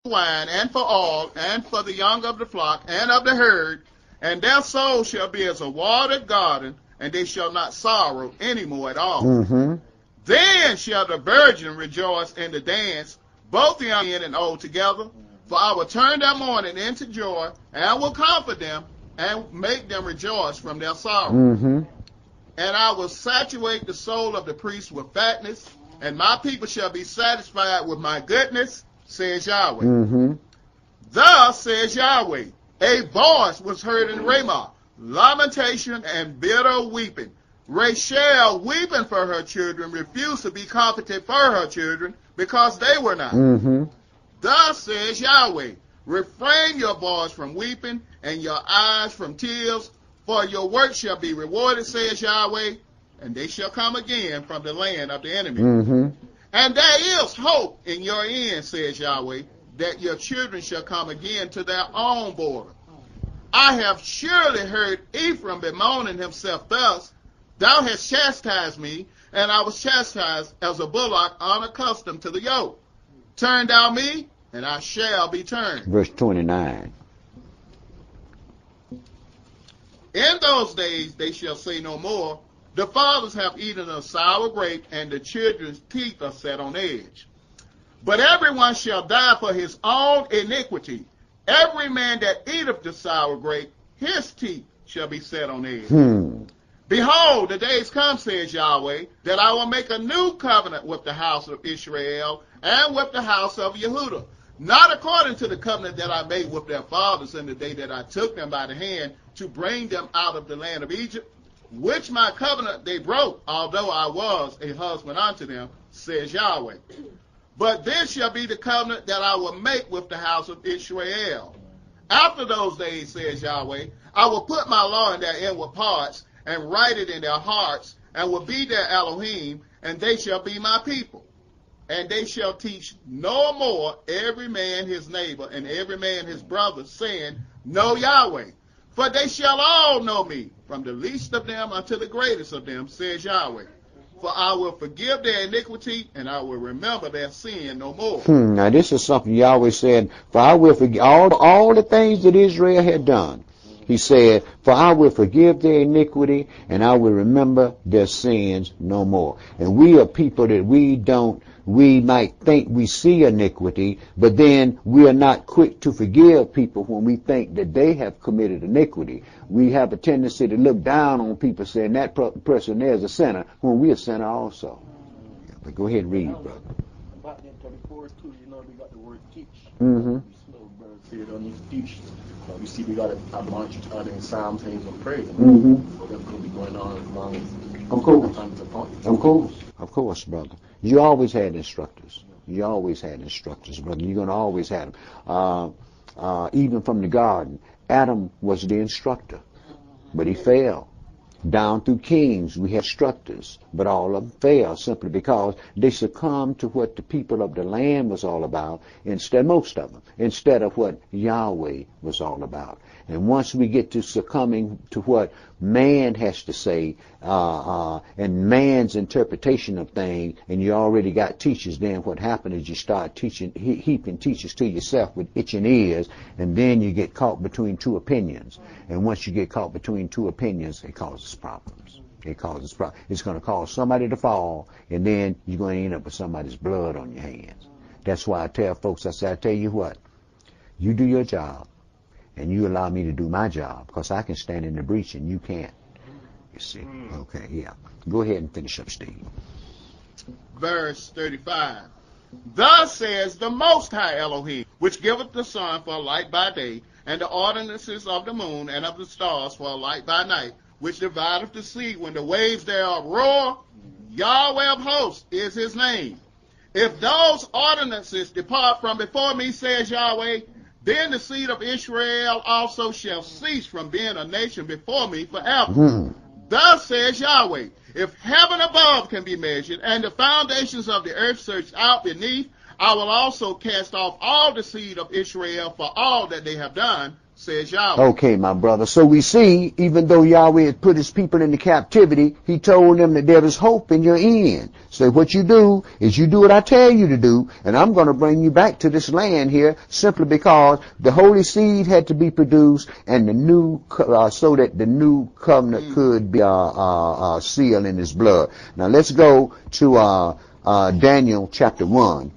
wine, and for oil, and for the young of the flock, and of the herd, and their soul shall be as a watered garden, and they shall not sorrow any more at all. Mm-hmm. Then shall the virgin rejoice in the dance, both young and old together, for I will turn their mourning into joy, and will comfort them, and make them rejoice from their sorrow. Mm-hmm. And I will saturate the soul of the priest with fatness, and my people shall be satisfied with my goodness, says Yahweh. Mm-hmm. Thus says Yahweh, a voice was heard in Ramah, lamentation and bitter weeping. Rachel, weeping for her children, refused to be comforted for her children, because they were not. Mm-hmm. Thus says Yahweh, refrain your voice from weeping, and your eyes from tears, for your work shall be rewarded, says Yahweh, and they shall come again from the land of the enemy. Mm-hmm. And there is hope in your end, says Yahweh, that your children shall come again to their own border. I have surely heard Ephraim bemoaning himself thus, thou hast chastised me, and I was chastised as a bullock unaccustomed to the yoke. Turn thou me, and I shall be turned. Verse 29. In those days they shall say no more, the fathers have eaten a sour grape, and the children's teeth are set on edge. But everyone shall die for his own iniquity. Every man that eateth the sour grape, his teeth shall be set on edge. Behold, the days come, says Yahweh, that I will make a new covenant with the house of Israel and with the house of Yehudah, not according to the covenant that I made with their fathers in the day that I took them by the hand to bring them out of the land of Egypt, which my covenant they broke, although I was a husband unto them, says Yahweh. But this shall be the covenant that I will make with the house of Israel. After those days, says Yahweh, I will put my law in their inward parts, and write it in their hearts, and will be their Elohim, and they shall be my people. And they shall teach no more every man his neighbor, and every man his brother, saying, Know Yahweh. For they shall all know me, from the least of them unto the greatest of them, says Yahweh. For I will forgive their iniquity, and I will remember their sin no more. Now this is something Yahweh said, for I will forgive all the things that Israel had done. He said, for I will forgive their iniquity, and I will remember their sins no more. And we are people that we might think we see iniquity, but then we are not quick to forgive people when we think that they have committed iniquity. We have a tendency to look down on people saying that person there is a sinner, when we're a sinner also. Yeah, but go ahead and read, brother. Back in 34 too, we got the word teach. Mm-hmm. Slow brothers here don't need to teach. You see, we got a bunch of other in Psalms, hymns, and praise. Mm-hmm. So that's going to be going on as long as Of course. time to point. Of course. Of course, brother. You always had instructors. You always had instructors, brother. You're going to always have them. Even from the garden, Adam was the instructor, but he failed. Down through kings, we had instructors, but all of them failed simply because they succumbed to what the people of the land was all about, most of them, instead of what Yahweh was all about. And once we get to succumbing to what man has to say, and man's interpretation of things, and you already got teachers, then what happened is you start heaping teachers to yourself with itching ears, and then you get caught between two opinions. And once you get caught between two opinions, it causes problems. It causes problems. It's going to cause somebody to fall, and then you're going to end up with somebody's blood on your hands. That's why I tell folks, I say, I tell you what, you do your job, and you allow me to do my job, because I can stand in the breach and you can't. You see? Okay, yeah. Go ahead and finish up, Steve. Verse 35. Thus says the Most High Elohim, which giveth the sun for a light by day, and the ordinances of the moon and of the stars for a light by night, which divideth the sea when the waves thereof roar. Yahweh of hosts is his name. If those ordinances depart from before me, says Yahweh, then the seed of Israel also shall cease from being a nation before me forever. Thus says Yahweh, if heaven above can be measured, and the foundations of the earth searched out beneath, I will also cast off all the seed of Israel for all that they have done, says Yahweh. Okay, my brother. So we see, even though Yahweh had put his people into captivity, he told them that there is hope in your end. So what you do is you do what I tell you to do, and I'm going to bring you back to this land here simply because the holy seed had to be produced and the new, so that the new covenant could be sealed in his blood. Now let's go to Daniel chapter 1,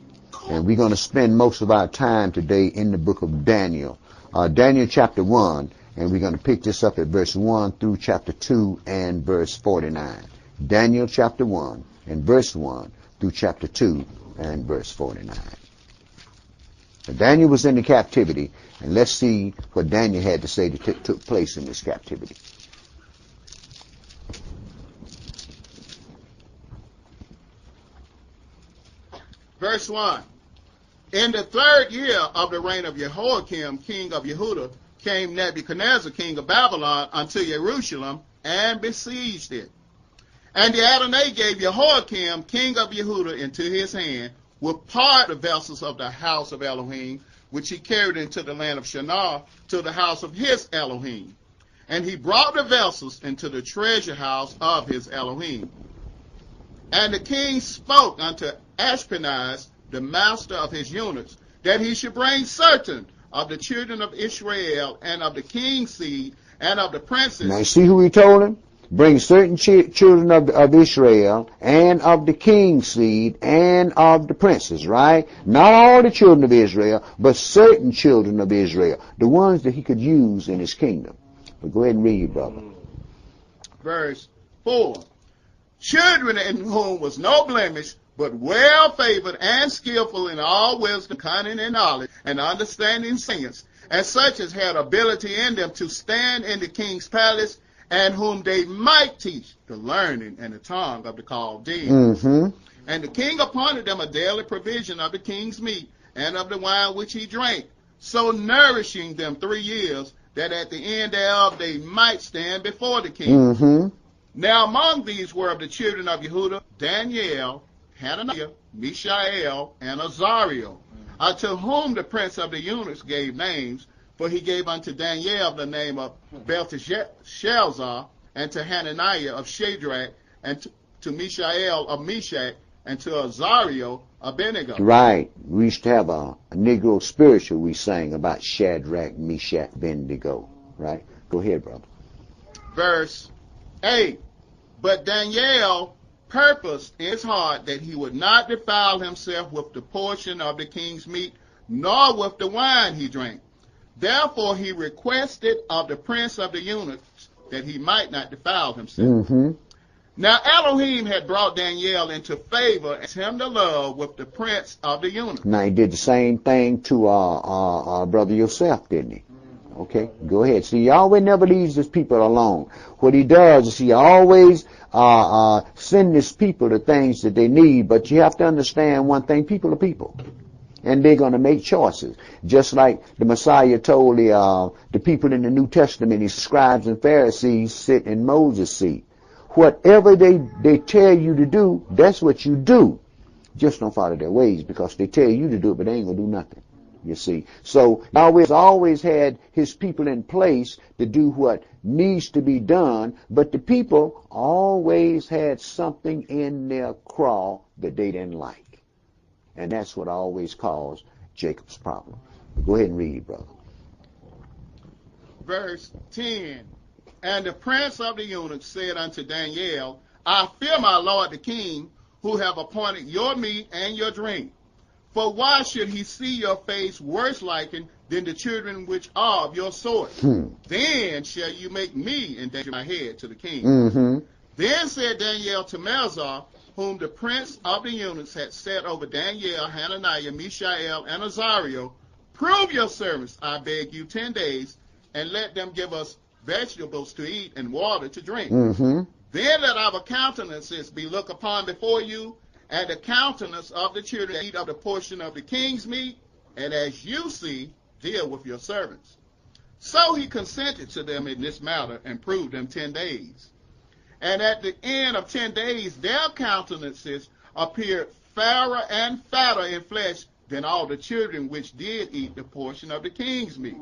and we're going to spend most of our time today in the book of Daniel. Daniel chapter 1, and we're going to pick this up at verse 1 through chapter 2 and verse 49. Daniel chapter 1 and verse 1 through chapter 2 and verse 49. Now, Daniel was in the captivity, and let's see what Daniel had to say that took place in this captivity. Verse 1. In the 3rd year of the reign of Jehoiakim, king of Yehudah, came Nebuchadnezzar, king of Babylon, unto Jerusalem, and besieged it. And the Adonai gave Jehoiakim, king of Yehudah, into his hand, with part of the vessels of the house of Elohim, which he carried into the land of Shinar, to the house of his Elohim. And he brought the vessels into the treasure house of his Elohim. And the king spoke unto Ashpenaz, the master of his eunuchs, that he should bring certain of the children of Israel, and of the king's seed, and of the princes. Now you see who he told him? Bring certain children of Israel, and of the king's seed, and of the princes, right? Not all the children of Israel, but certain children of Israel, the ones that he could use in his kingdom. But go ahead and read, brother. Verse 4. Children in whom was no blemish, but well favored and skillful in all wisdom, cunning and knowledge, and understanding science, and such as had ability in them to stand in the king's palace, and whom they might teach the learning and the tongue of the Chaldeans. And the king appointed them a daily provision of the king's meat, and of the wine which he drank, so nourishing them 3 years, that at the end thereof they might stand before the king. Now among these were of the children of Yehudah, Daniel, Hananiah, Mishael, and Azariel, unto whom the prince of the eunuchs gave names, for he gave unto Daniel the name of Belteshazzar, and to Hananiah of Shadrach, and to Mishael of Meshach, and to Azariel of Abednego. Right. We used to have a Negro spiritual we sang about Shadrach, Meshach, Abednego. Right? Go ahead, brother. Verse 8. But Daniel purposed in his heart that he would not defile himself with the portion of the king's meat, nor with the wine he drank. Therefore he requested of the prince of the eunuchs that he might not defile himself. Now Elohim had brought Daniel into favor as him to love with the prince of the eunuchs. Now he did the same thing to our brother Yosef, didn't he? Okay, go ahead. See, Yahweh never leaves his people alone. What he does is he always sends his people the things that they need, but you have to understand one thing: people are people. And they're going to make choices. Just like the Messiah told the people in the New Testament, his scribes and Pharisees sit in Moses' seat. Whatever they tell you to do, that's what you do. Just don't follow their ways, because they tell you to do it, but they ain't going to do nothing. You see. So Yahweh has always had his people in place to do what needs to be done, but the people always had something in their craw that they didn't like. And that's what always caused Jacob's problem. Go ahead and read, brother. Verse 10. And the prince of the eunuchs said unto Daniel, I fear my lord the king, who have appointed your meat and your drink. For why should he see your face worse likened than the children which are of your sort? Then shall you make me endanger my head to the king. Then said Daniel to Melzar, whom the prince of the eunuchs had set over Daniel, Hananiah, Mishael, and Azariel, prove your servants, I beg you, 10 days, and let them give us vegetables to eat and water to drink. Then let our countenances be looked upon before you, and the countenance of the children that eat of the portion of the king's meat, and as you see, deal with your servants. So he consented to them in this matter, and proved them 10 days. And at the end of 10 days, their countenances appeared fairer and fatter in flesh than all the children which did eat the portion of the king's meat.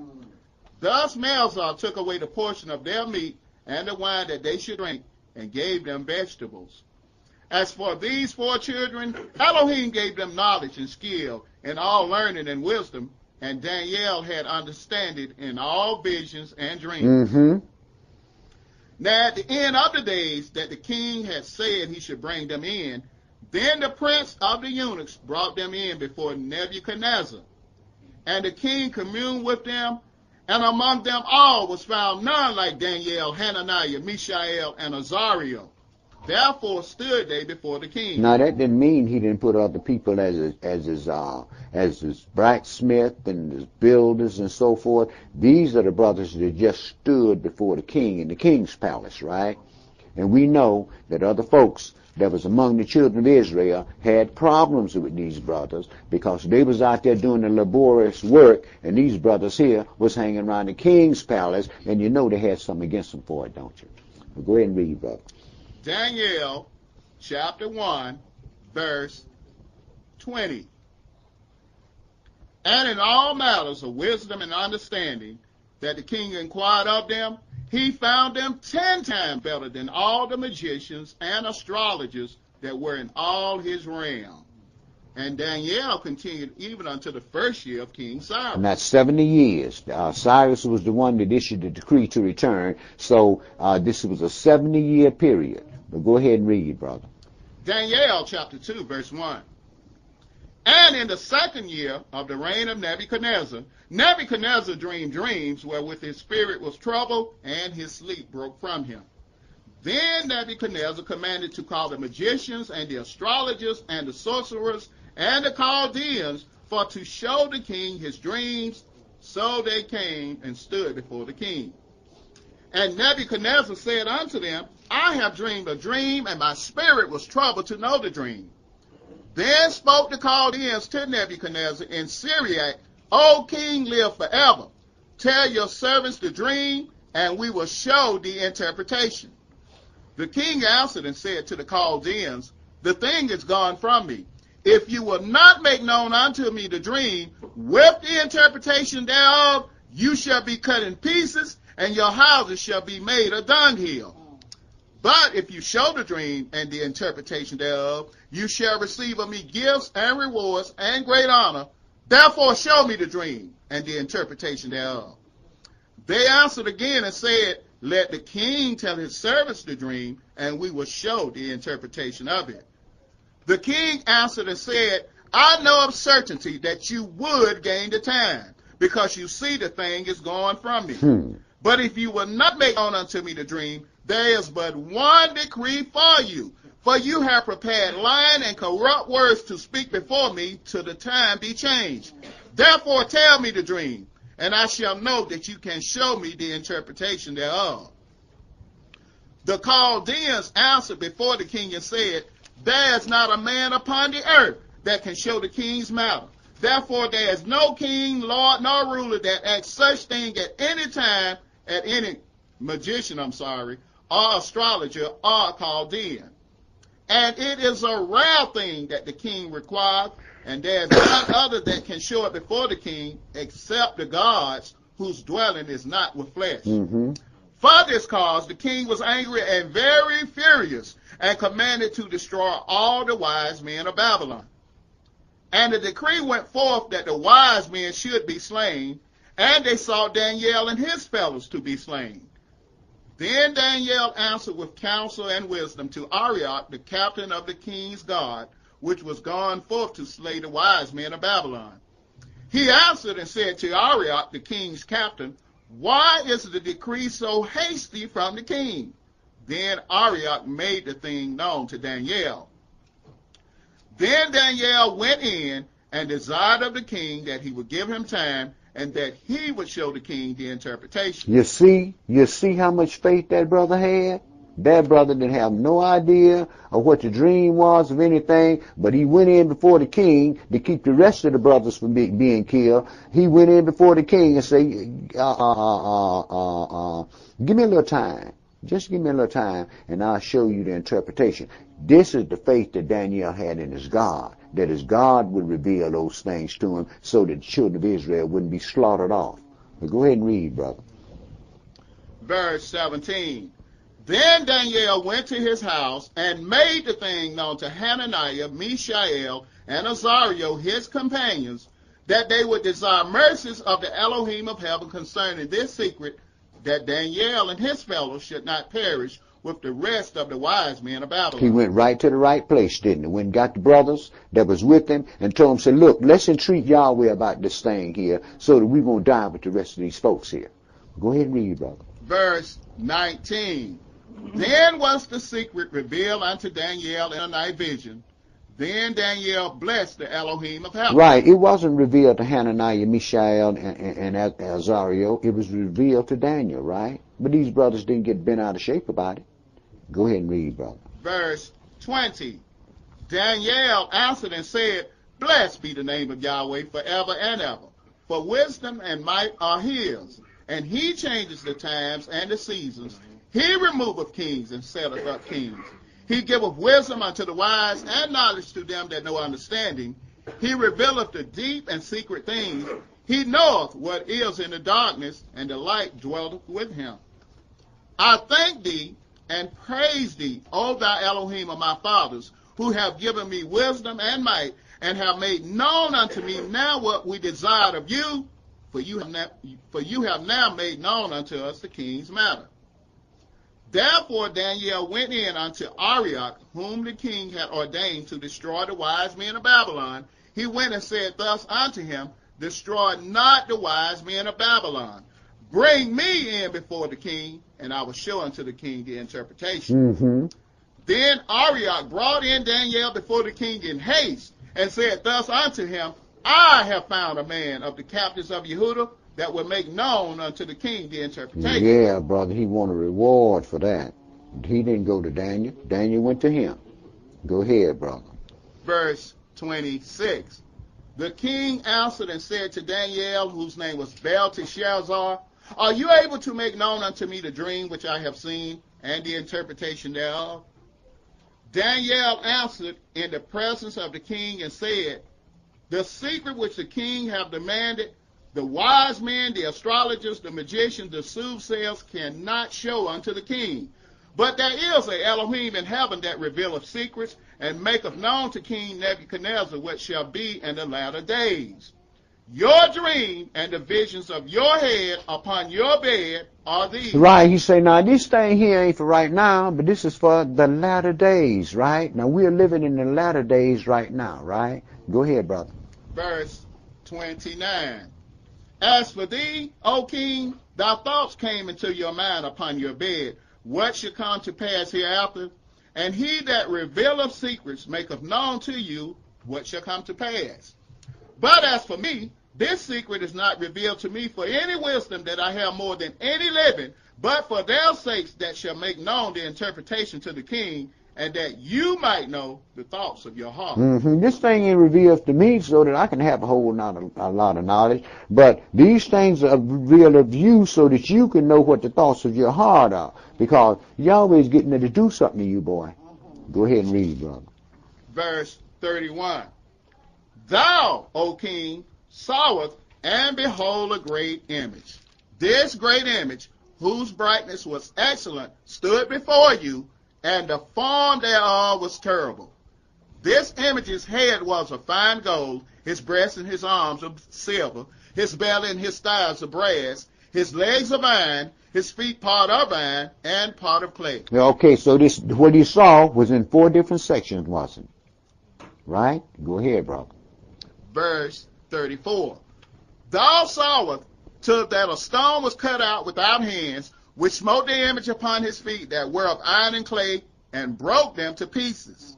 Thus Melzar took away the portion of their meat and the wine that they should drink, and gave them vegetables. As for these 4 children, Elohim gave them knowledge and skill in all learning and wisdom, and Daniel had understanding in all visions and dreams. Mm-hmm. Now at the end of the days that the king had said he should bring them in, then the prince of the eunuchs brought them in before Nebuchadnezzar. And the king communed with them, and among them all was found none like Daniel, Hananiah, Mishael, and Azariah. Therefore stood they before the king. Now that didn't mean he didn't put other people as his blacksmith and his builders and so forth. These are the brothers that just stood before the king in the king's palace, right? And we know that other folks that was among the children of Israel had problems with these brothers because they was out there doing the laborious work, and these brothers here was hanging around the king's palace, and you know they had something against them for it, don't you? Well, go ahead and read, brother. Daniel chapter 1, verse 20. And in all matters of wisdom and understanding that the king inquired of them, he found them 10 times better than all the magicians and astrologers that were in all his realm. And Daniel continued even unto the first year of King Cyrus. And that's 70 years. Cyrus was the one that issued the decree to return. So this was a 70-year period. But go ahead and read, brother. Daniel chapter 2, verse 1. And in the 2nd year of the reign of Nebuchadnezzar, Nebuchadnezzar dreamed dreams wherewith his spirit was troubled, and his sleep broke from him. Then Nebuchadnezzar commanded to call the magicians and the astrologers and the sorcerers and the Chaldeans for to show the king his dreams. So they came and stood before the king. And Nebuchadnezzar said unto them, I have dreamed a dream, and my spirit was troubled to know the dream. Then spoke the Chaldeans to Nebuchadnezzar in Syriac, O king, live forever. Tell your servants the dream, and we will show the interpretation. The king answered and said to the Chaldeans, the thing is gone from me. If you will not make known unto me the dream, with the interpretation thereof, you shall be cut in pieces, and your houses shall be made a dunghill. But if you show the dream and the interpretation thereof, you shall receive of me gifts and rewards and great honor. Therefore show me the dream and the interpretation thereof. They answered again and said, let the king tell his servants the dream, and we will show the interpretation of it. The king answered and said, I know of certainty that you would gain the time, because you see the thing is gone from me. But if you will not make known unto me the dream, there is but one decree for you. For you have prepared lying and corrupt words to speak before me till the time be changed. Therefore tell me the dream, and I shall know that you can show me the interpretation thereof. The Chaldeans answered before the king and said, there is not a man upon the earth that can show the king's matter. Therefore there is no king, lord, nor ruler that acts such thing at any time, at any magician, or astrologer, or Chaldean. And it is a rare thing that the king requires, and there is none other that can show it before the king, except the gods whose dwelling is not with flesh. For this cause the king was angry and very furious, and commanded to destroy all the wise men of Babylon. And the decree went forth that the wise men should be slain, and they sought Daniel and his fellows to be slain. Then Daniel answered with counsel and wisdom to Arioch, the captain of the king's guard, which was gone forth to slay the wise men of Babylon. He answered and said to Arioch, the king's captain, why is the decree so hasty from the king? Then Arioch made the thing known to Daniel. Then Daniel went in and desired of the king that he would give him time, and that he would show the king the interpretation. You see how much faith that brother had? That brother didn't have no idea of what the dream was of anything, but he went in before the king to keep the rest of the brothers from being killed. He went in before the king and said, give me a little time. Just give me a little time, and I'll show you the interpretation. This is the faith that Daniel had in his God, that his God would reveal those things to him so that the children of Israel wouldn't be slaughtered off. But go ahead and read, brother. Verse 17. Then Daniel went to his house and made the thing known to Hananiah, Mishael, and Azariah, his companions, that they would desire mercies of the Elohim of heaven concerning this secret, that Daniel and his fellows should not perish with the rest of the wise men of Babylon. He went right to the right place, didn't he? Went and got the brothers that was with him and told them, said, look, let's entreat Yahweh about this thing here so that we won't die with the rest of these folks here. Go ahead and read, brother. Verse 19. Then was the secret revealed unto Daniel in a night vision. Then Daniel blessed the Elohim of heaven. Right. It wasn't revealed to Hananiah, Mishael, and Azariah. It was revealed to Daniel, right? But these brothers didn't get bent out of shape about it. Go ahead and read, brother. Verse 20. Daniel answered and said, Blessed be the name of Yahweh forever and ever. For wisdom and might are his. And he changes the times and the seasons. He removeth kings and setteth up kings. He giveth wisdom unto the wise and knowledge to them that know understanding. He revealeth the deep and secret things. He knoweth what is in the darkness, and the light dwelleth with him. I thank thee and praise thee, O thou Elohim of my fathers, who have given me wisdom and might, and have made known unto me now what we desired of you, for you have now made known unto us the king's matter. Therefore Daniel went in unto Arioch, whom the king had ordained to destroy the wise men of Babylon. He went and said thus unto him, Destroy not the wise men of Babylon. Bring me in before the king, and I will show unto the king the interpretation. Mm-hmm. Then Arioch brought in Daniel before the king in haste, and said thus unto him, I have found a man of the captives of Yehudah, that will make known unto the king the interpretation. Yeah, brother, he won a reward for that. He didn't go to Daniel. Daniel went to him. Go ahead, brother. Verse 26. The king answered and said to Daniel, whose name was Belteshazzar, Are you able to make known unto me the dream which I have seen, and the interpretation thereof? Daniel answered in the presence of the king and said, The secret which the king have demanded, the wise men, the astrologers, the magicians, the soothsayers cannot show unto the king. But there is a Elohim in heaven that revealeth secrets, and maketh known to King Nebuchadnezzar what shall be in the latter days. Your dream and the visions of your head upon your bed are these. Right, he say, now this thing here ain't for right now, but this is for the latter days, right? Now we're living in the latter days right now, right? Go ahead, brother. Verse 29. As for thee, O king, thy thoughts came into your mind upon your bed, what shall come to pass hereafter? And he that revealeth secrets maketh known to you what shall come to pass. But as for me, this secret is not revealed to me for any wisdom that I have more than any living, but for their sakes that shall make known the interpretation to the king, and that you might know the thoughts of your heart. Mm-hmm. This thing ain't revealed to me so that I can have a lot of knowledge, but these things are revealed of you so that you can know what the thoughts of your heart are, because Yahweh is getting ready to do something to you, boy. Go ahead and read, brother. Verse 31. Thou, O king, sawest, and behold a great image. This great image, whose brightness was excellent, stood before you, and the form thereof was terrible. This image's head was of fine gold, his breast and his arms of silver, his belly and his thighs of brass, his legs of iron, his feet part of iron, and part of clay. Okay, so this what he saw was in 4 different sections, wasn't it? Right? Go ahead, brother. Verse 34. Thou sawest till that a stone was cut out without hands, which smote the image upon his feet that were of iron and clay, and broke them to pieces.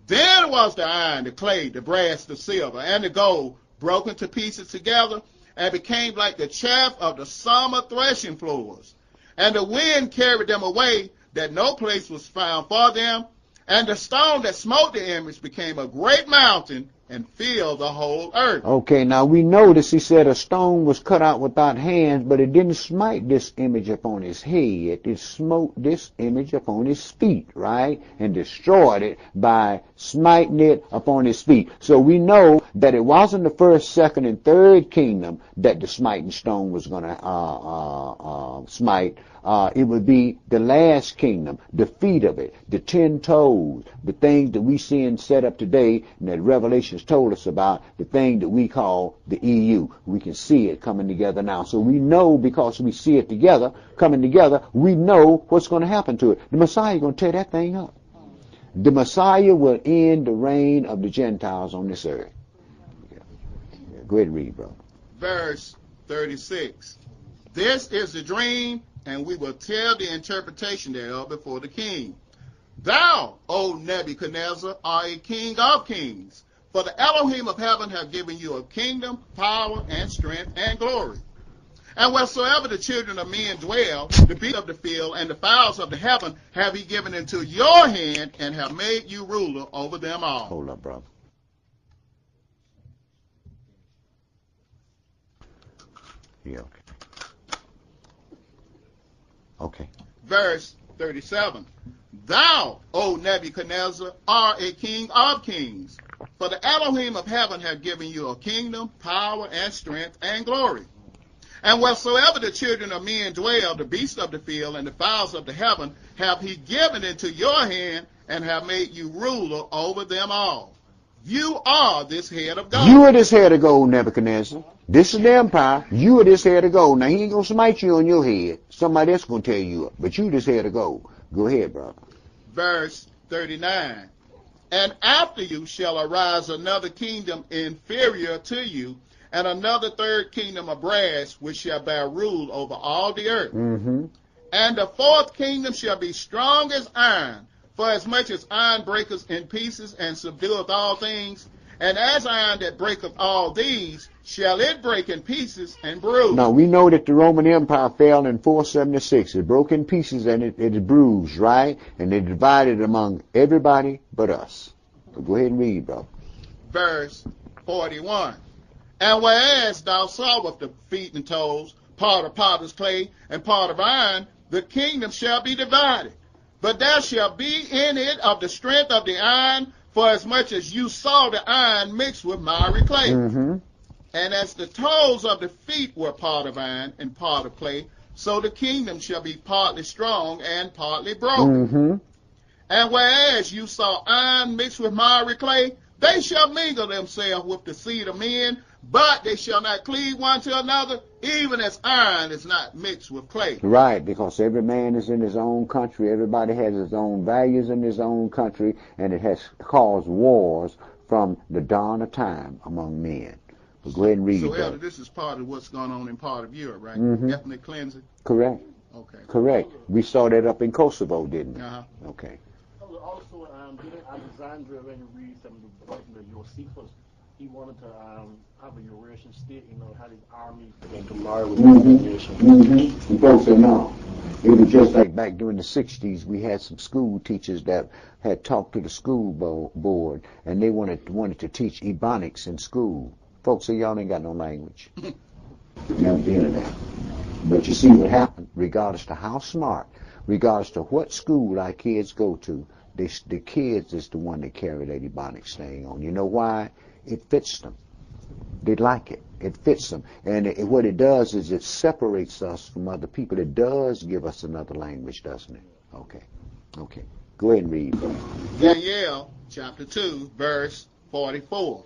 Then was the iron, the clay, the brass, the silver, and the gold broken to pieces together, and became like the chaff of the summer threshing floors. And the wind carried them away, that no place was found for them. And the stone that smote the image became a great mountain, and filled the whole earth. Okay, now we notice he said a stone was cut out without hands, but it didn't smite this image upon his head. It smote this image upon his feet, right? And destroyed it by smiting it upon his feet. So we know that it wasn't the first, second, and third kingdom that the smiting stone was going to smite. It would be the last kingdom, the feet of it, the 10 toes, the things that we see and set up today, and that Revelations told us about, the thing that we call the EU. We can see it coming together now. So we know, because we see it together, coming together, we know what's going to happen to it. The Messiah is going to tear that thing up. The Messiah will end the reign of the Gentiles on this earth. Go ahead and read, brother. Verse 36. This is the dream, and we will tell the interpretation thereof before the king. Thou, O Nebuchadnezzar, art a king of kings, for the Elohim of heaven have given you a kingdom, power, and strength, and glory. And wheresoever the children of men dwell, the beasts of the field and the fowls of the heaven have he given into your hand, and have made you ruler over them all. Hold up, brother. Yeah, okay. Okay. Verse 37. Thou, O Nebuchadnezzar, art a king of kings, for the Elohim of heaven have given you a kingdom, power, and strength, and glory. And wheresoever the children of men dwell, the beasts of the field and the fowls of the heaven have he given into your hand, and have made you ruler over them all. You are this head of gold. You are this head of gold, Nebuchadnezzar. This is the empire. You are this head of gold. Now, he ain't going to smite you on your head. Somebody else going to tear you up. But you this head of gold. Go ahead, brother. Verse 39. And after you shall arise another kingdom inferior to you, and another third kingdom of brass, which shall bear rule over all the earth. Mm-hmm. And the fourth kingdom shall be strong as iron, for as much as iron breaketh in pieces and subdueth all things, and as iron that breaketh all these, shall it break in pieces and bruise. Now, we know that the Roman Empire fell in 476. It broke in pieces and it bruised, right? And they divided among everybody but us. So go ahead and read, brother. Verse 41. And whereas thou saw with the feet and toes, part of potter's clay and part of iron, the kingdom shall be divided. But there shall be in it of the strength of the iron, for as much as you saw the iron mixed with miry clay. Mm-hmm. And as the toes of the feet were part of iron and part of clay, so the kingdom shall be partly strong and partly broken. Mm-hmm. And whereas you saw iron mixed with miry clay, they shall mingle themselves with the seed of men, but they shall not cleave one to another, even as iron is not mixed with clay. Right, because every man is in his own country. Everybody has his own values in his own country, and it has caused wars from the dawn of time among men. But go ahead and read. So, Elder, this is part of what's going on in part of Europe, right? Mm-hmm. Ethnic cleansing? Correct. Okay. Correct. We saw that up in Kosovo, didn't we? Uh-huh. Okay. Also, didn't Alexandria, when you read some of the Josephus, he wanted to have a Eurasian state, had his army to marry with the nation. Mm-hmm. And folks say no. It was just like back during the 60s, we had some school teachers that had talked to the school board, and they wanted to teach Ebonics in school. Folks say, y'all ain't got no language. Never did of that. But you see what happened, regardless to how smart, regardless to what school our kids go to, the kids is the one that carry that Ebonics thing on. You know why? It fits them. They like it. It fits them. And what it does is it separates us from other people. It does give us another language, doesn't it? Okay. Okay. Go ahead and read. Daniel chapter 2, verse 44.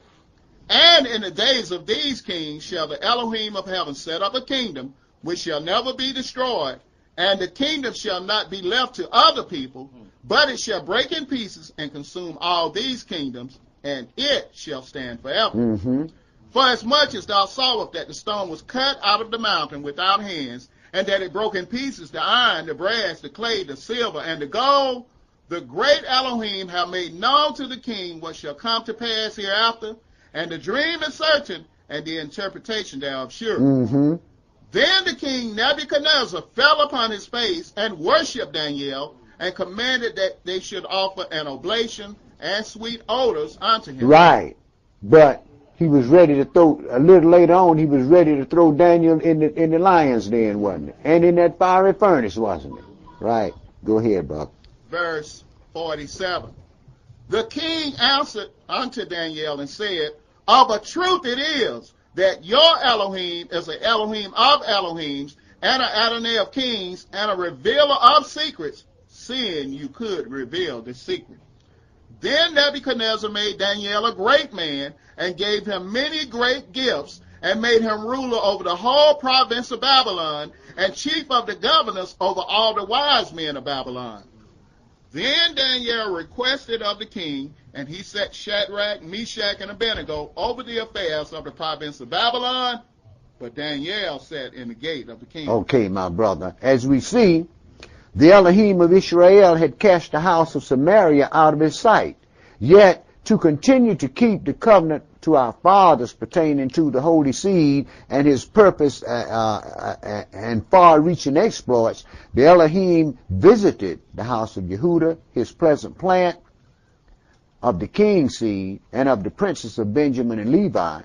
And in the days of these kings shall the Elohim of heaven set up a kingdom which shall never be destroyed, and the kingdom shall not be left to other people, but it shall break in pieces and consume all these kingdoms, and it shall stand forever. Mm-hmm. For as much as thou sawest that the stone was cut out of the mountain without hands, and that it broke in pieces the iron, the brass, the clay, the silver, and the gold, the great Elohim have made known to the king what shall come to pass hereafter, and the dream is certain, and the interpretation thereof sure. Mm-hmm. Then the king Nebuchadnezzar fell upon his face and worshipped Daniel, and commanded that they should offer an oblation and sweet odors unto him. Right. But he was ready to throw, a little later on, he was ready to throw Daniel in the lion's den, wasn't it? And in that fiery furnace, wasn't it? Right. Go ahead, brother. Verse 47. The king answered unto Daniel and said, of a truth it is that your Elohim is an Elohim of Elohims, and an Adonai of kings, and a revealer of secrets, seeing you could reveal the secret. Then Nebuchadnezzar made Daniel a great man, and gave him many great gifts, and made him ruler over the whole province of Babylon, and chief of the governors over all the wise men of Babylon. Then Daniel requested of the king, and he set Shadrach, Meshach, and Abednego over the affairs of the province of Babylon, but Daniel sat in the gate of the king. Okay, my brother. As we see, the Elohim of Israel had cast the house of Samaria out of his sight. Yet, to continue to keep the covenant to our fathers pertaining to the holy seed and his purpose and far-reaching exploits, the Elohim visited the house of Yehuda, his pleasant plant, of the king's seed, and of the princes of Benjamin and Levi,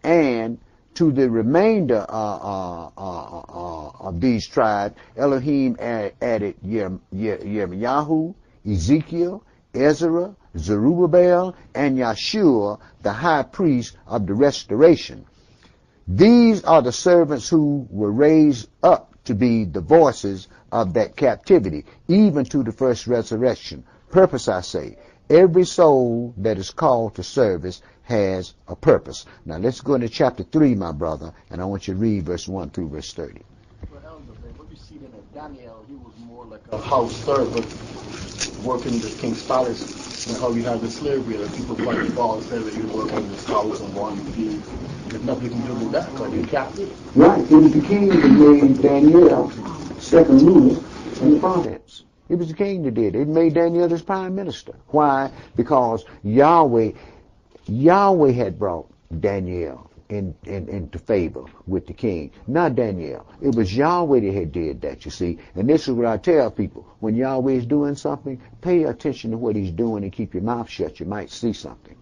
and to the remainder of these tribes, Elohim added Yirmiyahu, Ezekiel, Ezra, Zerubbabel, and Yeshua, the high priest of the restoration. These are the servants who were raised up to be the voices of that captivity, even to the first resurrection. Purpose, I say. Every soul that is called to service has a purpose. Now let's go into chapter 3, my brother, and I want you to read verse 1 through verse 30. Well, Elder, what you see in Daniel, he was more like a house servant working the king's palace. And how you have the slavery, that people fight the ball and say that you're working in this house and wanting to be. There's nothing you can do with that because you're captive. Right. It was the king that made Daniel second ruler in the province. It was the king that did it. It made Daniel his prime minister. Why? Because Yahweh had brought Daniel into favor with the king, not Daniel. It was Yahweh that had did that, you see. And this is what I tell people. When Yahweh is doing something, pay attention to what he's doing and keep your mouth shut. You might see something.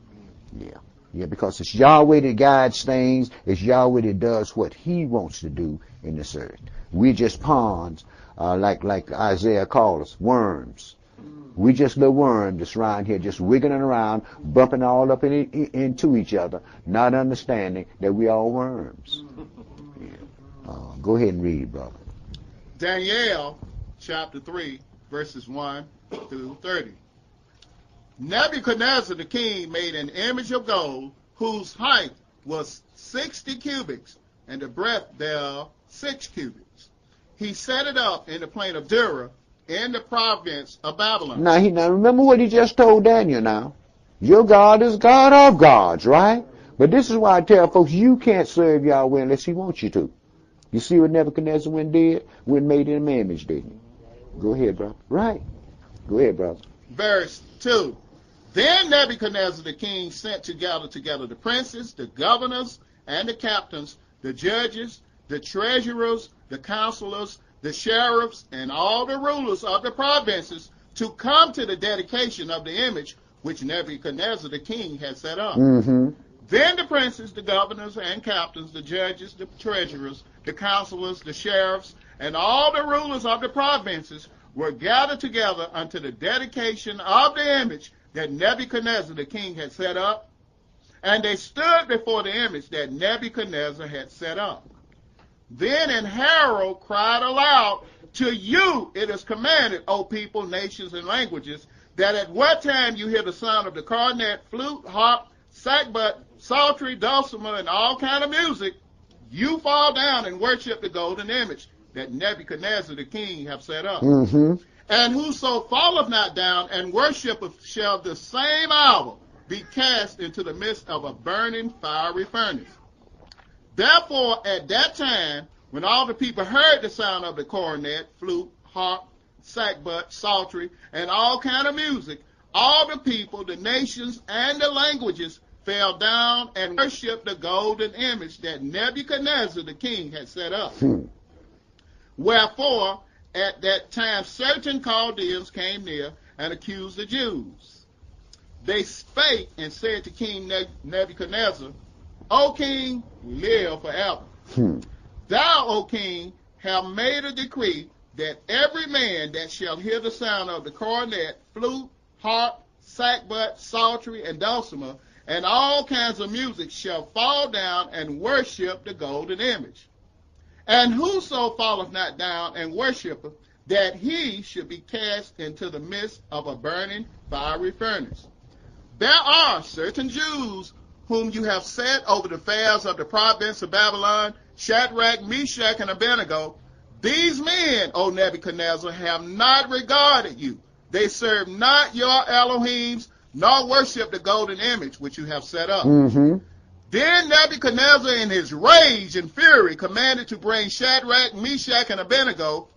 Yeah, because it's Yahweh that guides things. It's Yahweh that does what he wants to do in this earth. We're just pawns, like Isaiah called us, worms. We just little worms that's around here just wiggling around, bumping all up into each other, not understanding that we all worms. Yeah. Go ahead and read, brother. Daniel chapter 3, verses 1 through 30. Nebuchadnezzar the king made an image of gold, whose height was 60 cubits, and the breadth thereof 6 cubits. He set it up in the plain of Dura, in the province of Babylon. Now remember what he just told Daniel now. Your God is God of gods, right? But this is why I tell folks, you can't serve Yahweh unless he wants you to. You see what Nebuchadnezzar went did? Went made in an image, didn't he? Go ahead, brother. Right. Go ahead, brother. Verse 2. Then Nebuchadnezzar the king sent together the princes, the governors, and the captains, the judges, the treasurers, the counselors, the sheriffs, and all the rulers of the provinces to come to the dedication of the image which Nebuchadnezzar the king had set up. Mm-hmm. Then the princes, the governors and captains, the judges, the treasurers, the counselors, the sheriffs, and all the rulers of the provinces were gathered together unto the dedication of the image that Nebuchadnezzar the king had set up, and they stood before the image that Nebuchadnezzar had set up. Then an herald cried aloud, to you it is commanded, O people, nations, and languages, that at what time you hear the sound of the cornet, flute, harp, sackbut, psaltery, dulcimer, and all kind of music, you fall down and worship the golden image that Nebuchadnezzar the king have set up. Mm-hmm. And whoso falleth not down and worshipeth shall the same hour be cast into the midst of a burning fiery furnace. Therefore, at that time, when all the people heard the sound of the cornet, flute, harp, sackbut, psaltery, and all kind of music, all the people, the nations, and the languages fell down and worshipped the golden image that Nebuchadnezzar the king had set up. Wherefore, at that time, certain Chaldeans came near and accused the Jews. they spake and said to King Nebuchadnezzar, O king, live forever. Thou, O king, have made a decree that every man that shall hear the sound of the cornet, flute, harp, sackbut, psaltery, and dulcimer, and all kinds of music shall fall down and worship the golden image. And whoso falleth not down and worshipeth, that he should be cast into the midst of a burning fiery furnace. There are certain Jews whom you have set over the affairs of the province of Babylon, Shadrach, Meshach, and Abednego. These men, O Nebuchadnezzar, have not regarded you. They serve not your Elohims, nor worship the golden image which you have set up. Then Nebuchadnezzar, in his rage and fury, commanded to bring Shadrach, Meshach, and Abednego.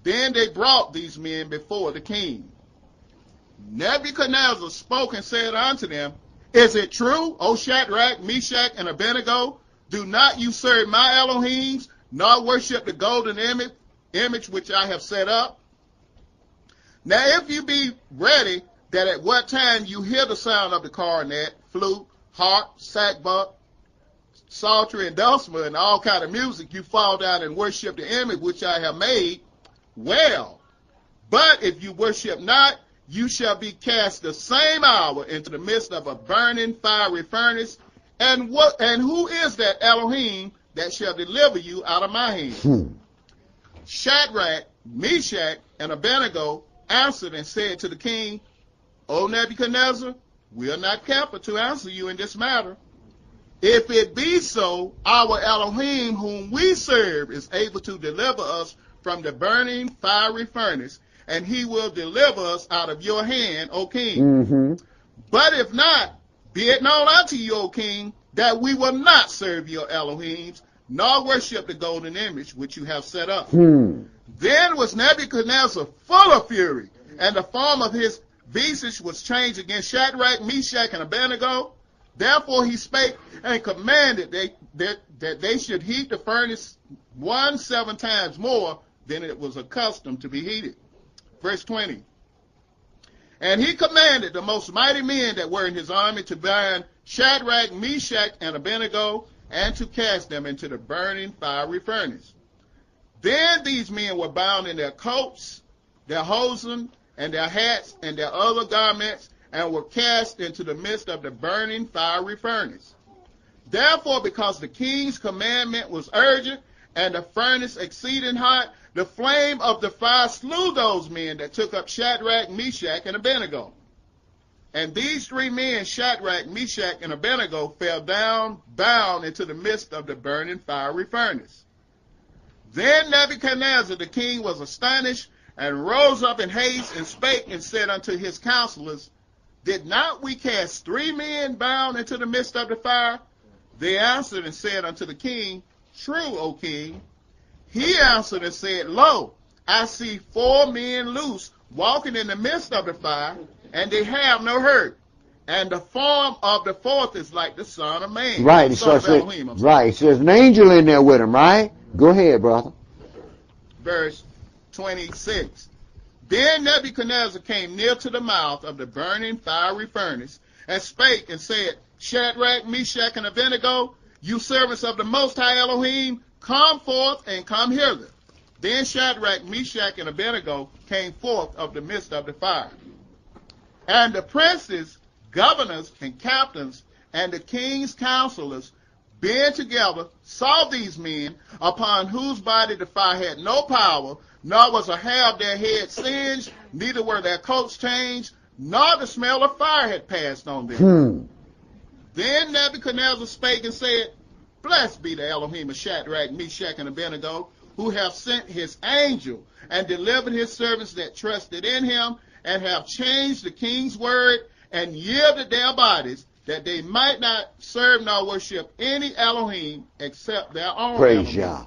Then they brought these men before the king. Nebuchadnezzar spoke and said unto them, Is it true, O Shadrach, Meshach, and Abednego? Do not you serve my Elohims, nor worship the golden image which I have set up? Now if you be ready, that at what time you hear the sound of the cornet, flute, harp, sackbut, psaltery, and dulcimer, and all kind of music, you fall down and worship the image which I have made, well. But if you worship not, you shall be cast the same hour into the midst of a burning fiery furnace. And who is that Elohim that shall deliver you out of my hand? Shadrach, Meshach, and Abednego answered and said to the king, O Nebuchadnezzar, we are not careful to answer you in this matter. If it be so, our Elohim whom we serve is able to deliver us from the burning fiery furnace, and he will deliver us out of your hand, O king. But if not, be it known unto you, O king, that we will not serve your Elohims, nor worship the golden image which you have set up. Then was Nebuchadnezzar full of fury, and the form of his visage was changed against Shadrach, Meshach, and Abednego. Therefore he spake and commanded that they should heat the furnace 7 times more than it was accustomed to be heated. Verse 20. And he commanded the most mighty men that were in his army to bind Shadrach, Meshach, and Abednego, and to cast them into the burning fiery furnace. Then these men were bound in their coats, their hosen, and their hats, and their other garments, and were cast into the midst of the burning fiery furnace. Therefore, because the king's commandment was urgent, and the furnace exceeding hot, the flame of the fire slew those men that took up Shadrach, Meshach, and Abednego. And these 3 men, Shadrach, Meshach, and Abednego, fell down, bound into the midst of the burning fiery furnace. Then Nebuchadnezzar the king was astonished, and rose up in haste, and spake and said unto his counselors, Did not we cast 3 men bound into the midst of the fire? They answered and said unto the king, True, O king. He answered and said, Lo, I see 4 men loose, walking in the midst of the fire, and they have no hurt. And the form of the 4th is like the Son of Man. Right. So there's an angel in there with him, right? Go ahead, brother. Verse 26. Then Nebuchadnezzar came near to the mouth of the burning fiery furnace, and spake and said, Shadrach, Meshach, and Abednego, you servants of the Most High Elohim, come forth and come hither. Then Shadrach, Meshach, and Abednego came forth of the midst of the fire. And the princes, governors, and captains, and the king's counselors, being together, saw these men, upon whose body the fire had no power, nor was a hair of their head singed, neither were their coats changed, nor the smell of fire had passed on them. Then Nebuchadnezzar spake and said, Blessed be the Elohim of Shadrach, Meshach, and Abednego, who have sent his angel, and delivered his servants that trusted in him, and have changed the king's word, and yielded their bodies, that they might not serve nor worship any Elohim except their own Praise Elohim. Yah.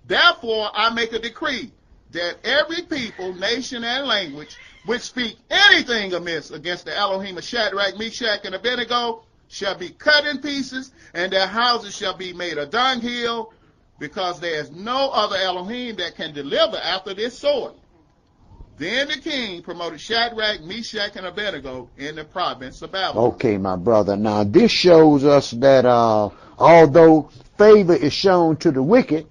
Therefore I make a decree that every people, nation, and language which speak anything amiss against the Elohim of Shadrach, Meshach, and Abednego shall be cut in pieces, and their houses shall be made a dunghill, because there is no other Elohim that can deliver after this sort. Then the king promoted Shadrach, Meshach, and Abednego in the province of Babylon. Okay, my brother. Now, this shows us that although favor is shown to the wicked,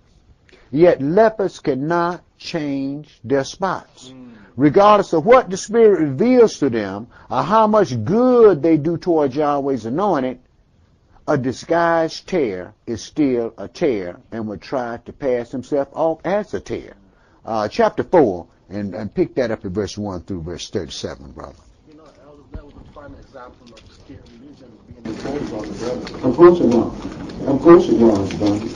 yet lepers cannot change their spots. Regardless of what the Spirit reveals to them or how much good they do toward Yahweh's anointed, a disguised tear is still a tear and would try to pass himself off as a tear. Chapter 4, and pick that up at verse 1 through verse 37, brother. You know, Elder, that was a prime example of the state religion being imposed on the brothers. Of course it was. Of course it was, brother.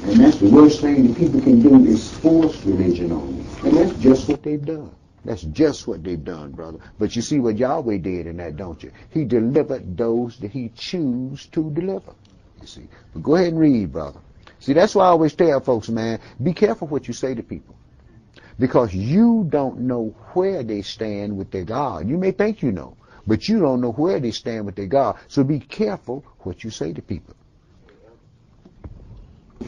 And that's the worst thing that people can do is force religion on you. And that's just what they've done. That's just what they've done, brother. But you see what Yahweh did in that, don't you? He delivered those that he chose to deliver. You see. But go ahead and read, brother. See, that's why I always tell folks, man, be careful what you say to people. Because you don't know where they stand with their God. You may think you know, but you don't know where they stand with their God. So be careful what you say to people.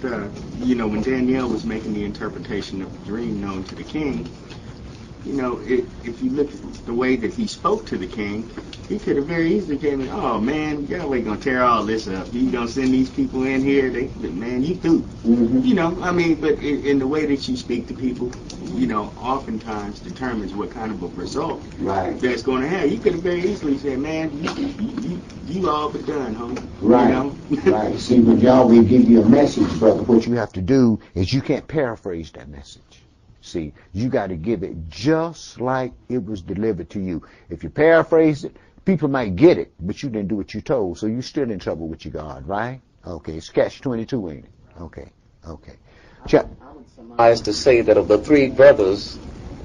When Daniel was making the interpretation of the dream known to the king, if you look at the way that he spoke to the king, he could have very easily came in, oh man, Yahweh gonna tear all this up. He gonna send these people in here, man, you through. But in the way that you speak to people, oftentimes determines what kind of a result that's going to have. You could have very easily said, man, you all but done, homie. Right. Right. See, when Yahweh give you a message, brother, what you have to do is you can't paraphrase that message. See, you got to give it just like it was delivered to you. If you paraphrase it, people might get it, but you didn't do what you told, so you're still in trouble with your God, right? Okay, it's catch-22, ain't it? Okay. I would surmise to say that of the three brothers,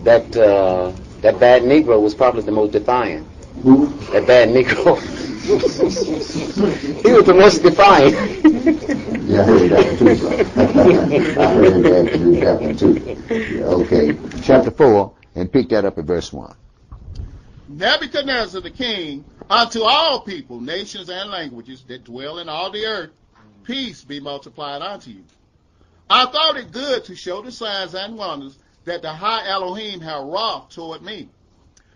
that bad Negro was probably the most defiant. Who? That bad Negro. He was the most defiant. Yeah, I heard that one too, bro. I heard that one too. Okay, chapter 4, and pick that up at verse 1. Nebuchadnezzar the king, unto all people, nations, and languages that dwell in all the earth, peace be multiplied unto you. I thought it good to show the signs and wonders that the high Elohim have wrought toward me.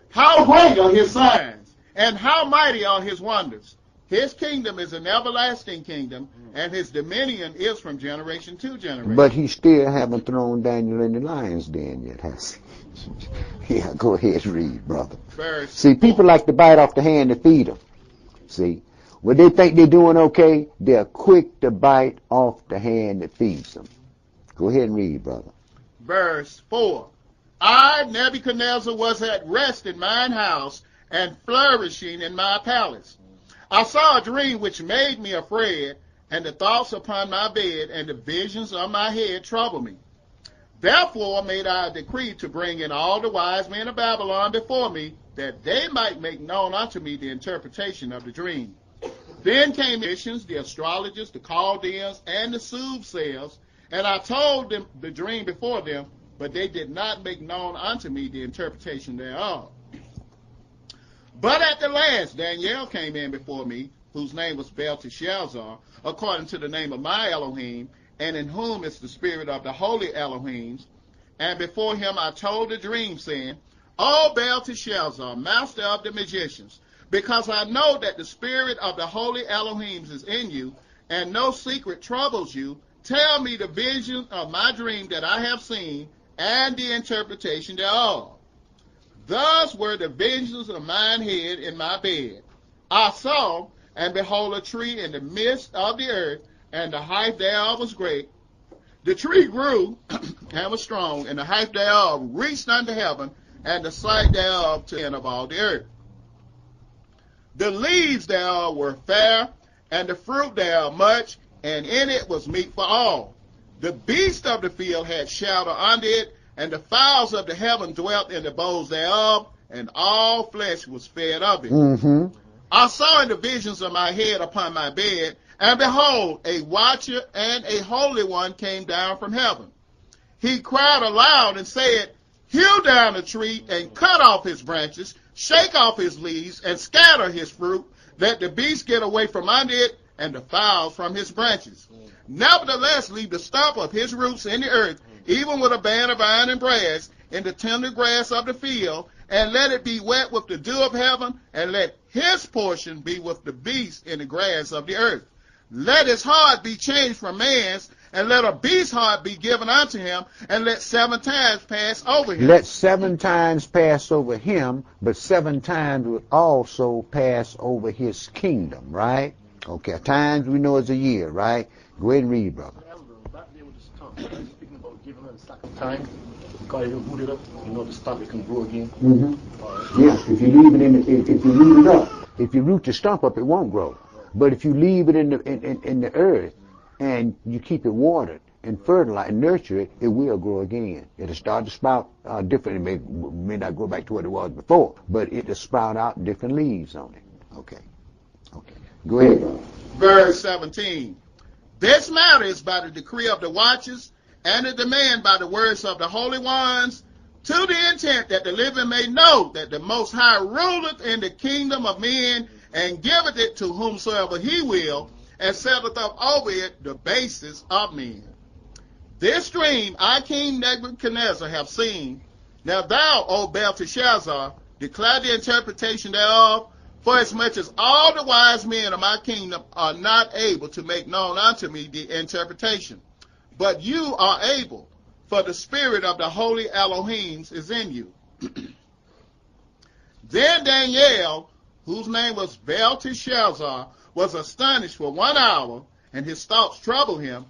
How great are his signs, and how mighty are his wonders. His kingdom is an everlasting kingdom, and his dominion is from generation to generation. But he still haven't thrown Daniel in the lion's den yet, has he? Yeah, go ahead, read, brother. See, people like to bite off the hand that feed them. See, when they think they're doing okay, they're quick to bite off the hand that feeds them. Go ahead and read, brother. Verse 4. I, Nebuchadnezzar, was at rest in mine house and flourishing in my palace. I saw a dream which made me afraid, and the thoughts upon my bed and the visions of my head troubled me. Therefore made I a decree to bring in all the wise men of Babylon before me, that they might make known unto me the interpretation of the dream. Then came the magicians, the astrologers, the Chaldeans, and the soothsayers, and I told them the dream before them, but they did not make known unto me the interpretation thereof. But at the last Daniel came in before me, whose name was Belteshazzar, according to the name of my Elohim, and in whom is the spirit of the holy Elohims. And before him I told the dream, saying, O Belteshazzar, master of the magicians, because I know that the spirit of the holy Elohims is in you, and no secret troubles you, tell me the vision of my dream that I have seen, and the interpretation thereof. Thus were the visions of mine head in my bed. I saw, and behold, a tree in the midst of the earth, and the height thereof was great. The tree grew and was strong, and the height thereof reached unto heaven, and the sight thereof to the end of all the earth. The leaves thereof were fair, and the fruit thereof much, and in it was meat for all. The beasts of the field had shelter under it, and the fowls of the heaven dwelt in the boughs thereof, and all flesh was fed of it. Mm-hmm. I saw in the visions of my head upon my bed, and behold, a watcher and a holy one came down from heaven. He cried aloud and said, Hew down the tree and cut off his branches, shake off his leaves, and scatter his fruit, that the beasts get away from under it, and the fowls from his branches. Nevertheless, leave the stump of his roots in the earth, even with a band of iron and brass, in the tender grass of the field, and let it be wet with the dew of heaven, and let his portion be with the beasts in the grass of the earth. Let his heart be changed from man's, and let a beast's heart be given unto him, and let 7 times pass over him. Let 7 times pass over him, but 7 times would also pass over his kingdom, right? Okay, times we know is a year, right? Go ahead and read, brother. Back there with the stump, speaking about giving her the second time, because if you root it up, you know the stump, it can grow again. Mm-hmm. Yeah, if you leave it in, if you root it up, if you root the stump up, it won't grow. But if you leave it in the earth and you keep it watered and fertilize and nurture it, it will grow again. It'll start to sprout different. It may not grow back to what it was before, but it'll sprout out different leaves on it. Okay. Go ahead, brother. Verse 17. This matter is by the decree of the watchers, and the demand by the words of the holy ones, to the intent that the living may know that the Most High ruleth in the kingdom of men, and giveth it to whomsoever he will, and setteth up over it the basis of men. This dream I, King Nebuchadnezzar, have seen. Now thou, O Belteshazzar, declare the interpretation thereof, for as much as all the wise men of my kingdom are not able to make known unto me the interpretation. But you are able, for the spirit of the holy Elohims is in you. Then Daniel, whose name was Belteshazzar, was astonished for 1 hour, and his thoughts troubled him.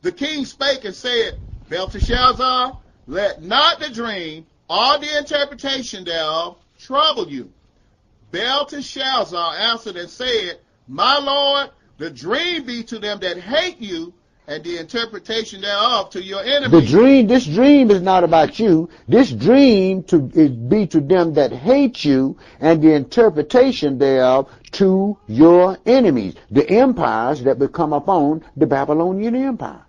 The king spake and said, Belteshazzar, let not the dream or the interpretation thereof trouble you. Belteshazzar answered and said, My lord, the dream be to them that hate you, and the interpretation thereof to your enemies. This dream is not about you. This dream be to them that hate you, and the interpretation thereof to your enemies, the empires that would come upon the Babylonian Empire.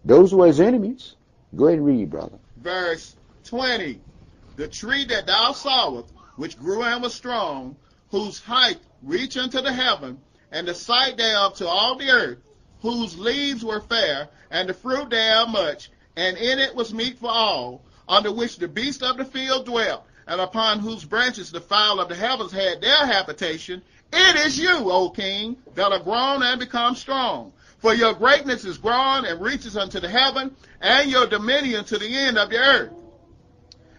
Those were his enemies. Go ahead and read, brother. Verse 20. The tree that thou sawest, which grew and was strong, whose height reached unto the heaven, and the sight thereof to all the earth, whose leaves were fair, and the fruit thereof much, and in it was meat for all, under which the beasts of the field dwelt, and upon whose branches the fowl of the heavens had their habitation. It is you, O king, that are grown and become strong. For your greatness is grown and reaches unto the heaven, and your dominion to the end of the earth.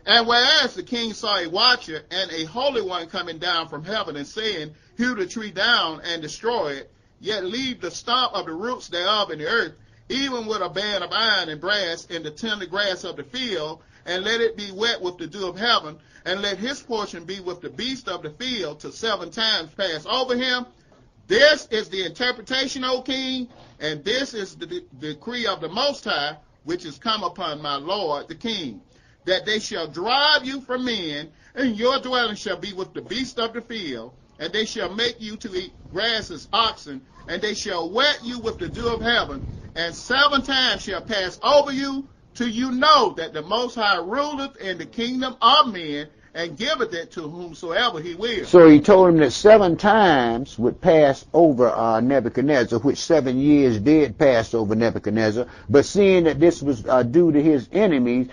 And whereas the king saw a watcher and a holy one coming down from heaven, and saying, Hew the tree down and destroy it, yet leave the stump of the roots thereof in the earth, even with a band of iron and brass in the tender grass of the field, and let it be wet with the dew of heaven, and let his portion be with the beast of the field, till 7 times pass over him. This is the interpretation, O king, and this is the decree of the Most High, which is come upon my lord the king, that they shall drive you from men, and your dwelling shall be with the beast of the field, and they shall make you to eat grass as oxen, and they shall wet you with the dew of heaven, and 7 times shall pass over you, till you know that the Most High ruleth in the kingdom of men, and giveth it to whomsoever he will. So he told him that 7 times would pass over Nebuchadnezzar, which 7 years did pass over Nebuchadnezzar. But seeing that this was due to his enemies,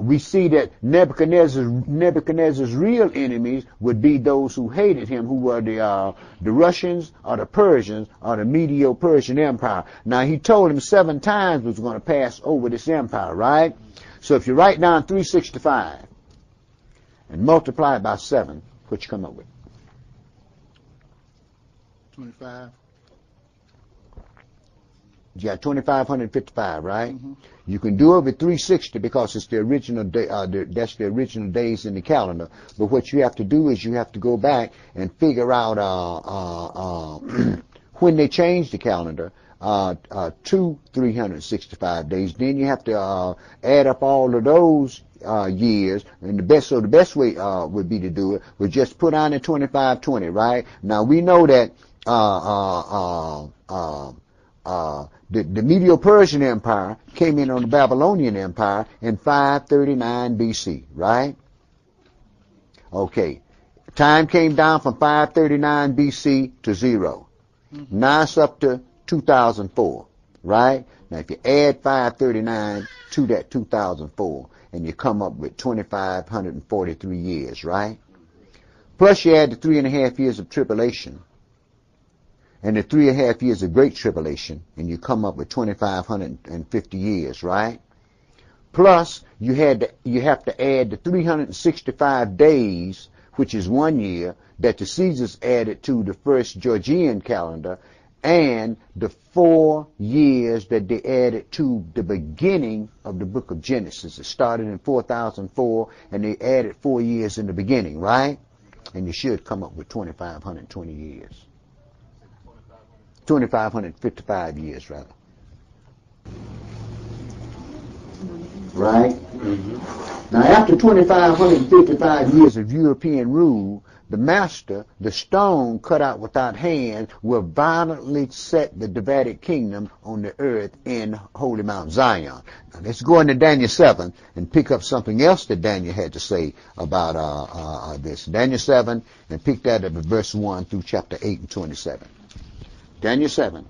we see that Nebuchadnezzar's real enemies would be those who hated him, who were the Russians or the Persians or the Medo-Persian Empire. Now he told him 7 times was going to pass over this empire, right? So if you write down 365 and multiply it by 7, what you come up with? 25. You got 2,555, right? Mm-hmm. You can do it with 360 because it's the original day, that's the original days in the calendar. But what you have to do is you have to go back and figure out when they changed the calendar to 365 days. Then you have to add up all of those years, and the best way would be to do it would just put on the 2520, right? Now we know that the Medo-Persian Empire came in on the Babylonian Empire in 539 BC, right? Okay. Time came down from 539 BC to 0. Now it's up to 2004, right? Now if you add 539 to that 2004, and you come up with 2,543 years, right? Plus you add the 3.5 years of tribulation, and the 3.5 years of great tribulation, and you come up with 2,550 years, right? Plus you have to add the 365 days, which is 1 year, that the Caesars added to the first Georgian calendar, and the 4 years that they added to the beginning of the book of Genesis. It started in 4004, and they added 4 years in the beginning, right? And you should come up with 2,520 years. 2,555 years, rather. Right? Mm-hmm. Now, after 2,555 years of European rule, the master, the stone cut out without hand, will violently set the Davidic kingdom on the earth in holy Mount Zion. Now, let's go into Daniel 7 and pick up something else that Daniel had to say about this. Daniel 7, and pick that up at verse 1 through chapter 8 and 27. Daniel 7,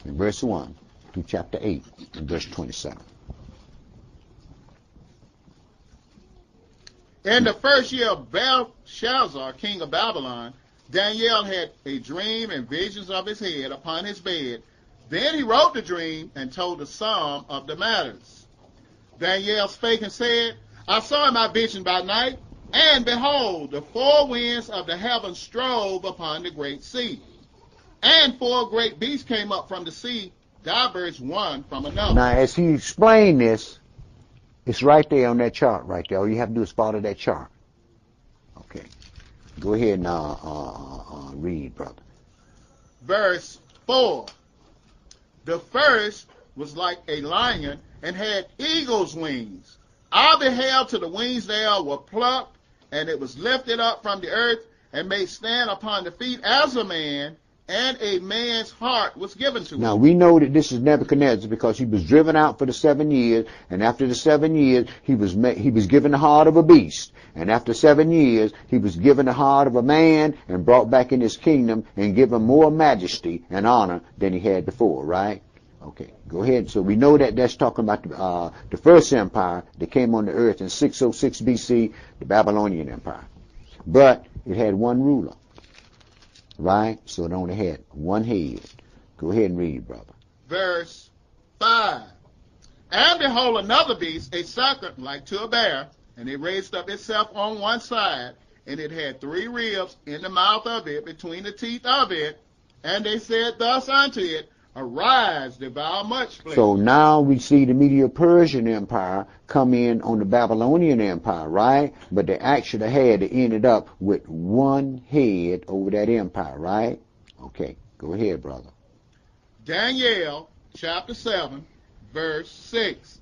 and verse 1 through chapter 8 and verse 27. In the first year of Belshazzar, king of Babylon, Daniel had a dream and visions of his head upon his bed. Then he wrote the dream and told the sum of the matters. Daniel spake and said, I saw in my vision by night, and behold, the 4 winds of the heavens strove upon the great sea. And 4 great beasts came up from the sea, divers one from another. Now, as he explained this, it's right there on that chart right there. All you have to do is follow that chart. Okay. Go ahead and read, brother. Verse 4. The first was like a lion and had eagle's wings. I beheld till the wings thereof were plucked, and it was lifted up from the earth and made stand upon the feet as a man, and a man's heart was given to him. Now, we know that this is Nebuchadnezzar because he was driven out for the 7 years, and after the 7 years, he was given the heart of a beast. And after 7 years, he was given the heart of a man and brought back in his kingdom and given more majesty and honor than he had before, right? Okay, go ahead. So we know that that's talking about the first empire that came on the earth in 606 BC, the Babylonian Empire. But it had one ruler. Right? So it only had one head. Go ahead and read, brother. Verse 5. And behold, another beast, a second like to a bear, and it raised up itself on one side, and it had 3 ribs in the mouth of it, between the teeth of it. And they said thus unto it, Arise, devour much flesh. So now we see the Medo-Persian Empire come in on the Babylonian Empire, right? But they actually ended up with one head over that empire, right? Okay, go ahead, brother. Daniel chapter 7, verse 6.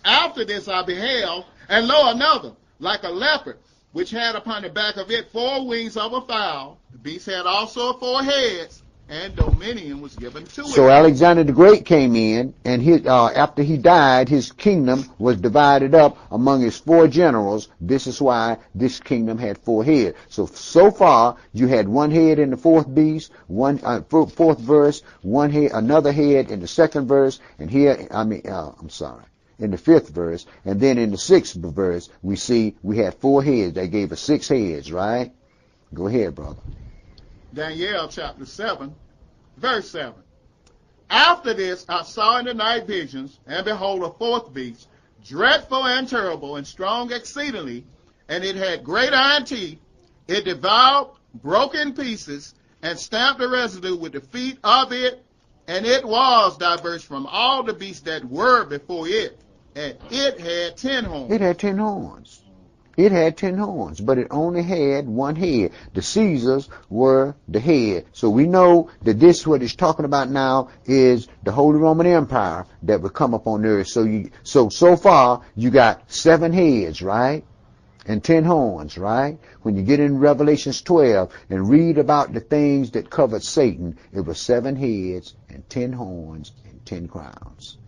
After this I beheld, and lo, another, like a leopard, which had upon the back of it 4 wings of a fowl. The beast had also 4 heads, and dominion was given to it. So Alexander the Great came in, and after he died, his kingdom was divided up among his 4 generals. This is why this kingdom had 4 heads. So far, you had 1 head in the 4th beast, 4th verse, 1 head, another head in the 2nd verse, and here, in the 5th verse, and then in the 6th verse, we had 4 heads. They gave us 6 heads, right? Go ahead, brother. Daniel chapter 7, verse 7. After this I saw in the night visions, and behold, a 4th beast, dreadful and terrible, and strong exceedingly, and it had great iron teeth. It devoured, broke in pieces, and stamped the residue with the feet of it, and it was diverse from all the beasts that were before it, and it had 10 horns. It had 10 horns. It had 10 horns, but it only had 1 head. The Caesars were the head. So we know that this, what it's talking about now, is the Holy Roman Empire that would come up on earth. So far, you got 7 heads, right? And 10 horns, right? When you get in Revelations 12 and read about the things that covered Satan, it was 7 heads and 10 horns and 10 crowns.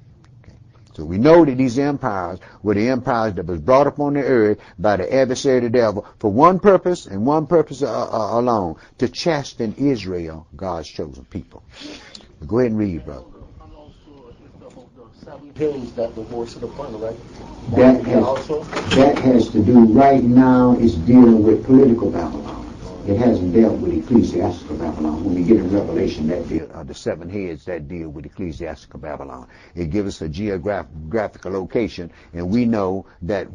Okay. So we know that these empires were the empires that was brought upon the earth by the adversary, the devil, for one purpose and one purpose alone, to chasten Israel, God's chosen people. Go ahead and read, brother. The 7 hills that the Lord set upon, right? That has to do, right now, is dealing with political Babylon. It hasn't dealt with ecclesiastical Babylon. When we get in Revelation, that deal, the 7 heads that deal with ecclesiastical Babylon. It gives us a geographical location, and we know that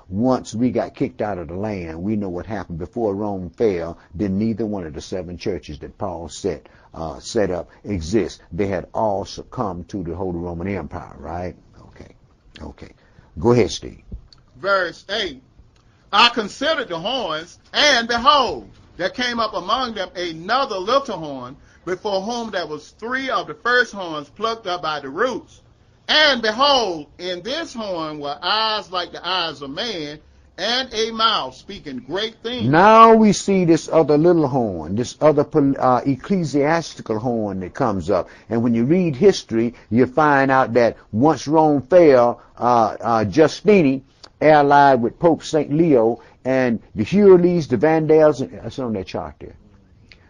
once we got kicked out of the land, we know what happened before Rome fell. Then neither one of the 7 churches that Paul set up exist. They had all succumbed to the Holy Roman Empire, right? Okay. Go ahead, Steve. Verse 8. I considered the horns, and behold, there came up among them another little horn, before whom there was 3 of the first horns plucked up by the roots. And behold, in this horn were eyes like the eyes of man, and a mouth speaking great things. Now we see this other little horn, this other ecclesiastical horn that comes up. And when you read history, you find out that once Rome fell, Justinian, allied with Pope St. Leo, and the Hurons, the Vandals, that's on that chart there.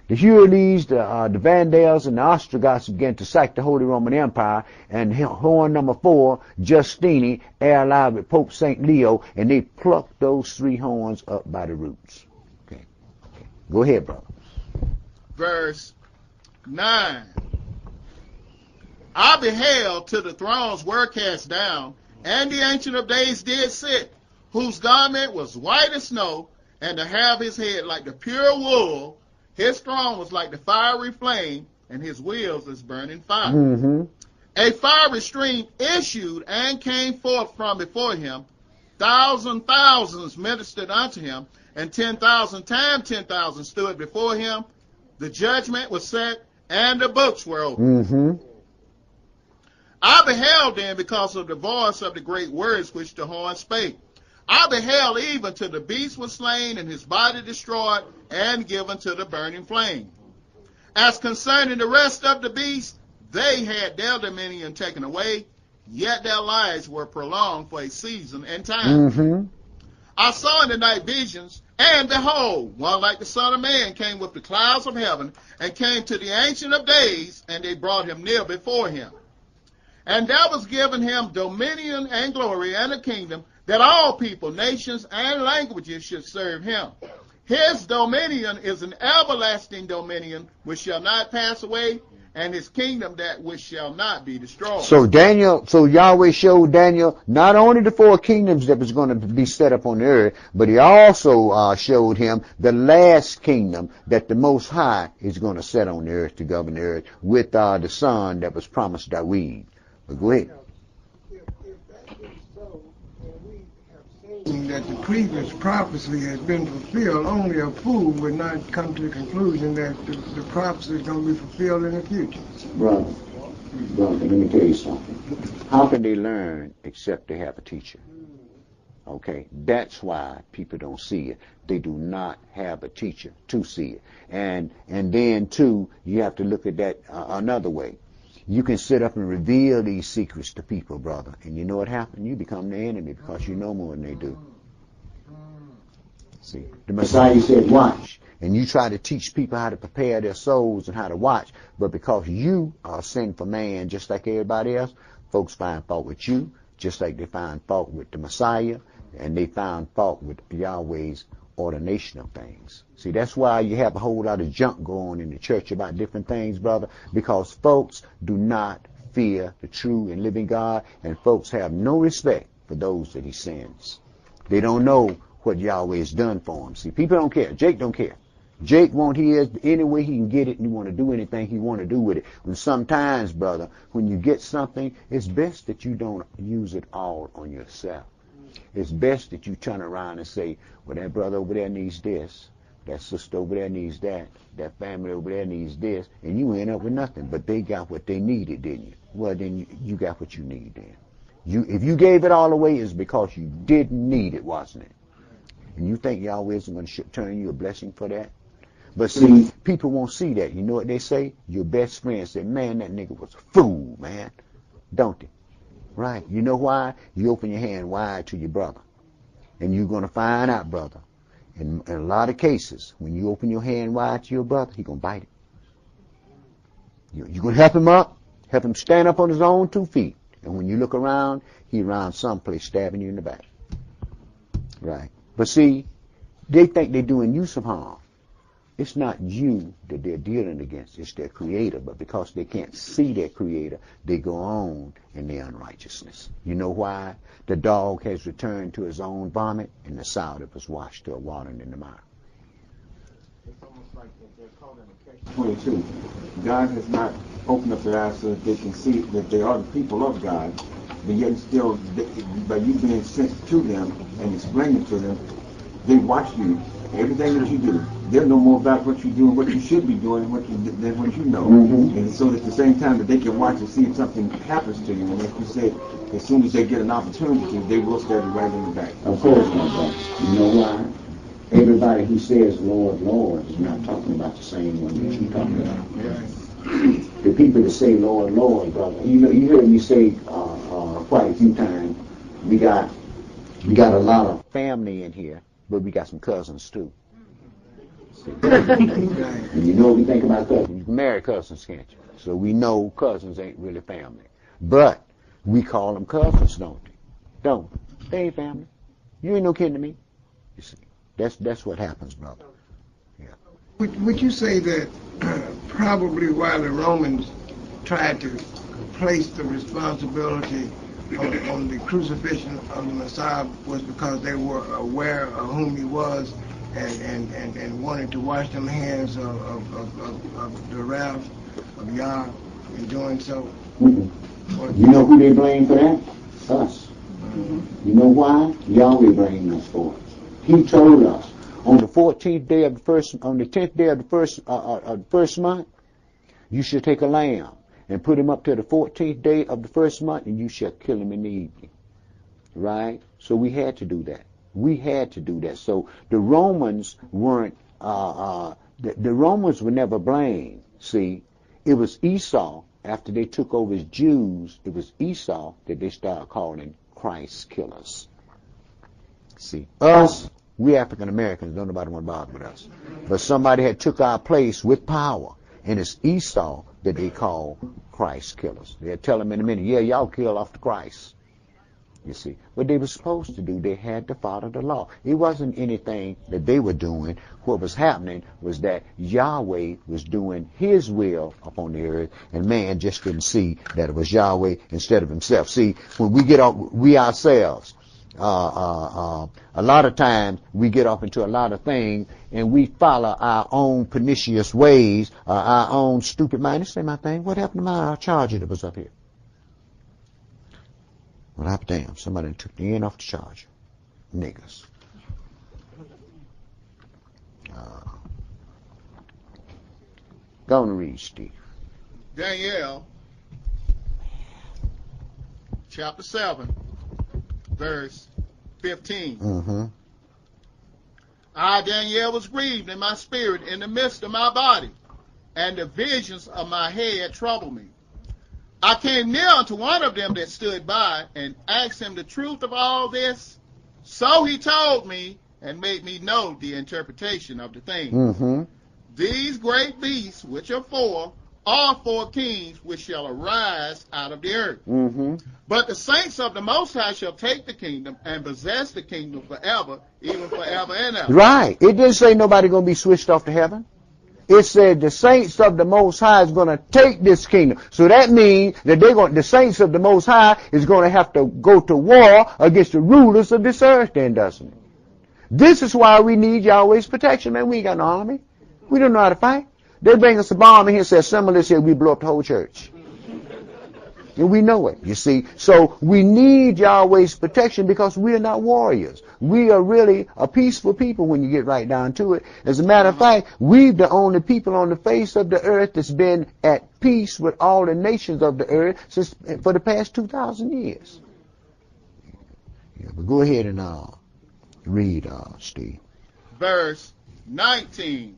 The Hurons, the Vandals, and the Ostrogoths began to sack the Holy Roman Empire, and horn number 4, Justinian, allied with Pope St. Leo, and they plucked those 3 horns up by the roots. Okay. Go ahead, brother. Verse 9. I beheld till the thrones were cast down, and the Ancient of Days did sit, whose garment was white as snow, and the hair of his head like the pure wool. His throne was like the fiery flame, and his wheels as burning fire. Mm-hmm. A fiery stream issued and came forth from before him. Thousands ministered unto him, and 10,000 times 10,000 stood before him. The judgment was set, and the books were opened. Mm-hmm. I beheld then because of the voice of the great words which the horn spake. I beheld even till the beast was slain and his body destroyed and given to the burning flame. As concerning the rest of the beasts, they had their dominion taken away, yet their lives were prolonged for a season and time. Mm-hmm. I saw in the night visions, and behold, one like the Son of Man came with the clouds of heaven, and came to the Ancient of Days, and they brought him near before him. And there was given him dominion and glory and a kingdom, that all people, nations, and languages should serve him. His dominion is an everlasting dominion which shall not pass away, and his kingdom that which shall not be destroyed. So Yahweh showed Daniel not only the 4 kingdoms that was going to be set up on the earth, but he also showed him the last kingdom that the Most High is going to set on the earth to govern the earth with the son that was promised David. But go ahead. If that is so, and we have seen that the previous prophecy has been fulfilled, only a fool would not come to the conclusion that the prophecy is going to be fulfilled in the future. Brother, let me tell you something. How can they learn except they have a teacher? Okay, that's why people don't see it. They do not have a teacher to see it. And then, too, you have to look at that another way. You can sit up and reveal these secrets to people, brother, and you know what happened? You become the enemy because you know more than they do. See, the Messiah said, watch. And you try to teach people how to prepare their souls and how to watch, but because you are a sinful man just like everybody else, folks find fault with you just like they find fault with the Messiah, and they find fault with Yahweh's ordination of things. See, that's why you have a whole lot of junk going in the church about different things, brother, because folks do not fear the true and living God, and folks have no respect for those that he sends. They don't know what Yahweh has done for them. See, people don't care. Jake don't care. Jake won't hear any way he can get it, and he want to do anything he want to do with it. And sometimes, brother, when you get something, it's best that you don't use it all on yourself. It's best that you turn around and say, well, that brother over there needs this, that sister over there needs that family over there needs this, and you end up with nothing. But they got what they needed, didn't you? Well, then you got what you need then. If you gave it all away, it's because you didn't need it, wasn't it? And you think Yahweh isn't going to turn you a blessing for that? But see, people won't see that. You know what they say? Your best friend said, man, that nigga was a fool, man. Don't they? Right. You know why? You open your hand wide to your brother. And you're going to find out, brother, in a lot of cases, when you open your hand wide to your brother, he's going to bite it. You're going to help him up, help him stand up on his own 2 feet. And when you look around, he's around someplace stabbing you in the back. Right. But see, they think they're doing you some harm. It's not you that they're dealing against, it's their creator. But because they can't see their creator, they go on in their unrighteousness. You know why? The dog has returned to his own vomit, and the sow that was washed to a watering in the mire. It's almost like they're caught in a catch-22. God has not opened up their eyes so that they can see that they are the people of God, but yet still, by you being sent to them and explaining to them, they watch you. Everything that you do, they'll know more about what you do and what you should be doing than what you know. Mm-hmm. And so at the same time that they can watch and see if something happens to you. And like you said, as soon as they get an opportunity, they will stab you right in the back. Of course, my brother. You know why? Everybody who says Lord, Lord is not talking about the same one that you're talking about. The people that say Lord, Lord, brother, you heard me say quite a few times, we got a lot of family in here, but we got some cousins too. And you know what we think about cousins? You can marry cousins, can't you? So we know cousins ain't really family. But we call them cousins, don't they? Don't. They ain't family. You ain't no kin to me. You see, that's what happens, brother. Yeah. Would you say that probably while the Romans tried to place the responsibility on the crucifixion of the Messiah was because they were aware of whom he was and wanted to wash them hands of the wrath of Yah in doing so? Mm-hmm. You know who they blame for that? Us. Mm-hmm. You know why? Yahweh blamed us for it. He told us on the 14th day of the first, on the 10th day of the first month, you should take a lamb and put him up to the 14th day of the first month, and you shall kill him in the evening. Right? So we had to do that. We had to do that. So the Romans weren't, the Romans were never blamed. See, it was Esau, after they took over as Jews, it was Esau that they started calling Christ killers. See, us, we African Americans, don't nobody want to bother with us. But somebody had took our place with power, and it's Esau that they call Christ killers. They'll tell them in a minute, yeah, y'all kill off the Christ. You see, what they were supposed to do, they had to follow the law. It wasn't anything that they were doing. What was happening was that Yahweh was doing his will upon the earth, and man just didn't see that it was Yahweh instead of himself. See, when we get off, we ourselves, a lot of times we get off into a lot of things and we follow our own pernicious ways, our own stupid mind. This ain't my thing. What happened to my charger that was up here? Well, I'm damn. Somebody took the end off the charger. Niggas. Go on and read, Steve. Daniel, chapter 7, verse 15. Mm-hmm. I, Daniel, was grieved in my spirit in the midst of my body, and the visions of my head troubled me. I came near unto one of them that stood by, and asked him the truth of all this. So he told me, and made me know the interpretation of the thing. Mm-hmm. These great beasts, which are four, are four kings, which shall arise out of the earth. Mm-hmm. But the saints of the Most High shall take the kingdom, and possess the kingdom forever, even forever and ever. Right. It didn't say nobody going to be switched off to heaven. It said the saints of the Most High is going to take this kingdom. So that means that the saints of the Most High is going to have to go to war against the rulers of this earth then, doesn't it? This is why we need Yahweh's protection, man. We ain't got no army. We don't know how to fight. They bring us a bomb in here and say, assemble this here, we blow up the whole church. And we know it, you see. So we need Yahweh's protection because we are not warriors. We are really a peaceful people when you get right down to it. As a matter of fact, we're the only people on the face of the earth that's been at peace with all the nations of the earth for the past 2,000 years. Yeah, but go ahead and read, Steve. Verse 19.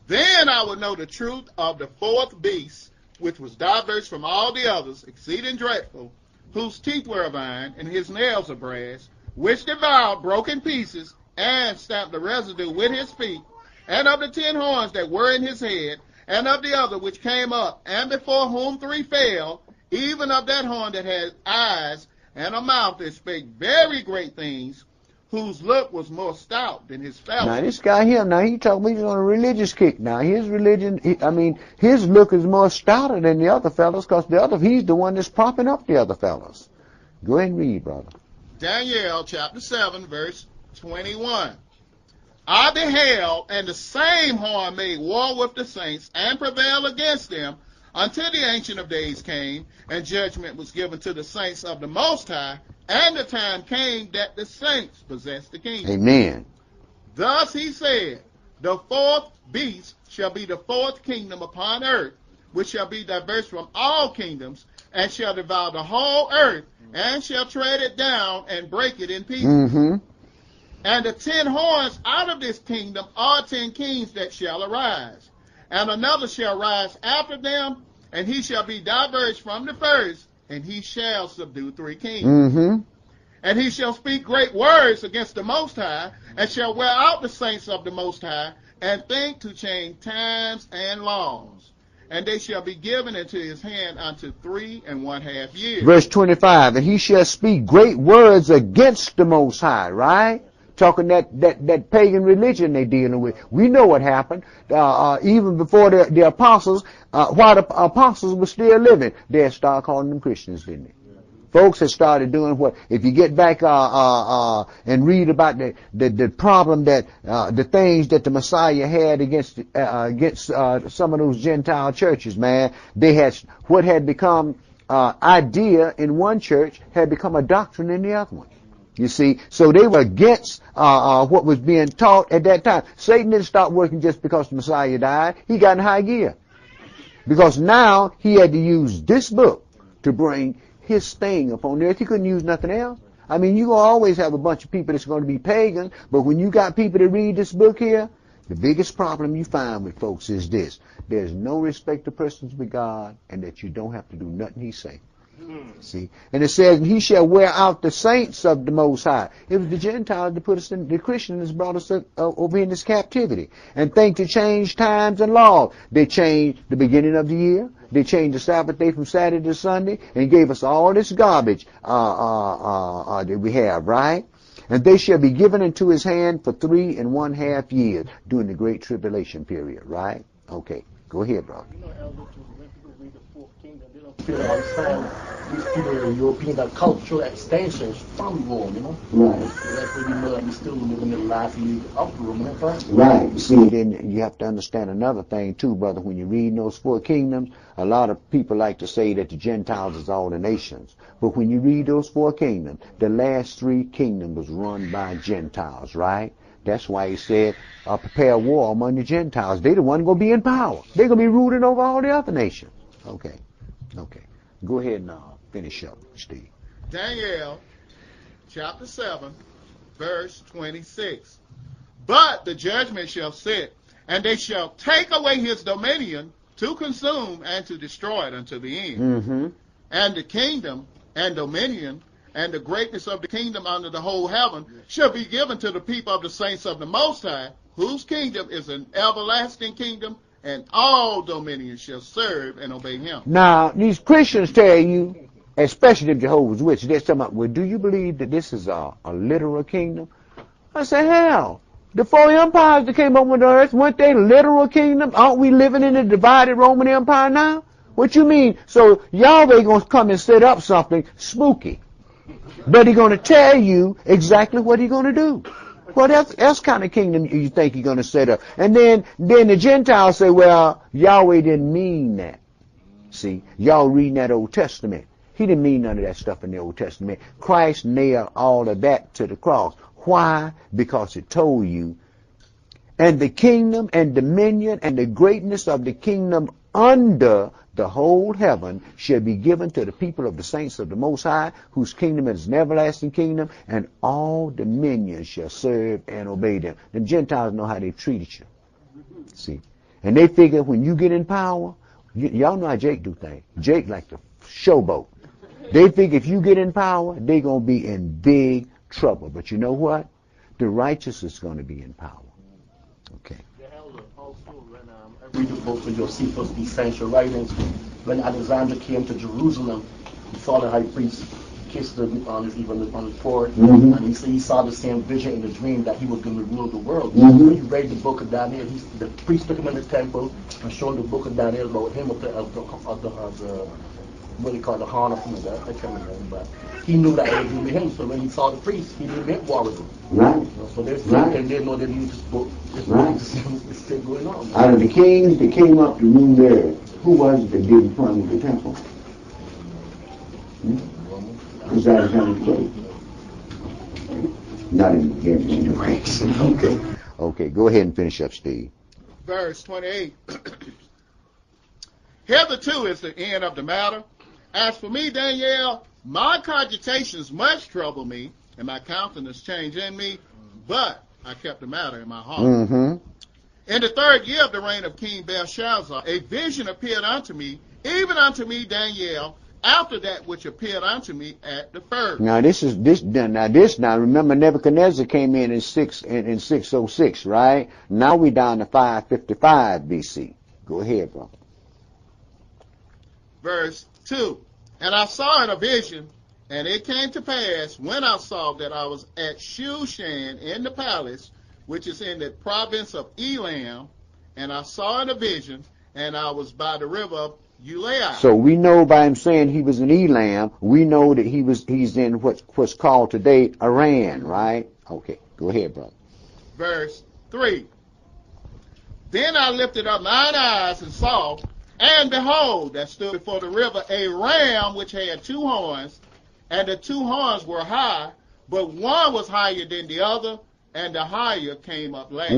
Then I will know the truth of the fourth beast, which was diverse from all the others, exceeding dreadful, whose teeth were of iron, and his nails of brass, which devoured, broke in pieces, and stamped the residue with his feet, and of the 10 horns that were in his head, and of the other which came up, and before whom 3 fell, even of that horn that had eyes and a mouth that spake very great things, whose look was more stout than his fellows. Now this guy here, now he told me he's on a religious kick. Now his religion, his look is more stouter than the other fellows, because he's the one that's propping up the other fellows. Go ahead and read, brother. Daniel chapter 7, verse 21. I beheld, and the same horn made war with the saints, and prevailed against them, until the Ancient of Days came, and judgment was given to the saints of the Most High, and the time came that the saints possessed the kingdom. Amen. Thus he said, the 4th beast shall be the 4th kingdom upon earth, which shall be diverse from all kingdoms, and shall devour the whole earth, and shall tread it down and break it in pieces. Mm-hmm. And the 10 horns out of this kingdom are 10 kings that shall arise. And another shall rise after them, and he shall be diverged from the first, and he shall subdue 3 kings. Mm-hmm. And he shall speak great words against the Most High, and shall wear out the saints of the Most High, and think to change times and laws. And they shall be given into his hand unto 3½ years. Verse 25, and he shall speak great words against the Most High, right? Talking that pagan religion they dealing with. We know what happened. Even before the apostles, while the apostles were still living, they had started calling them Christians, didn't they? Folks had started doing what, if you get back and read about the problem that the things that the Messiah had against some of those Gentile churches, man, they had what had become idea in one church had become a doctrine in the other one. You see, so they were against what was being taught at that time. Satan didn't stop working just because the Messiah died. He got in high gear. Because now he had to use this book to bring his thing upon the earth. He couldn't use nothing else. I mean, you will always have a bunch of people that's going to be pagan, but when you got people that read this book here, the biggest problem you find with folks is this. There's no respect of persons with God, and that you don't have to do nothing he say. See, and it says, he shall wear out the saints of the Most High. It was the Gentiles that put us in, the Christians brought us over in this captivity, and think to change times and laws. They changed the beginning of the year. They changed the Sabbath day from Saturday to Sunday, and gave us all this garbage that we have, right? And they shall be given into his hand for 3½ years during the great tribulation period, right? Okay, go ahead, brother. You know, Elder, when people read the 4th kingdom, they don't feel understand these people are Europeans are cultural extensions from Rome, you know? Right. So that's why we know that we still live in the last league of Rome, isn't that right? Right. See, then you have to understand another thing too, brother. When you read those 4 kingdoms, a lot of people like to say that the Gentiles is all the nations. But when you read those 4 kingdoms, the last 3 kingdoms was run by Gentiles, right? That's why he said, prepare war among the Gentiles. They the one going to be in power. They're going to be ruling over all the other nations. Okay. Go ahead and finish up, Steve. Daniel chapter 7, verse 26. But the judgment shall sit, and they shall take away his dominion to consume and to destroy it unto the end. Mm-hmm. And the kingdom and dominion and the greatness of the kingdom under the whole heaven shall be given to the people of the saints of the Most High, whose kingdom is an everlasting kingdom, and all dominions shall serve and obey him. Now, these Christians tell you, especially the Jehovah's Witnesses, they're talking about, well, do you believe that this is a literal kingdom? I say, hell, the 4 empires that came over the earth, weren't they literal kingdoms? Aren't we living in a divided Roman Empire now? What you mean? So Yahweh going to come and set up something spooky. But he's going to tell you exactly what he's going to do. What else kind of kingdom you think he's going to set up? And then the Gentiles say, well, Yahweh didn't mean that. See, y'all reading that Old Testament. He didn't mean none of that stuff in the Old Testament. Christ nailed all of that to the cross. Why? Because it told you, and the kingdom and dominion and the greatness of the kingdom under the whole heaven shall be given to the people of the saints of the Most High, whose kingdom is an everlasting kingdom, and all dominions shall serve and obey them. The Gentiles know how they treated you. See? And they figure when you get in power, y'all know how Jake do things. Jake like to showboat. They think if you get in power, they're going to be in big trouble. But you know what? The righteous is going to be in power. Okay. Also, when I read the book of Josephus, the essential writings, when Alexander came to Jerusalem, he saw the high priest kiss on his forehead, and he saw the same vision in the dream that he was going to rule the world. When you read the book of Daniel, the priest took him in the temple and showed the book of Daniel about him of the what they call the horn of him. I can't remember, but he knew that it was going to be him. So when he saw the priest, he didn't make war with him. Right. So they didn't know they needed this book. This book is still going on. Out of the kings that came up to rule there, who was it that didn't plunge the temple? Because Alexander the Great. Not in the ranks. Okay. Okay, go ahead and finish up, Steve. Verse 28. Hitherto is the end of the matter. As for me, Daniel, my cogitations much trouble me, and my countenance changed in me, but I kept the matter in my heart. In the 3rd year of the reign of King Belshazzar, a vision appeared unto me, even unto me, Daniel, after that which appeared unto me at the first. Now remember Nebuchadnezzar came in 606, right? Now we down to 555 BC. Go ahead, bro. Verse 2. And I saw in a vision, and it came to pass, when I saw that I was at Shushan in the palace, which is in the province of Elam, and I saw in a vision, and I was by the river of Ulai. So we know by him saying he was in Elam, we know that he's in what's called today Iran, right? Okay, go ahead, brother. Verse 3. Then I lifted up mine eyes and saw, and behold, there stood before the river a ram which had 2 horns, and the 2 horns were high, but one was higher than the other, and the higher came up last.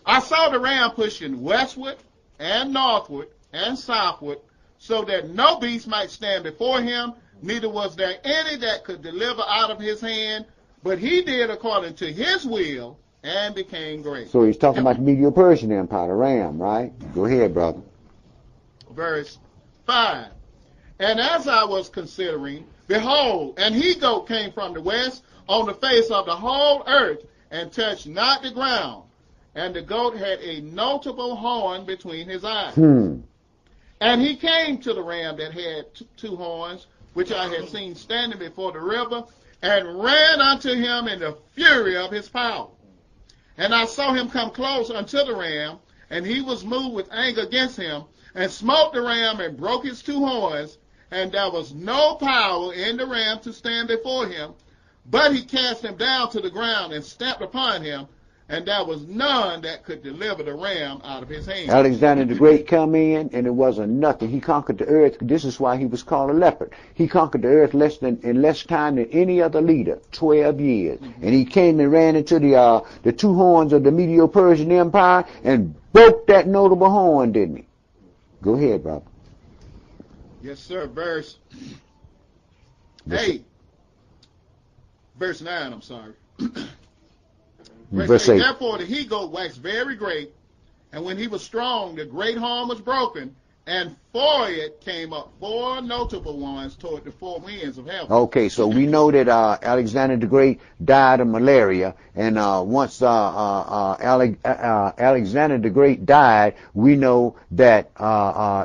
I saw the ram pushing westward and northward and southward, so that no beast might stand before him, neither was there any that could deliver out of his hand, but he did according to his will, and became great. So he's talking about the Medo-Persian Empire, the ram, right? Go ahead, brother. Verse 5. And as I was considering, behold, an he-goat came from the west on the face of the whole earth, and touched not the ground. And the goat had a notable horn between his eyes. And he came to the ram that had 2 horns, which I had seen standing before the river, and ran unto him in the fury of his power. And I saw him come close unto the ram, and he was moved with anger against him, and smote the ram and broke his 2 horns, and there was no power in the ram to stand before him, but he cast him down to the ground and stamped upon him, and there was none that could deliver the ram out of his hand. Alexander the Great come in, and it wasn't nothing. He conquered the earth. This is why he was called a leopard. He conquered the earth in less time than any other leader, 12 years. And he came and ran into the 2 horns of the Medo-Persian Empire and broke that notable horn, didn't he? Go ahead, brother. Yes, sir. Verse 8. Verse 9, I'm sorry. Verse 8. Therefore the he-goat waxed very great, and when he was strong, the great horn was broken, and for it came up 4 notable ones toward the 4 winds of heaven. Okay, so we know that Alexander the Great died of malaria, and once Alexander the Great died, we know that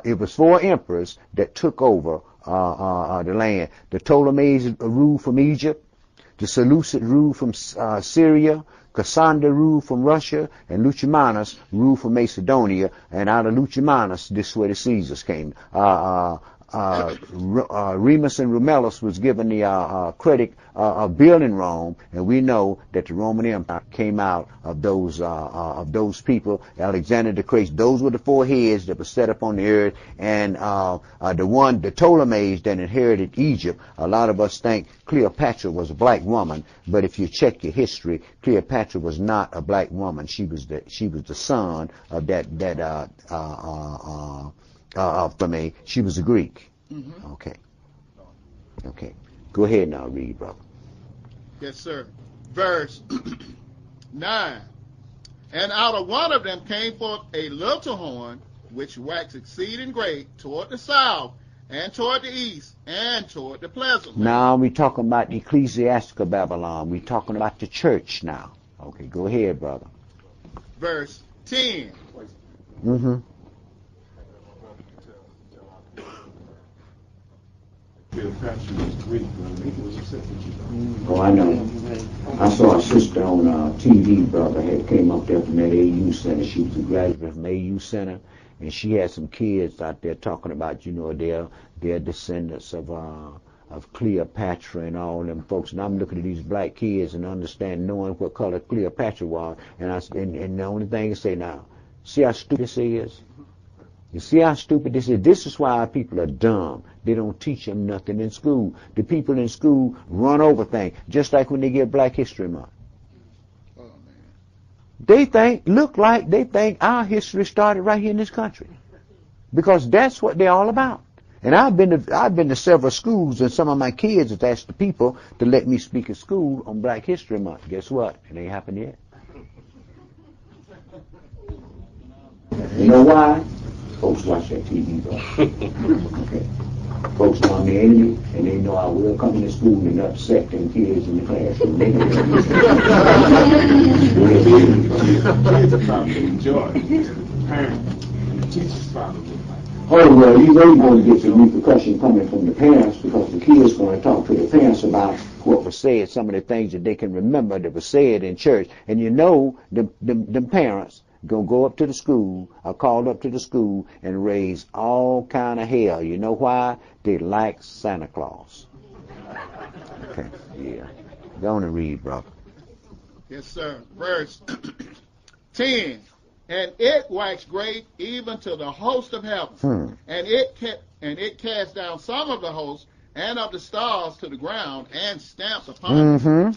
it was 4 emperors that took over the land. The Ptolemies ruled from Egypt, the Seleucids ruled from Syria, Cassander ruled from Russia, and Lucimanus ruled from Macedonia, and out of Lucimanus, this is where the Caesars came. Remus and Romulus was given the credit of building Rome, and we know that the Roman Empire came out of those people. Alexander the Great, those were the 4 heads that were set up on the earth, and the Ptolemies that inherited Egypt. A lot of us think Cleopatra was a black woman, but if you check your history, Cleopatra was not a black woman. She was the son of for me, she was a Greek. Okay. Go ahead now, read, brother. Yes, sir. Verse 9. And out of one of them came forth a little horn, which waxed exceeding great toward the south, and toward the east, and toward the pleasant land. Now we're talking about the ecclesiastical Babylon. We're talking about the church now. Okay, go ahead, brother. Verse 10. Mm-hmm. Oh, I know. I saw a sister on TV, brother, had came up there from that AU Center. She was a graduate from AU Center, and she had some kids out there talking about, they're descendants of Cleopatra and all them folks. And I'm looking at these black kids and knowing what color Cleopatra was, and the only thing I say now, see how stupid this is? You see how stupid this is? This is why our people are dumb. They don't teach them nothing in school. The people in school run over things, just like when they get Black History Month. Oh, man. They think our history started right here in this country, because that's what they're all about. And I've been to several schools, and some of my kids have asked the people to let me speak at school on Black History Month. Guess what? It ain't happened yet. You know why? Folks watch that TV, bro. Okay. Folks know I'm the enemy, and they know I will come into school and upset them kids in the classroom. They know Kids are probably enjoy it. Parents and the teachers probably. Oh, well, you know you're going to get some repercussion coming from the parents, because the kids going to talk to the parents about what was said, some of the things that they can remember that was said in church. And you know, them parents gonna go up to the school, or called up to the school, and raise all kind of hell. You know why? They like Santa Claus. Okay, yeah. Go on and read, brother. Yes, sir. Verse 10. And it waxed great even to the host of heaven, and it cast down some of the hosts and of the stars to the ground, and stamped upon them.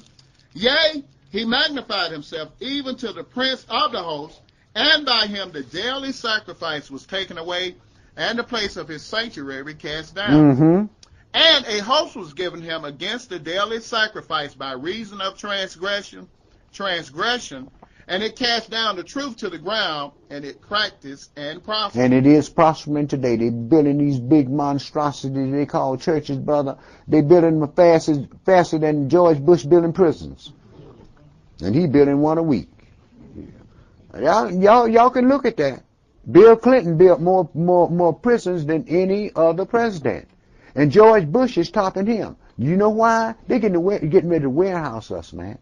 Yea, he magnified himself even to the prince of the host, and by him the daily sacrifice was taken away, and the place of his sanctuary cast down. And a host was given him against the daily sacrifice by reason of transgression, and it cast down the truth to the ground, and it practiced and prospered. And it is prospering today. They're building these big monstrosities they call churches, brother. They're building them faster than George Bush building prisons. And he building one a week. Y'all can look at that. Bill Clinton built more prisons than any other president. And George Bush is topping him. You know why? They're getting ready to warehouse us, man.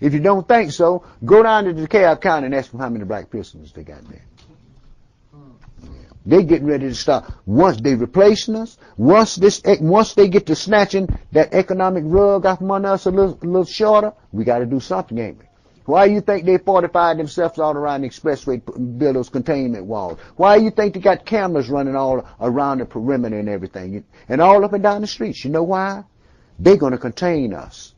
If you don't think so, go down to DeKalb County and ask them how many black prisoners they got there. They're getting ready to start. Once they replacing us, once they get to snatching that economic rug off from under us a little shorter, we got to do something, ain't we? Why you think they fortified themselves all around the expressway, build those containment walls? Why you think they got cameras running all around the perimeter and everything, and all up and down the streets? You know why? They're going to contain us.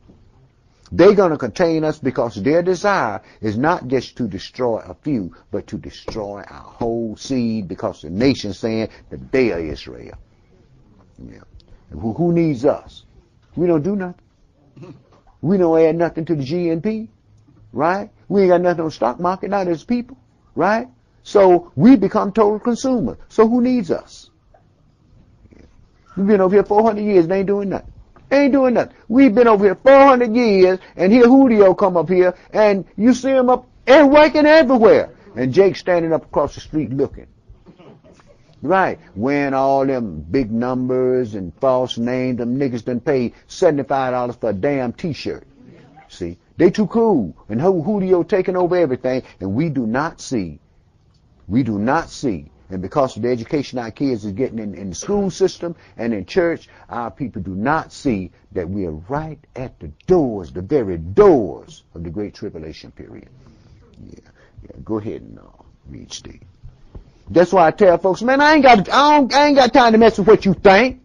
They're going to contain us because their desire is not just to destroy a few, but to destroy our whole seed, because the nation's saying that they are Israel. Yeah. And who needs us? We don't do nothing. We don't add nothing to the GNP, right? We ain't got nothing on the stock market, not as people, right? So we become total consumers. So who needs us? Yeah. We've been over here 400 years and ain't doing nothing. Ain't doing nothing. We've been over here 400 years, and here Julio come up here, and you see him up and working everywhere. And Jake standing up across the street looking. Right. Wearing all them big numbers and false names. Them niggas done paid $75 for a damn t-shirt. See? They too cool. And Julio taking over everything, and we do not see. And because of the education our kids is getting in the school system and in church, our people do not see that we are right at the doors, the very doors of the Great Tribulation period. Yeah. Go ahead and read, Steve. That's why I tell folks, man, I ain't got time to mess with what you think.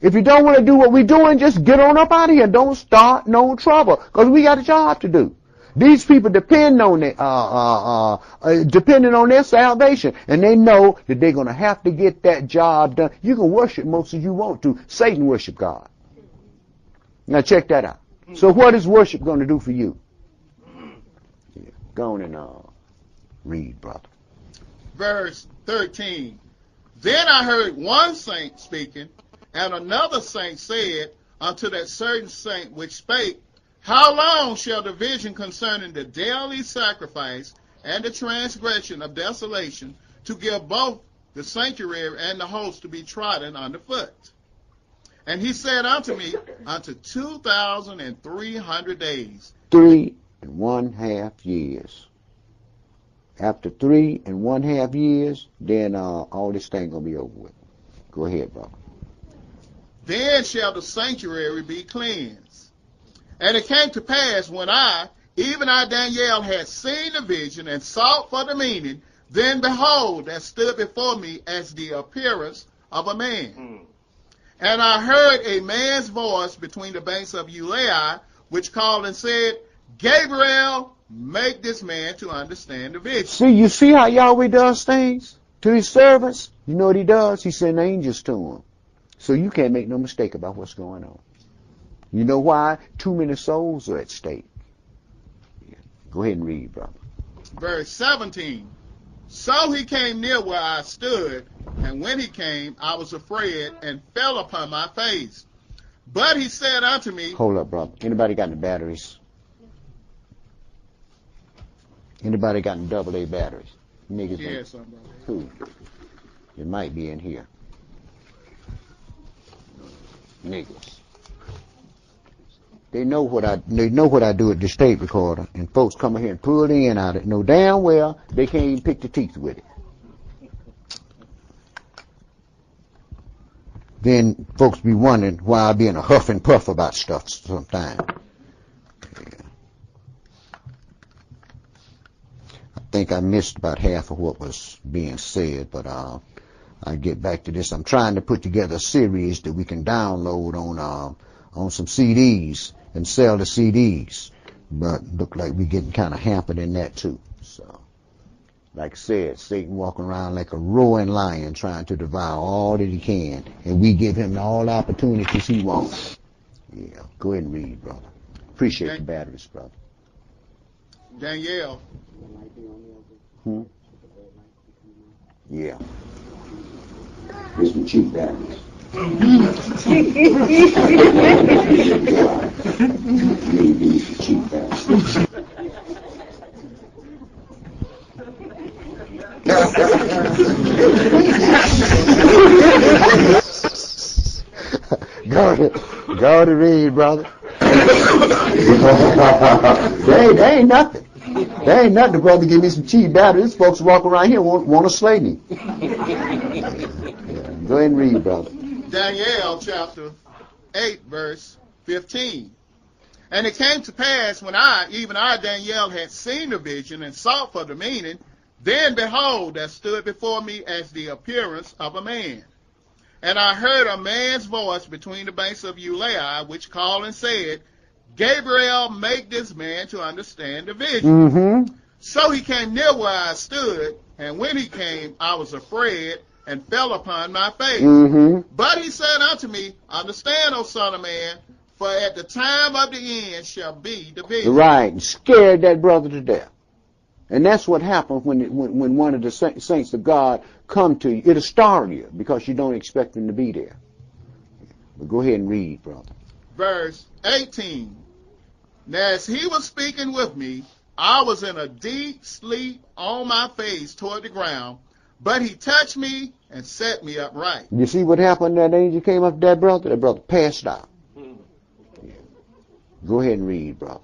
If you don't want to do what we're doing, just get on up out of here. Don't start no trouble, because we got a job to do. These people depending on their salvation, and they know that they're going to have to get that job done. You can worship most as you want to. Satan worship God. Now check that out. So what is worship going to do for you? Yeah. Go on and read, brother. Verse 13. Then I heard one saint speaking, and another saint said unto that certain saint which spake, How long shall the vision concerning the daily sacrifice and the transgression of desolation to give both the sanctuary and the host to be trodden underfoot? And he said unto me, unto 2,300 days. 3.5 years. After 3.5 years, then all this thing gonna be over with. Go ahead, brother. Then shall the sanctuary be cleansed. And it came to pass when I, even I Daniel, had seen the vision and sought for the meaning, then behold, there stood before me as the appearance of a man. And I heard a man's voice between the banks of Ulai, which called and said, Gabriel, make this man to understand the vision. See, you see how Yahweh does things to his servants? You know what he does? He sends angels to them. So you can't make no mistake about what's going on. You know why? Too many souls are at stake. Yeah. Go ahead and read, brother. Verse 17. So he came near where I stood, and when he came, I was afraid and fell upon my face. But he said unto me, Hold up, brother. Anybody got any batteries? Anybody got any AA batteries? Niggas? Yes, somebody. Who? It might be in here. Niggas. They know what I do at this tape recorder, and folks come here and pull the end out of it. Know damn well they can't even pick the teeth with it. Then folks be wondering why I be in a huff and puff about stuff sometimes. Yeah. I think I missed about half of what was being said, but I'll get back to this. I'm trying to put together a series that we can download on some CDs and sell the CDs, but look like we're getting kind of hampered in that too. So, like I said, Satan walking around like a roaring lion trying to devour all that he can, and we give him all the opportunities he wants. Yeah, go ahead and read, brother. Appreciate the batteries, brother. Danielle. Yeah. Here's some cheap batteries. Maybe cheap batteries. Go to read, brother. They ain't nothing. There ain't nothing, brother. Give me some cheap batteries. These folks walk around here want to slay me. Go ahead and read, brother. Daniel chapter 8, verse 15. And it came to pass when I, Daniel, had seen the vision and sought for the meaning, then behold, there stood before me as the appearance of a man. And I heard a man's voice between the banks of Ulai, which called and said, Gabriel, make this man to understand the vision. Mm-hmm. So he came near where I stood, and when he came, I was afraid and fell upon my face. Mm-hmm. But he said unto me, Understand, O son of man, for at the time of the end shall be the vision. Right, scared that brother to death. And that's what happens when one of the saints of God come to you. It'll startle you because you don't expect them to be there. But go ahead and read, brother. Verse 18. Now as he was speaking with me, I was in a deep sleep on my face toward the ground, but he touched me and set me upright. You see what happened? That angel came up to that brother. That brother passed out. Yeah. Go ahead and read, brother.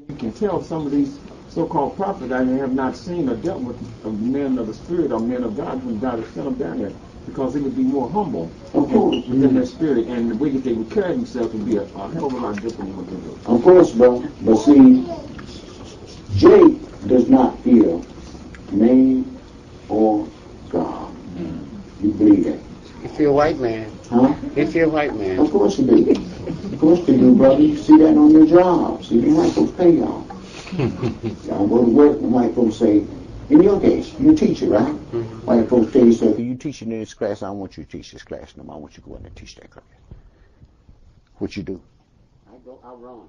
You can tell some of these so-called prophets that have not seen or dealt with men of the Spirit or men of God when God has sent them down there, because they would be more humble within their spirit, and the way that they would carry themselves would be a hell of a lot different than what they do. Of course, brother. But see, Jake does not fear man or God. You believe that? You feel white man. Huh? You feel white man. Of course you do. Of course they do, brother. You see that on your jobs. See, the white folks pay y'all. Y'all go to work and white folks say, in your case, you're a teacher, right? Mm-hmm. White folks tell you, so you teaching in this class, I don't want you to teach this class no more. I want you to go in and teach that class. What you do? run.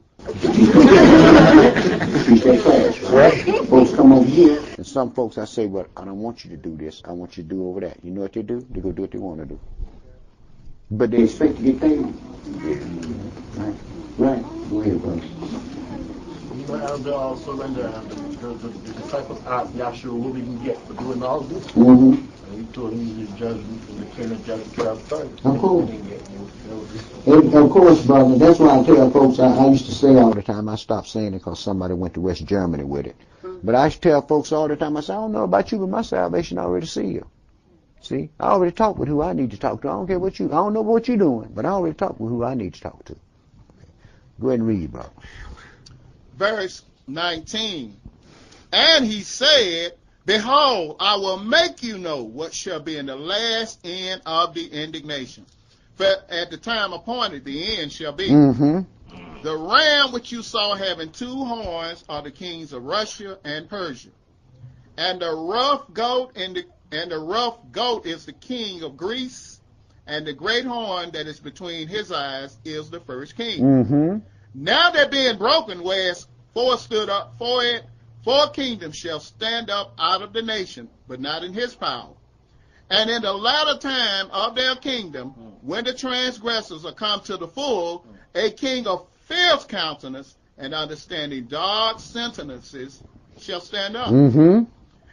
Teach that class, right? Folks come over here. And some folks I say, well, I don't want you to do this. I want you to do over that. You know what they do? They go do what they want to do. But they expect to get paid. Right. Right. Go ahead, brother. And they also when the disciples asked Yahshua what we can get for doing all this. Mm-hmm. And he told him the judgment and the king of judgment 12 30. Of course. Of course, brother. That's why I tell folks, I used to say all the time, I stopped saying it because somebody went to West Germany with it. But I used to tell folks all the time, I say, I don't know about you, but my salvation already sealed. See, I already talked with who I need to talk to. I don't care what I don't know what you're doing, but I already talked with who I need to talk to. Go ahead and read, brother. Verse 19. And he said, Behold, I will make you know what shall be in the last end of the indignation. For at the time appointed, the end shall be. Mm-hmm. The ram which you saw having 2 horns are the kings of Russia and Persia. And the rough goat is the king of Greece, and the great horn that is between his eyes is the first king. Mm-hmm. Now that being broken, whereas 4 stood up for it, 4 kingdoms shall stand up out of the nation, but not in his power. And in the latter time of their kingdom, when the transgressors are come to the full, a king of fierce countenance and understanding dark sentences shall stand up. Mm-hmm.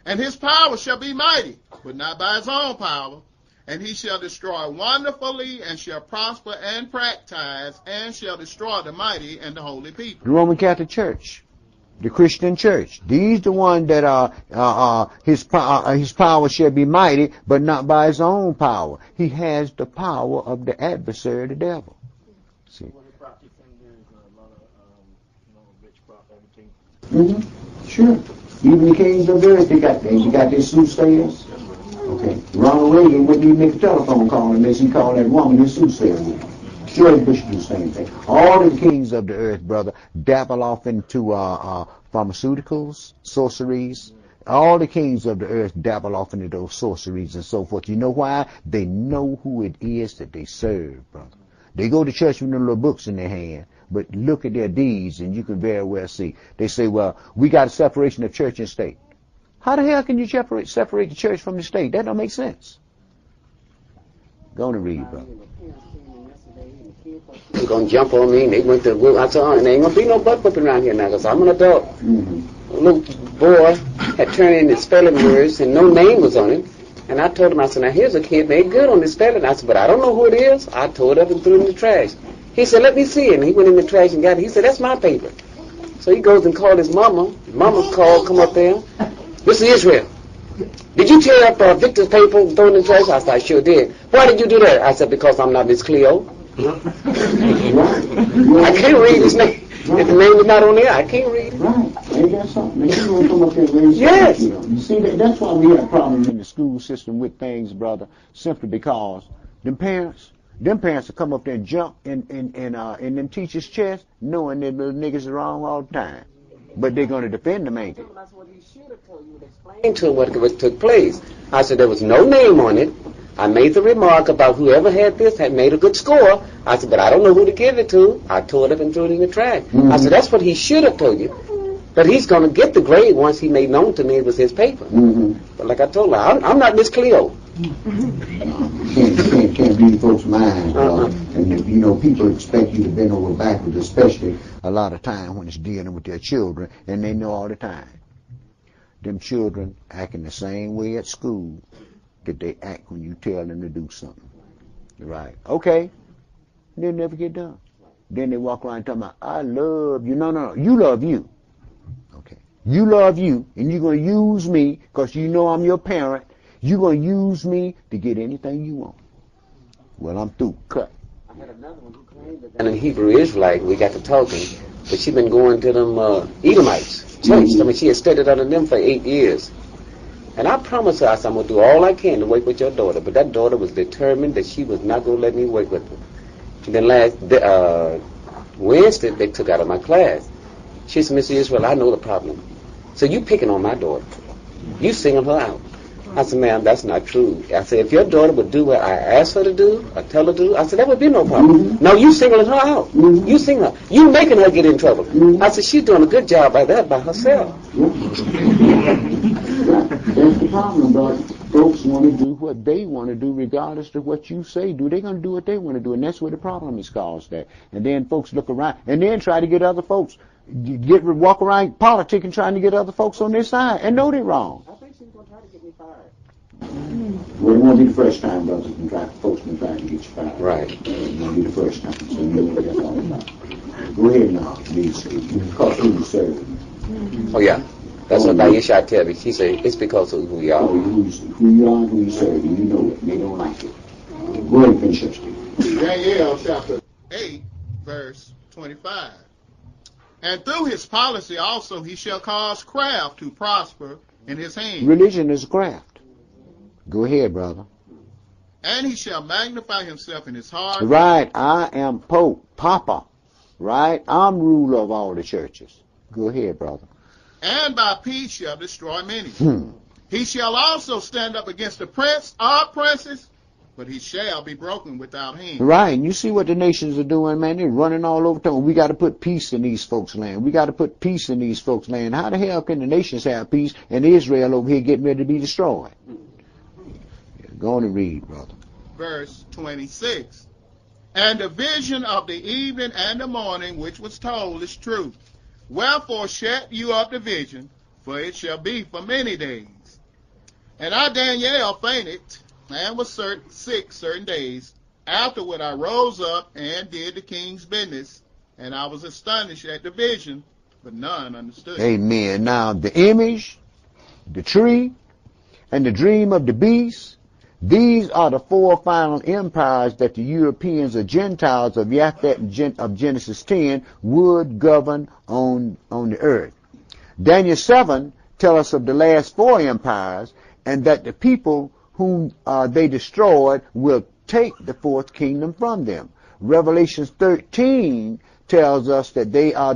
And his power shall be mighty, but not by his own power. And he shall destroy wonderfully, and shall prosper and practice, and shall destroy the mighty and the holy people. The Roman Catholic Church, the Christian Church. These the one that his power shall be mighty, but not by his own power. He has the power of the adversary, the devil. See. Mm-hmm. Sure. Even the kings of the earth, they got their soothsayers. Okay. Ronald Reagan wouldn't even make a telephone call unless he called that woman his soothsayer. George Bush do the same thing. All the kings of the earth, brother, dabble off into pharmaceuticals, sorceries. All the kings of the earth dabble off into those sorceries and so forth. You know why? They know who it is that they serve, brother. They go to church with their little books in their hand, but look at their deeds and you can very well see. They say, well, we got a separation of church and state. How the hell can you separate the church from the state? That don't make sense. Go on and read, brother. They're going to jump on me, and they went to the I said, and there ain't going to be no butt whipping around here now, because I'm an adult. Mm-hmm. A little boy had turned in his spelling words, and no name was on it. And I told him, I said, now here's a kid made good on his spelling. I said, but I don't know who it is. I tore it up and threw it in the trash. He said, let me see it. And he went in the trash and got it. He said, that's my paper. So he goes and called his mama. His mama's called, come up there. This is Israel. Did you tear up Victor's paper and throw it in the trash? I said, I sure did. Why did you do that? I said, because I'm not Miss Cleo. I can't read his name. If the name is not on there, I can't read it. Right. Ain't that something? They want to come up there and raise yes. You see, that's why we have problems in the school system with things, brother, simply because them parents will come up there and jump in them teachers' chest knowing that little niggas are wrong all the time. But they're going to defend them, ain't they? That's what he should have told you. Explain to him what took place. I said there was no name on it. I made the remark about whoever had this had made a good score. I said, but I don't know who to give it to. I tore it up and threw it in the trash. Mm-hmm. I said, that's what he should have told you. But he's going to get the grade once he made known to me it was his paper. Mm-hmm. But like I told her, I'm not Miss Cleo. Can't read folks' minds, brother. And people expect you to bend over backwards, especially a lot of time when it's dealing with their children, and they know all the time. Them children acting the same way at school that they act when you tell them to do something. Right. Okay. They'll never get done. Then they walk around talking about, I love you. No. You love you. Okay. You love you, and you're going to use me because you know I'm your parent. You're going to use me to get anything you want. Well, I'm through. Cut. I had another one who claimed that. And in Hebrew Israelite, we got to talking, but she been going to them Edomites church. I mean, she had studied under them for 8 years. And I promised her, I said, I'm going to do all I can to work with your daughter. But that daughter was determined that she was not going to let me work with her. And then last Wednesday, they took out of my class. She said, Mr. Israel, I know the problem. So you picking on my daughter. You singing her out. I said, ma'am, that's not true. I said, if your daughter would do what I asked her to do, or tell her to do, I said, that would be no problem. No, you singling her out. You singling her. You making her get in trouble. I said, she's doing a good job by that by herself. That's the problem, but folks want to do what they want to do regardless of what you say do. They're going to do what they want to do, and that's where the problem is caused at. And then folks look around and then try to get other folks, walk around politicking trying to get other folks on their side and know they're wrong. I think she's going to try to get me fired. Well, it won't be the first time, brothers, folks been trying to get you fired. Right. It won't be the first time, so you know what that's all about. Go ahead now, please. Because who you serve. Oh, yeah. That's what Aisha tell me. She said, it's because of who you are. Who you are and who you serve, and you know it. They don't like it. Go ahead and finish up, Steve. Daniel chapter 8, verse 25. And through his policy also he shall cause craft to prosper in his hand. Religion is a craft. Go ahead, brother. And he shall magnify himself in his heart. Right, I am Pope, Papa. Right, I'm ruler of all the churches. Go ahead, brother. And by peace shall destroy many. He shall also stand up against the prince or princes, but he shall be broken without hand. Right, and you see what the nations are doing, man. They're running all over town. We got to put peace in these folks' land. We got to put peace in these folks' land. How the hell can the nations have peace and Israel over here getting ready to be destroyed? Go on and read, brother. Verse 26. And the vision of the evening and the morning which was told is true. Wherefore shut you up the vision, for it shall be for many days. And I, Daniel, fainted and was sick certain days. Afterward I rose up and did the king's business, and I was astonished at the vision, but none understood. Amen. Now the image, the tree, and the dream of the beast, these are the four final empires that the Europeans or Gentiles of Japhet of Genesis 10 would govern on the earth. Daniel 7 tells us of the last four empires, and that the people whom they destroyed will take the fourth kingdom from them. Revelation 13 tells us that they are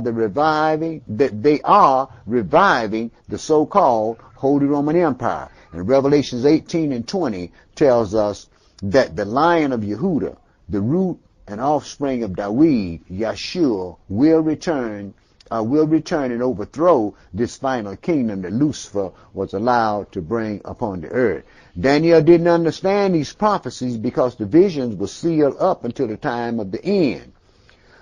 reviving the so-called Holy Roman Empire. And Revelations 18 and 20 tells us that the Lion of Yehuda, the root and offspring of David, Yeshua, will return and overthrow this final kingdom that Lucifer was allowed to bring upon the earth. Daniel didn't understand these prophecies because the visions were sealed up until the time of the end.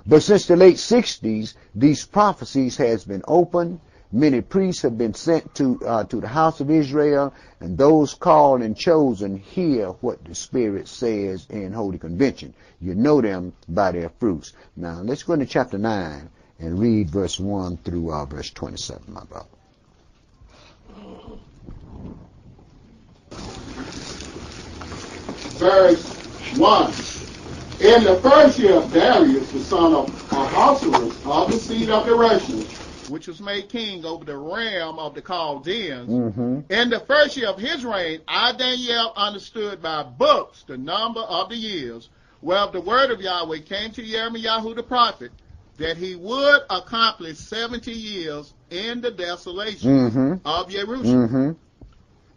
But since the late 60s, these prophecies has been opened. Many priests have been sent to the house of Israel, and those called and chosen hear what the Spirit says in Holy Convention. You know them by their fruits. Now, let's go into chapter 9 and read verse 1 through verse 27, my brother. Verse 1. In the first year of Darius, the son of Ahasuerus, of the seed of the Russians, which was made king over the realm of the Chaldeans, in the first year of his reign, I, Daniel, understood by books the number of the years, whereof the word of Yahweh came to Jeremiah the prophet, that he would accomplish 70 years in the desolation of Jerusalem.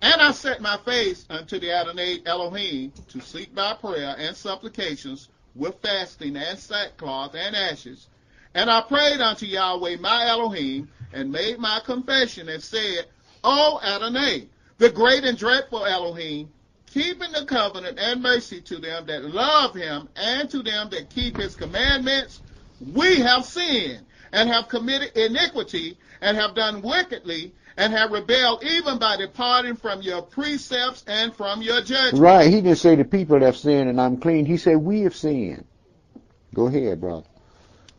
And I set my face unto the Adonai Elohim to seek by prayer and supplications with fasting and sackcloth and ashes. And I prayed unto Yahweh my Elohim, and made my confession, and said, O Adonai, the great and dreadful Elohim, keeping the covenant and mercy to them that love him, and to them that keep his commandments, we have sinned, and have committed iniquity, and have done wickedly, and have rebelled even by departing from your precepts and from your judgments. Right, he didn't say the people have sinned and I'm clean. He said we have sinned. Go ahead, brother.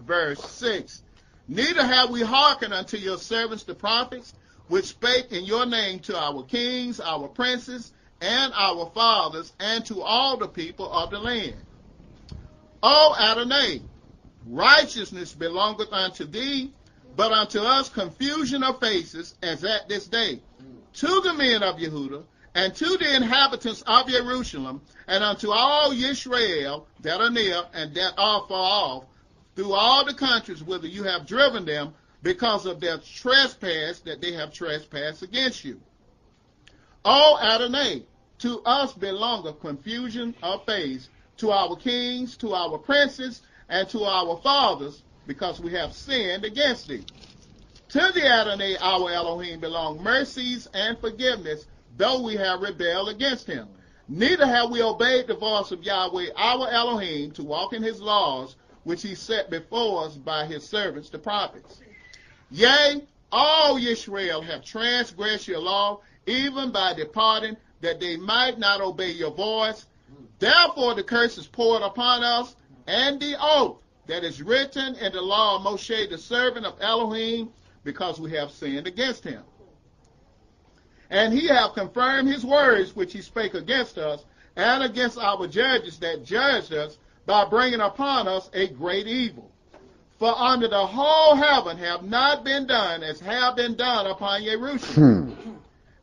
Verse 6. Neither have we hearkened unto your servants the prophets, which spake in your name to our kings, our princes, and our fathers, and to all the people of the land. O Adonai, righteousness belongeth unto thee, but unto us confusion of faces, as at this day, to the men of Yehuda, and to the inhabitants of Jerusalem, and unto all Yisrael that are near and that are far off, through all the countries whither you have driven them, because of their trespass that they have trespassed against you. O Adonai, to us belongeth confusion of face, to our kings, to our princes, and to our fathers, because we have sinned against thee. To the Adonai, our Elohim, belong mercies and forgiveness, though we have rebelled against him. Neither have we obeyed the voice of Yahweh, our Elohim, to walk in his laws, which he set before us by his servants, the prophets. Yea, all Israel have transgressed your law, even by departing, that they might not obey your voice. Therefore the curse is poured upon us, and the oath that is written in the law of Moshe, the servant of Elohim, because we have sinned against him. And he hath confirmed his words which he spake against us, and against our judges that judged us, by bringing upon us a great evil. For under the whole heaven have not been done as have been done upon Jerusalem.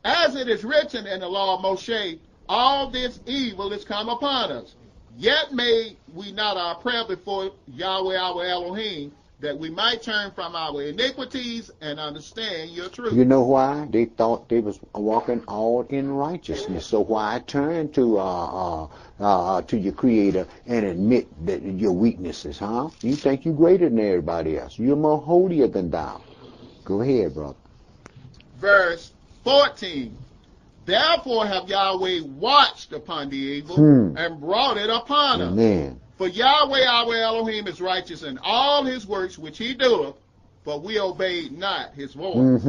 As it is written in the law of Moshe, all this evil is come upon us. Yet made we not our prayer before Yahweh our Elohim, that we might turn from our iniquities and understand your truth. You know why? They thought they was walking all in righteousness. So why turn to your Creator and admit that your weaknesses, huh? You think you're greater than everybody else. You're more holier than thou. Go ahead, brother. Verse 14. Therefore have Yahweh watched upon the evil and brought it upon us. Amen. For Yahweh our Elohim is righteous in all his works which he doeth, for we obeyed not his voice.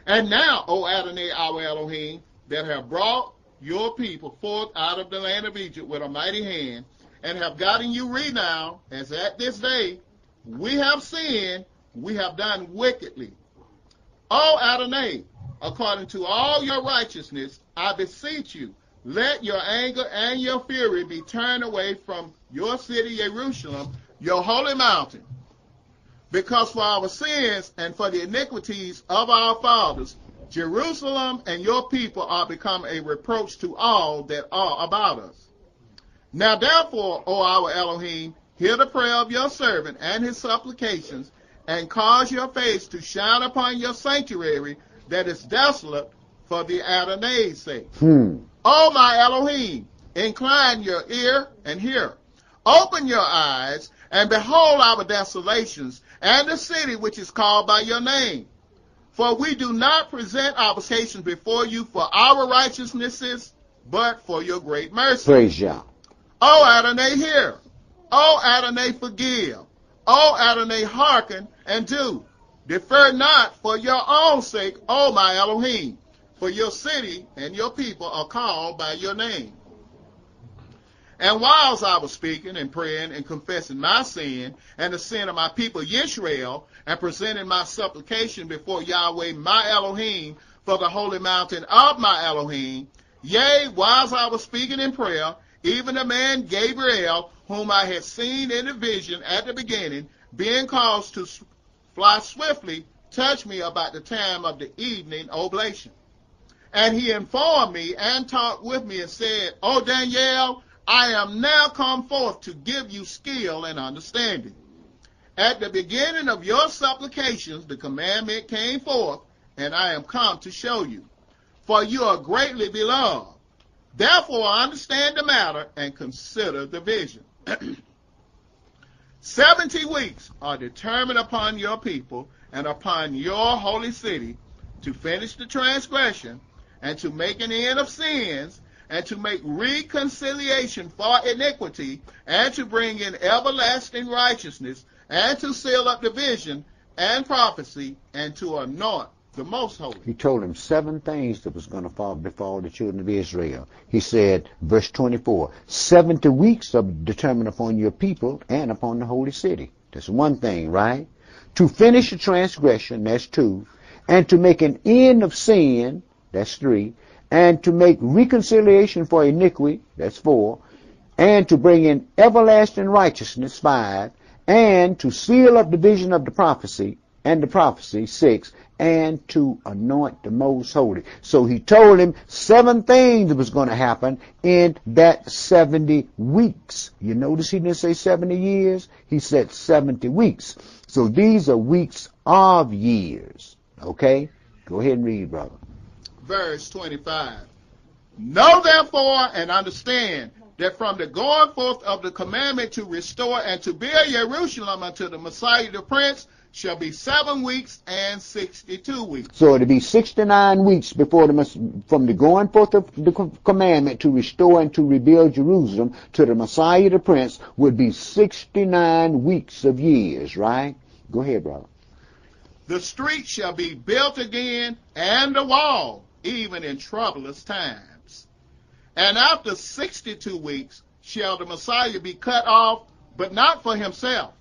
And now, O Adonai our Elohim, that have brought your people forth out of the land of Egypt with a mighty hand, and have gotten you renowned, as at this day, we have sinned, we have done wickedly. O Adonai, according to all your righteousness, I beseech you, let your anger and your fury be turned away from your city, Jerusalem, your holy mountain. Because for our sins and for the iniquities of our fathers, Jerusalem and your people are become a reproach to all that are about us. Now therefore, O our Elohim, hear the prayer of your servant and his supplications, and cause your face to shine upon your sanctuary that is desolate for the Adonai's sake. O my Elohim, incline your ear and hear. Open your eyes and behold our desolations and the city which is called by your name. For we do not present obligations before you for our righteousnesses, but for your great mercy. Praise Yah. O Adonai, hear. O Adonai, forgive. O Adonai, hearken and do. Defer not for your own sake, O my Elohim, for your city and your people are called by your name. And whilst I was speaking and praying and confessing my sin and the sin of my people Israel, and presenting my supplication before Yahweh my Elohim for the holy mountain of my Elohim, yea, whilst I was speaking in prayer, even the man Gabriel, whom I had seen in a vision at the beginning, being caused to fly swiftly, touched me about the time of the evening oblation. And he informed me and talked with me and said, O Daniel, I am now come forth to give you skill and understanding. At the beginning of your supplications, the commandment came forth, and I am come to show you. For you are greatly beloved. Therefore understand the matter and consider the vision. 70 weeks are determined upon your people and upon your holy city to finish the transgression and to make an end of sins and to make reconciliation for iniquity and to bring in everlasting righteousness and to seal up the vision and prophecy and to anoint the most holy. He told him 7 things that was going to befall the children of Israel. He said, verse 24, 70 weeks are determined upon your people and upon the holy city. That's one thing, right? To finish the transgression, that's 2. And to make an end of sin, that's 3. And to make reconciliation for iniquity, that's 4. And to bring in everlasting righteousness, 5. And to seal up the vision of the prophecy, and the prophecy, 6, and to anoint the most holy. So he told him 7 things that was going to happen in that 70 weeks. You notice he didn't say 70 years. He said 70 weeks. So these are weeks of years. Okay? Go ahead and read, brother. Verse 25. Know therefore and understand that from the going forth of the commandment to restore and to build Jerusalem unto the Messiah the Prince shall be 7 weeks and 62 weeks. So it'll be 69 weeks before from the going forth of the commandment to restore and to rebuild Jerusalem to the Messiah the Prince would be 69 weeks of years, right? Go ahead, brother. The street shall be built again, and the wall, even in troublous times. And after 62 weeks shall the Messiah be cut off, but not for himself.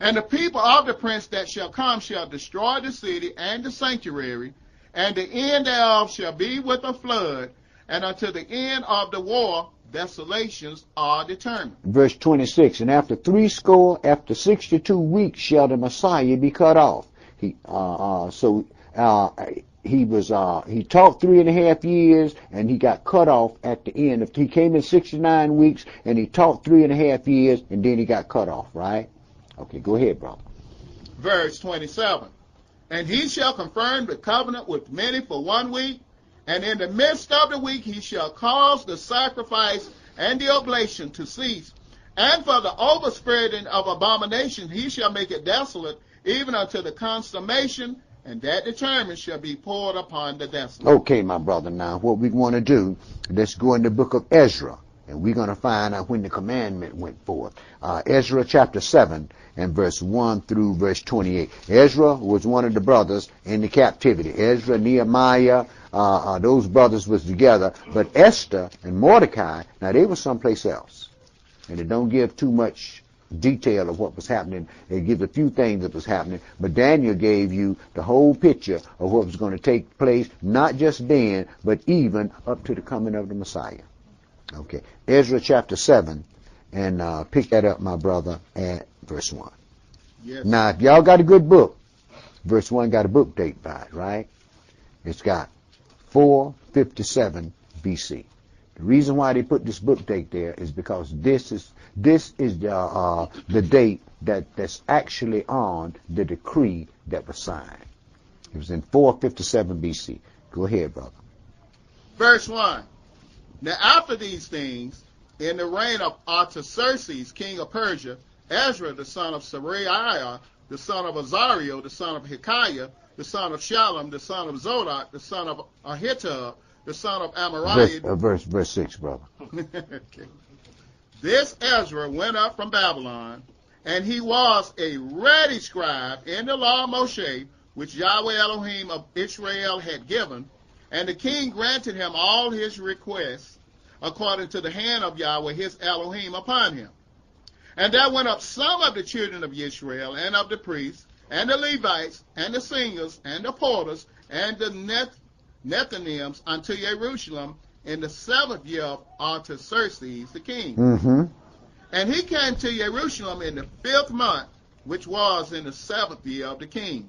And the people of the prince that shall come shall destroy the city and the sanctuary, and the end thereof shall be with a flood, and unto the end of the war desolations are determined. Verse 26, and after 62 weeks shall the Messiah be cut off. He taught 3.5 years, and he got cut off at the end of. He came in 69 weeks, and he taught 3.5 years, and then he got cut off. Right? Okay, go ahead, brother. Verse 27, and he shall confirm the covenant with many for 1 week, and in the midst of the week he shall cause the sacrifice and the oblation to cease, and for the overspreading of abomination he shall make it desolate, even unto the consummation, and that determined shall be poured upon the desolate. Okay, my brother, now what we want to do, let's go in the book of Ezra, and we're going to find out when the commandment went forth. Ezra chapter 7 and verse 1 through verse 28. Ezra was one of the brothers in the captivity. Ezra, Nehemiah, those brothers was together, but Esther and Mordecai, now they were someplace else. And it don't give too much detail of what was happening. It gives a few things that was happening, but Daniel gave you the whole picture of what was going to take place, not just then, but even up to the coming of the Messiah. Okay, Ezra chapter 7, and pick that up, my brother, at verse 1. Yes. Now, if y'all got a good book, verse 1 got a book date by it, right? It's got 457 BC. The reason why they put this book date there is because this is the date that's actually on the decree that was signed. It was in 457 BC. Go ahead, brother. Verse 1. Now after these things, in the reign of Artaxerxes, king of Persia, Ezra, the son of Seraiah, the son of Azariel, the son of Hilkiah, the son of Shallum, the son of Zodok, the son of Ahitub, the son of Amariah. Verse 6, brother. Okay. This Ezra went up from Babylon, and he was a ready scribe in the law of Moshe, which Yahweh Elohim of Israel had given, and the king granted him all his requests according to the hand of Yahweh his Elohim upon him. And there went up some of the children of Israel, and of the priests, and the Levites, and the singers, and the porters, and the Nethinims unto Jerusalem in the 7th year of Artaxerxes the king. Mm-hmm. And he came to Jerusalem in the 5th month, which was in the 7th year of the king.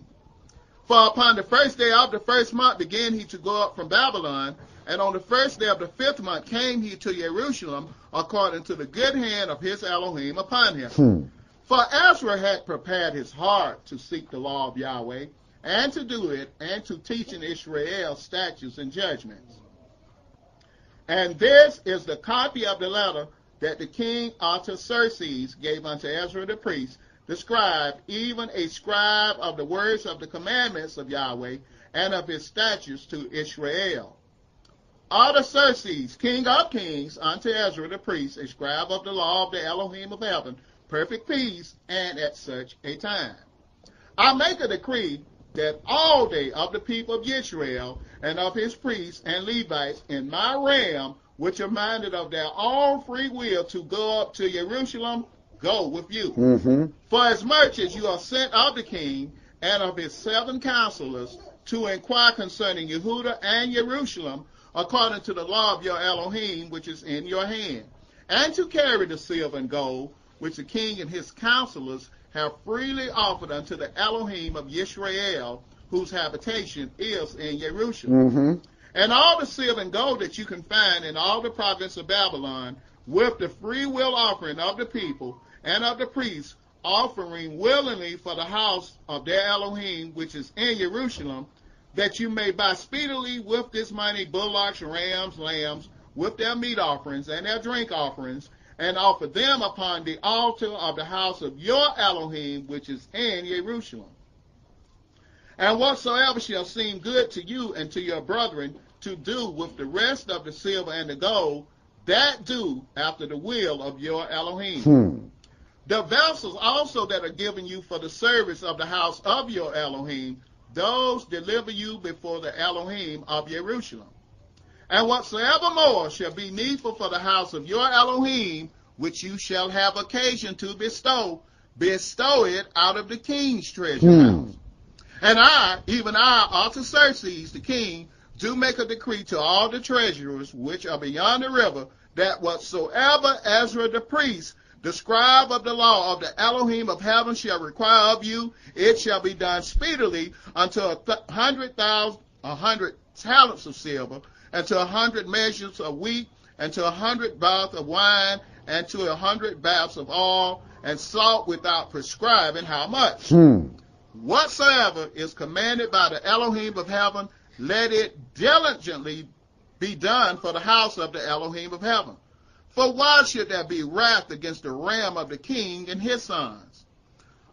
For upon the 1st day of the 1st month began he to go up from Babylon, and on the 1st day of the 5th month came he to Jerusalem, according to the good hand of his Elohim upon him. For Ezra had prepared his heart to seek the law of Yahweh, and to do it, and to teach in Israel statutes and judgments. And this is the copy of the letter that the king Artaxerxes gave unto Ezra the priest, the scribe, even a scribe of the words of the commandments of Yahweh, and of his statutes to Israel. Artaxerxes, king of kings, unto Ezra the priest, a scribe of the law of the Elohim of heaven, perfect peace, and at such a time. I make a decree that all day of the people of Israel and of his priests and Levites in my realm, which are minded of their own free will to go up to Jerusalem, go with you. Mm-hmm. For as much as you are sent of the king and of his 7 counselors to inquire concerning Yehudah and Jerusalem, according to the law of your Elohim, which is in your hand, and to carry the silver and gold, which the king and his counselors have freely offered unto the Elohim of Yisrael, whose habitation is in Jerusalem. Mm-hmm. And all the silver and gold that you can find in all the province of Babylon, with the free will offering of the people and of the priests, offering willingly for the house of their Elohim, which is in Jerusalem, that you may buy speedily with this money bullocks, rams, lambs, with their meat offerings and their drink offerings, and offer them upon the altar of the house of your Elohim, which is in Jerusalem. And whatsoever shall seem good to you and to your brethren to do with the rest of the silver and the gold, that do after the will of your Elohim. The vessels also that are given you for the service of the house of your Elohim, those deliver you before the Elohim of Jerusalem. And whatsoever more shall be needful for the house of your Elohim, which you shall have occasion to bestow, bestow it out of the king's treasure house. And I, even I, Artaxerxes the king, do make a decree to all the treasurers which are beyond the river, that whatsoever Ezra the priest, the scribe of the law of the Elohim of heaven, shall require of you, it shall be done speedily unto 100 talents of silver, and to 100 measures of wheat, and to 100 baths of wine, and to 100 baths of oil, and salt without prescribing how much. Whatsoever is commanded by the Elohim of heaven, let it diligently be done for the house of the Elohim of heaven. For why should there be wrath against the ram of the king and his sons?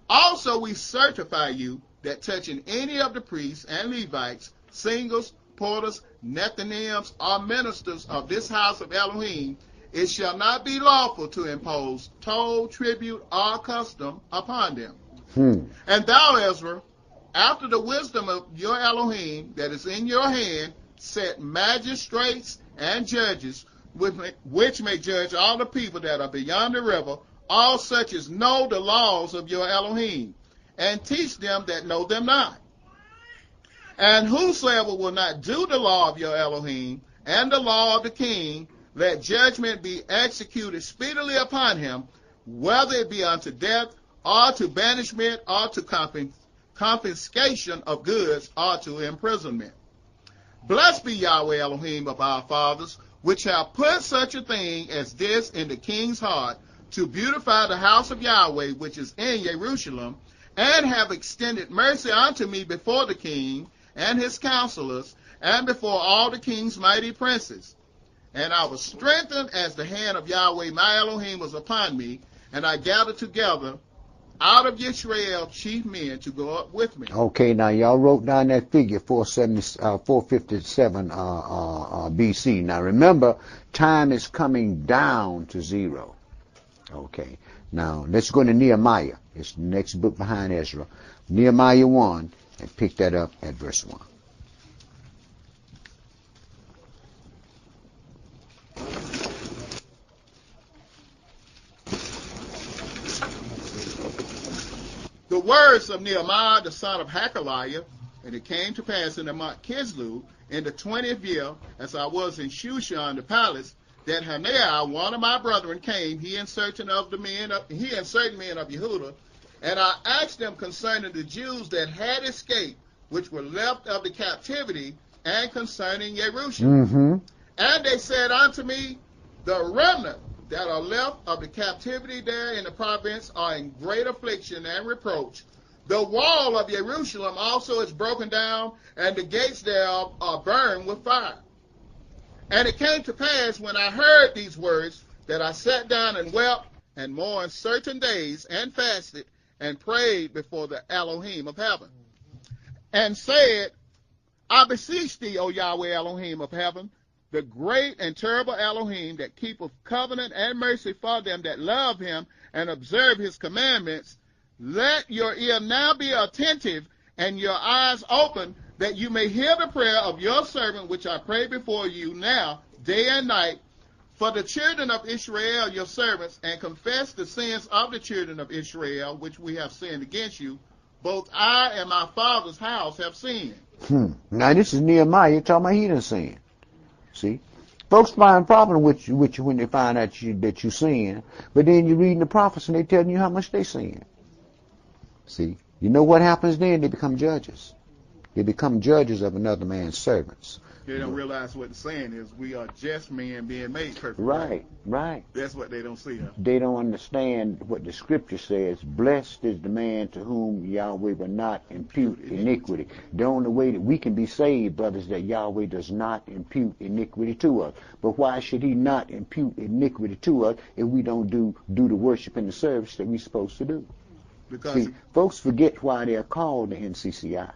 Also we certify you that touching any of the priests and Levites, singers, porters, Nethinims, or ministers of this house of Elohim, it shall not be lawful to impose toll, tribute, or custom upon them. And thou, Ezra, after the wisdom of your Elohim that is in your hand, set magistrates and judges, which may judge all the people that are beyond the river, all such as know the laws of your Elohim, and teach them that know them not. And whosoever will not do the law of your Elohim and the law of the king, let judgment be executed speedily upon him, whether it be unto death, or to banishment, or to confiscation of goods, or to imprisonment. Blessed be Yahweh Elohim of our fathers, which have put such a thing as this in the king's heart, to beautify the house of Yahweh which is in Jerusalem, and have extended mercy unto me before the king and his counselors, and before all the king's mighty princes. And I was strengthened as the hand of Yahweh my Elohim was upon me, and I gathered together out of Israel chief men to go up with me. Okay, now y'all wrote down that figure, 457 BC. Now remember, time is coming down to zero. Okay, now let's go to Nehemiah. It's the next book behind Ezra. Nehemiah 1, and pick that up at verse 1. The words of Nehemiah the son of Hakaliah. And it came to pass in the month Kislev, in the 20th year, as I was in Shushan the palace, that Hananiah, one of my brethren, came, he and certain men of Yehuda, and I asked them concerning the Jews that had escaped, which were left of the captivity, and concerning Jerusalem. And they said unto me, the remnant that are left of the captivity there in the province are in great affliction and reproach. The wall of Jerusalem also is broken down, and the gates thereof are burned with fire. And it came to pass, when I heard these words, that I sat down and wept, and mourned certain days, and fasted, and prayed before the Elohim of heaven, and said, I beseech thee, O Yahweh Elohim of heaven, the great and terrible Elohim that keepeth covenant and mercy for them that love him and observe his commandments, let your ear now be attentive and your eyes open, that you may hear the prayer of your servant, which I pray before you now, day and night, for the children of Israel, your servants, and confess the sins of the children of Israel, which we have sinned against you. Both I and my father's house have sinned. Now this is Nehemiah talking about he done sinned. See? Folks find a problem with you when they find out that you sin, but then you're reading the prophets and they telling you how much they sin. See? You know what happens then? They become judges. They become judges of another man's servants. They don't realize what the saying is. We are just men being made perfect. Right, right. That's what they don't see. Huh? They don't understand what the scripture says. Blessed is the man to whom Yahweh will not impute iniquity. The only way that we can be saved, brothers, that Yahweh does not impute iniquity to us. But why should he not impute iniquity to us if we don't do the worship and the service that we're supposed to do? Because see, folks forget why they're called the NCCI.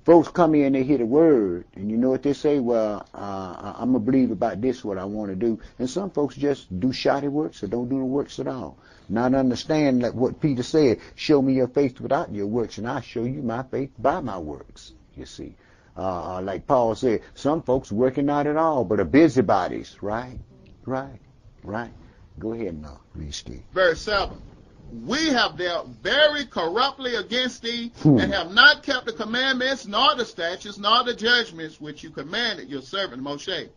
Folks come in, they hear the word, and you know what they say? Well, I'm going to believe about this, what I want to do. And some folks just do shoddy works or don't do the works at all. Not understand like what Peter said, show me your faith without your works, and I'll show you my faith by my works, you see. Like Paul said, some folks working not at all, but are busybodies. Right, right, right. Go ahead now, read Steve. Verse 7. We have dealt very corruptly against thee, and have not kept the commandments, nor the statutes, nor the judgments which you commanded your servant Moshe.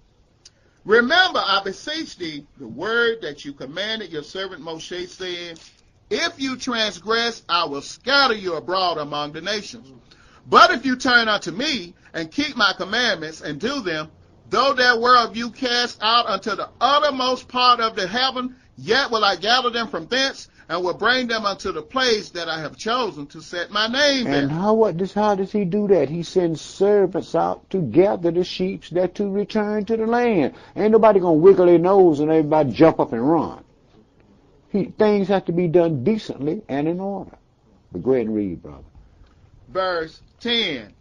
Remember, I beseech thee, the word that you commanded your servant Moshe, saying, if you transgress, I will scatter you abroad among the nations. But if you turn unto me, and keep my commandments, and do them, though there were of you cast out unto the uttermost part of the heaven, yet will I gather them from thence, and will bring them unto the place that I have chosen to set my name there. And how does he do that? He sends servants out to gather the sheep that to return to the land. Ain't nobody going to wiggle their nose and everybody jump up and run. Things have to be done decently and in order. But go ahead and read, brother. Verse 10.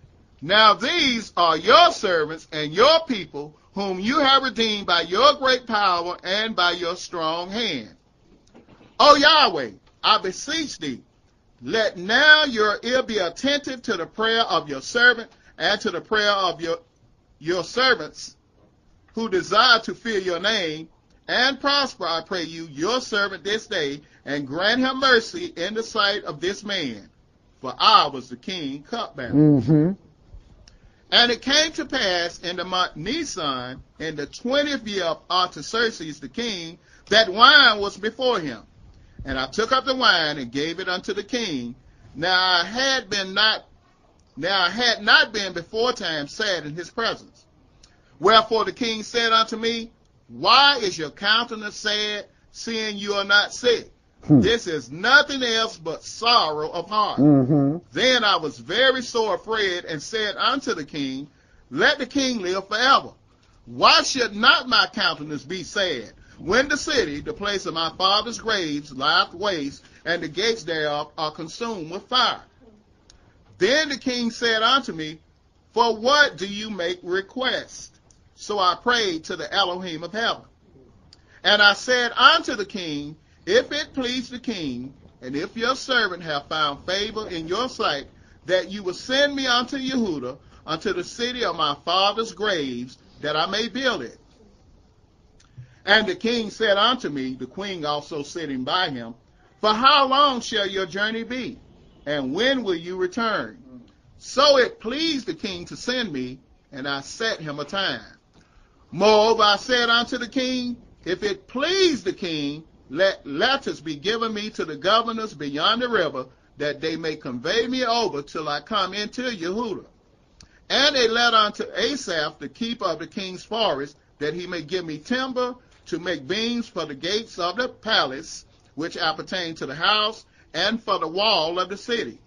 Now these are your servants and your people, whom you have redeemed by your great power and by your strong hand. O Yahweh, I beseech thee, let now your ear be attentive to the prayer of your servant and to the prayer of your servants who desire to fear your name, and prosper, I pray you, your servant this day, and grant him mercy in the sight of this man. For I was the king cupbearer. Mm-hmm. And it came to pass in the month Nisan, in the 20th year of Artaxerxes the king, that wine was before him. And I took up the wine and gave it unto the king. Now I had not been before time sad in his presence. Wherefore the king said unto me, why is your countenance sad, seeing you are not sick? This is nothing else but sorrow of heart. Then I was very sore afraid, and said unto the king, let the king live forever. Why should not my countenance be sad, when the city, the place of my father's graves, lieth waste, and the gates thereof are consumed with fire? Then the king said unto me, for what do you make request? So I prayed to the Elohim of heaven. And I said unto the king, if it please the king, and if your servant have found favor in your sight, that you will send me unto Yehuda, unto the city of my father's graves, that I may build it. And the king said unto me, the queen also sitting by him, for how long shall your journey be? And when will you return? So it pleased the king to send me, and I set him a time. Moreover, I said unto the king, if it please the king, let letters be given me to the governors beyond the river, that they may convey me over till I come into Yehuda. And a letter unto Asaph, the keeper of the king's forest, that he may give me timber to make beams for the gates of the palace, which appertain to the house, and for the wall of the city,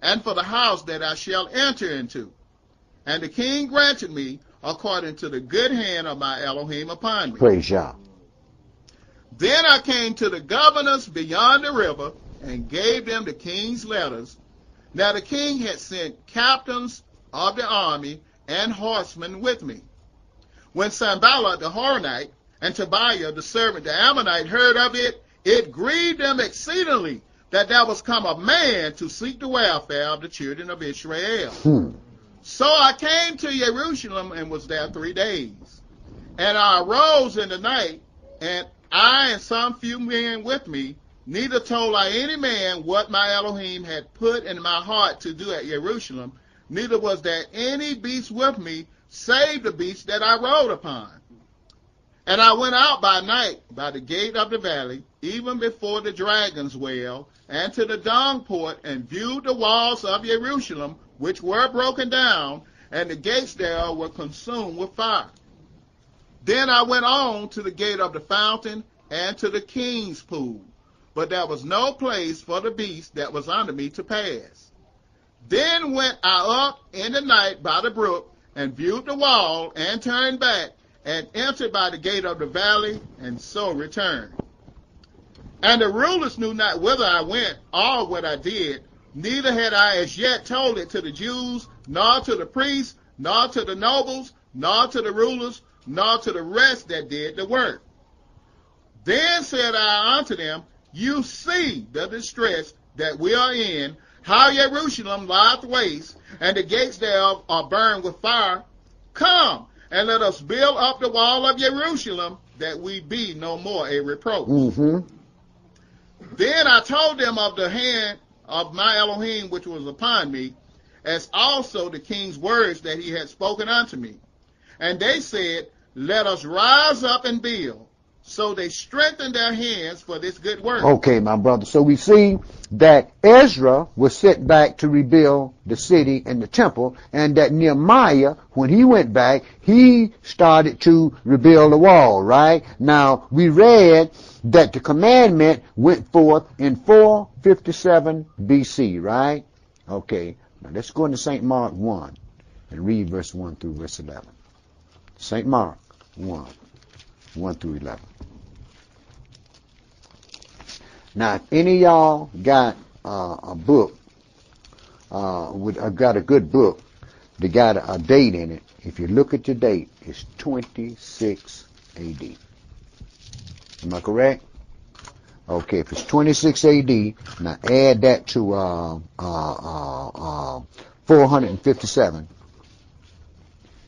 and for the house that I shall enter into. And the king granted me according to the good hand of my Elohim upon me. Praise Yah. Then I came to the governors beyond the river, and gave them the king's letters. Now the king had sent captains of the army and horsemen with me. When Sanballat the Horonite and Tobiah the servant the Ammonite heard of it, it grieved them exceedingly that there was come a man to seek the welfare of the children of Israel. So I came to Jerusalem and was there 3 days. And I arose in the night, and I and some few men with me, neither told I any man what my Elohim had put in my heart to do at Jerusalem, neither was there any beast with me, save the beast that I rode upon. And I went out by night by the gate of the valley, even before the dragon's well, and to the dung port, and viewed the walls of Jerusalem, which were broken down, and the gates thereof were consumed with fire. Then I went on to the gate of the fountain and to the king's pool, but there was no place for the beast that was under me to pass. Then went I up in the night by the brook, and viewed the wall, and turned back, and entered by the gate of the valley, and so returned. And the rulers knew not whither I went, or what I did, neither had I as yet told it to the Jews, nor to the priests, nor to the nobles, nor to the rulers, nor to the rest that did the work. Then said I unto them, You see the distress that we are in, how Jerusalem lieth waste, and the gates thereof are burned with fire. Come, and let us build up the wall of Jerusalem, that we be no more a reproach. Mm-hmm. Then I told them of the hand of my Elohim which was upon me, as also the king's words that he had spoken unto me. And they said, Let us rise up and build. So they strengthened their hands for this good work. Okay, my brother. So we see that Ezra was sent back to rebuild the city and the temple, and that Nehemiah, when he went back, he started to rebuild the wall, right? Now, we read that the commandment went forth in 457 BC, right? Okay. Now, let's go into St. Mark 1 and read verse 1 through verse 11. St. Mark 1, 1 through 11. Now, if any of y'all got a book, got a good book that got a date in it, if you look at the date, it's 26 AD. Am I correct? Okay, if it's 26 AD, now add that to 457,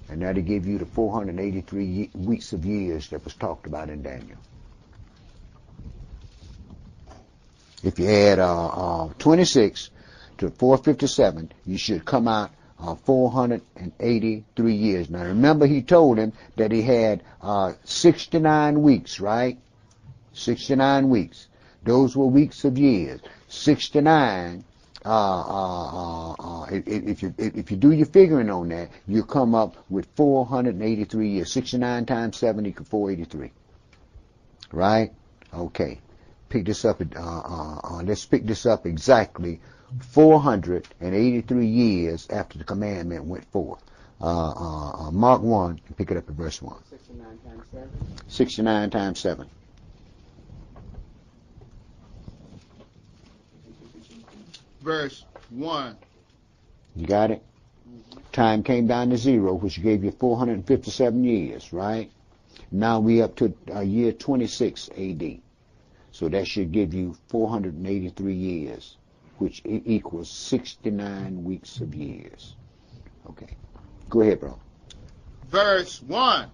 and that'll give you the 483 weeks of years that was talked about in Daniel. If you add 26 to 457, you should come out 483 years. Now remember, he told him that he had 69 weeks, right? 69 weeks. Those were weeks of years. 69. If you do your figuring on that, you come up with 483 years. 69 times 7 equals 483. Right? Okay. Pick this up. Let's pick this up exactly 483 years after the commandment went forth. Mark 1 and pick it up at verse 1. 69 times 7. 69 times 7. Verse 1. You got it? Time came down to 0, which gave you 457 years, right? Now we up to year 26 AD. So that should give you 483 years, which equals 69 weeks of years. Okay. Go ahead, bro. Verse 1.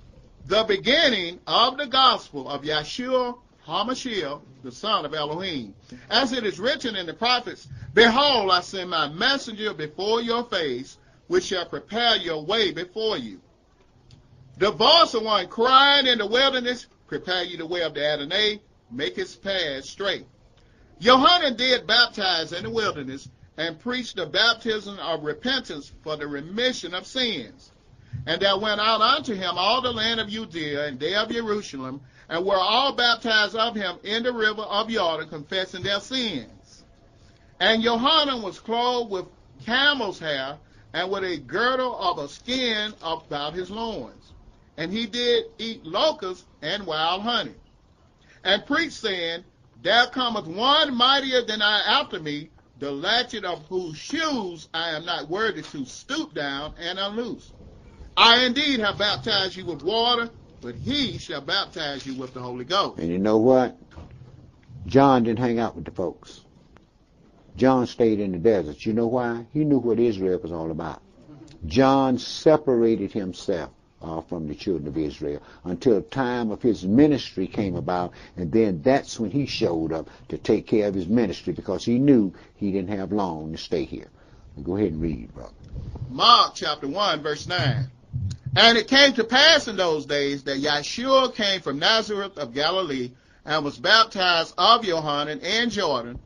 The beginning of the gospel of Yeshua HaMashiach, the son of Elohim. As it is written in the prophets, Behold, I send my messenger before your face, which shall prepare your way before you. The voice of one crying in the wilderness, Prepare you the way of the Adonai, make his path straight. Johanan did baptize in the wilderness, and preached the baptism of repentance for the remission of sins. And there went out unto him all the land of Judea and they of Jerusalem, and were all baptized of him in the river of Jordan, confessing their sins. And Johanan was clothed with camel's hair, and with a girdle of a skin about his loins. And he did eat locusts and wild honey. And preached, saying, There cometh one mightier than I after me, the latchet of whose shoes I am not worthy to stoop down and unloose. I indeed have baptized you with water, but he shall baptize you with the Holy Ghost. And you know what? John didn't hang out with the folks. John stayed in the desert. You know why? He knew what Israel was all about. John separated himself from the children of Israel until the time of his ministry came about, and then that's when he showed up to take care of his ministry, because he knew he didn't have long to stay here. Go ahead and read, brother. Mark chapter 1, verse 9. And it came to pass in those days that Yeshua came from Nazareth of Galilee, and was baptized of Johanan in Jordan.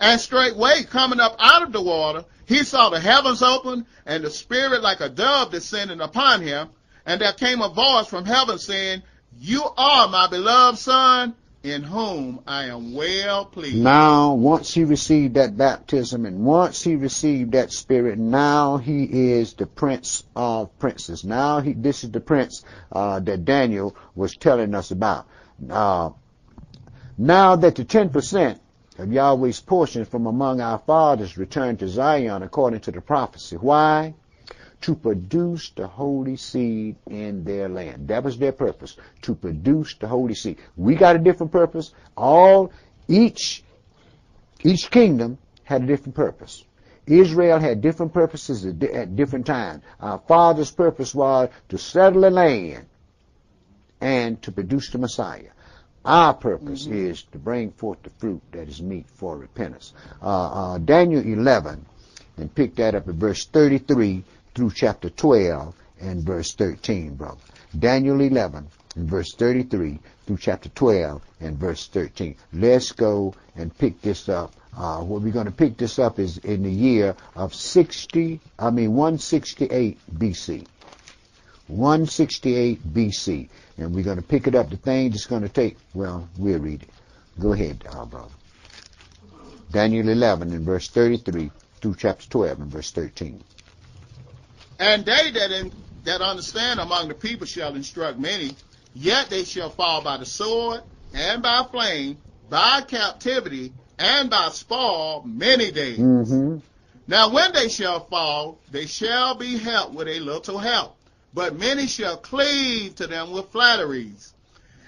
And straightway coming up out of the water, he saw the heavens open, and the Spirit like a dove descending upon him. And there came a voice from heaven saying, You are my beloved Son, in whom I am well pleased. Now, once he received that baptism and once he received that Spirit, now he is the Prince of Princes. Now this is the Prince that Daniel was telling us about. Now that the 10% of Yahweh's portion from among our fathers returned to Zion according to the prophecy. Why? To produce the holy seed in their land. That was their purpose, to produce the holy seed. We got a different purpose. Each kingdom had a different purpose. Israel had different purposes at different times. Our father's purpose was to settle the land and to produce the Messiah. Our purpose is to bring forth the fruit that is meet for repentance. Daniel 11, and pick that up at verse 33 through chapter 12 and verse 13, brother. Daniel 11 and verse 33 through chapter 12 and verse 13. Let's go and pick this up. What we're going to pick this up is in the year of 168 BC. 168 BC. And we're going to pick it up. The thing that's going to take, well, we'll read it. Go ahead, brother. Daniel 11 and verse 33 through chapter 12 and verse 13. And they that understand among the people shall instruct many, yet they shall fall by the sword, and by flame, by captivity, and by spoil many days. Now when they shall fall, they shall be helped with a little help, but many shall cleave to them with flatteries.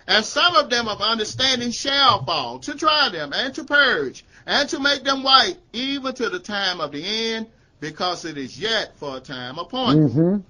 And some of them of understanding shall fall, to try them, and to purge, and to make them white, even to the time of the end, because it is yet for a time appointed.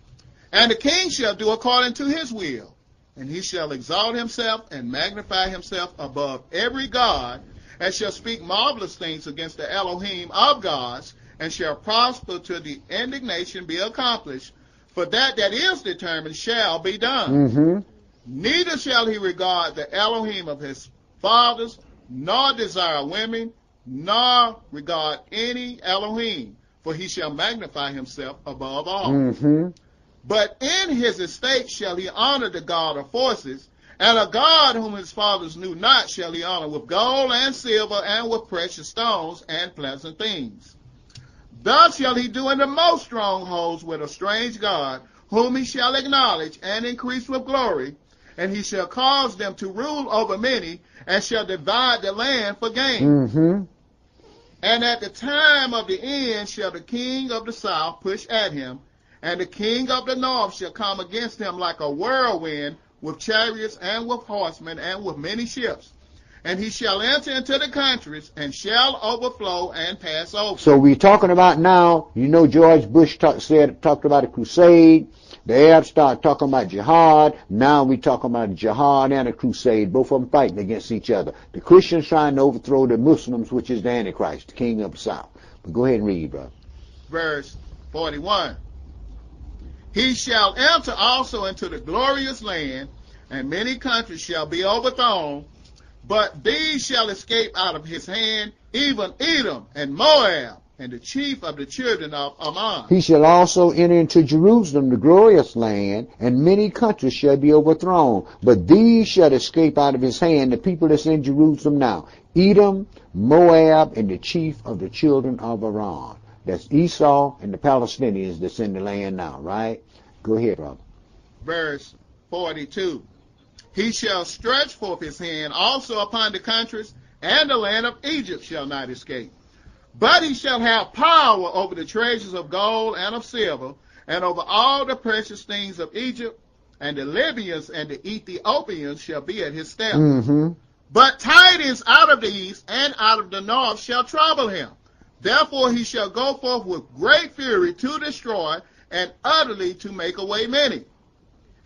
And the king shall do according to his will, and he shall exalt himself and magnify himself above every god, and shall speak marvelous things against the Elohim of gods, and shall prosper till the indignation be accomplished, for that is determined shall be done. Neither shall he regard the Elohim of his fathers, nor desire women, nor regard any Elohim, for he shall magnify himself above all. But in his estate shall he honor the God of forces, and a God whom his fathers knew not shall he honor with gold and silver and with precious stones and pleasant things. Thus shall he do in the most strongholds with a strange God, whom he shall acknowledge and increase with glory, and he shall cause them to rule over many, and shall divide the land for gain. And at the time of the end shall the king of the south push at him, and the king of the north shall come against him like a whirlwind, with chariots and with horsemen and with many ships. And he shall enter into the countries and shall overflow and pass over. So we're talking about now, George Bush talked about a crusade. The Arabs started talking about jihad. Now we're talking about jihad and a crusade, both of them fighting against each other. The Christians trying to overthrow the Muslims, which is the Antichrist, the king of the south. But go ahead and read, brother. Verse 41. He shall enter also into the glorious land, and many countries shall be overthrown, but these shall escape out of his hand, even Edom and Moab, and the chief of the children of Ammon. He shall also enter into Jerusalem, the glorious land, and many countries shall be overthrown, but these shall escape out of his hand, the people that's in Jerusalem now, Edom, Moab, and the chief of the children of Aram. That's Esau and the Palestinians that's in the land now, right? Go ahead, brother. Verse 42. He shall stretch forth his hand also upon the countries, and the land of Egypt shall not escape. But he shall have power over the treasures of gold and of silver, and over all the precious things of Egypt, and the Libyans and the Ethiopians shall be at his step. But tidings out of the east and out of the north shall trouble him. Therefore he shall go forth with great fury to destroy, and utterly to make away many.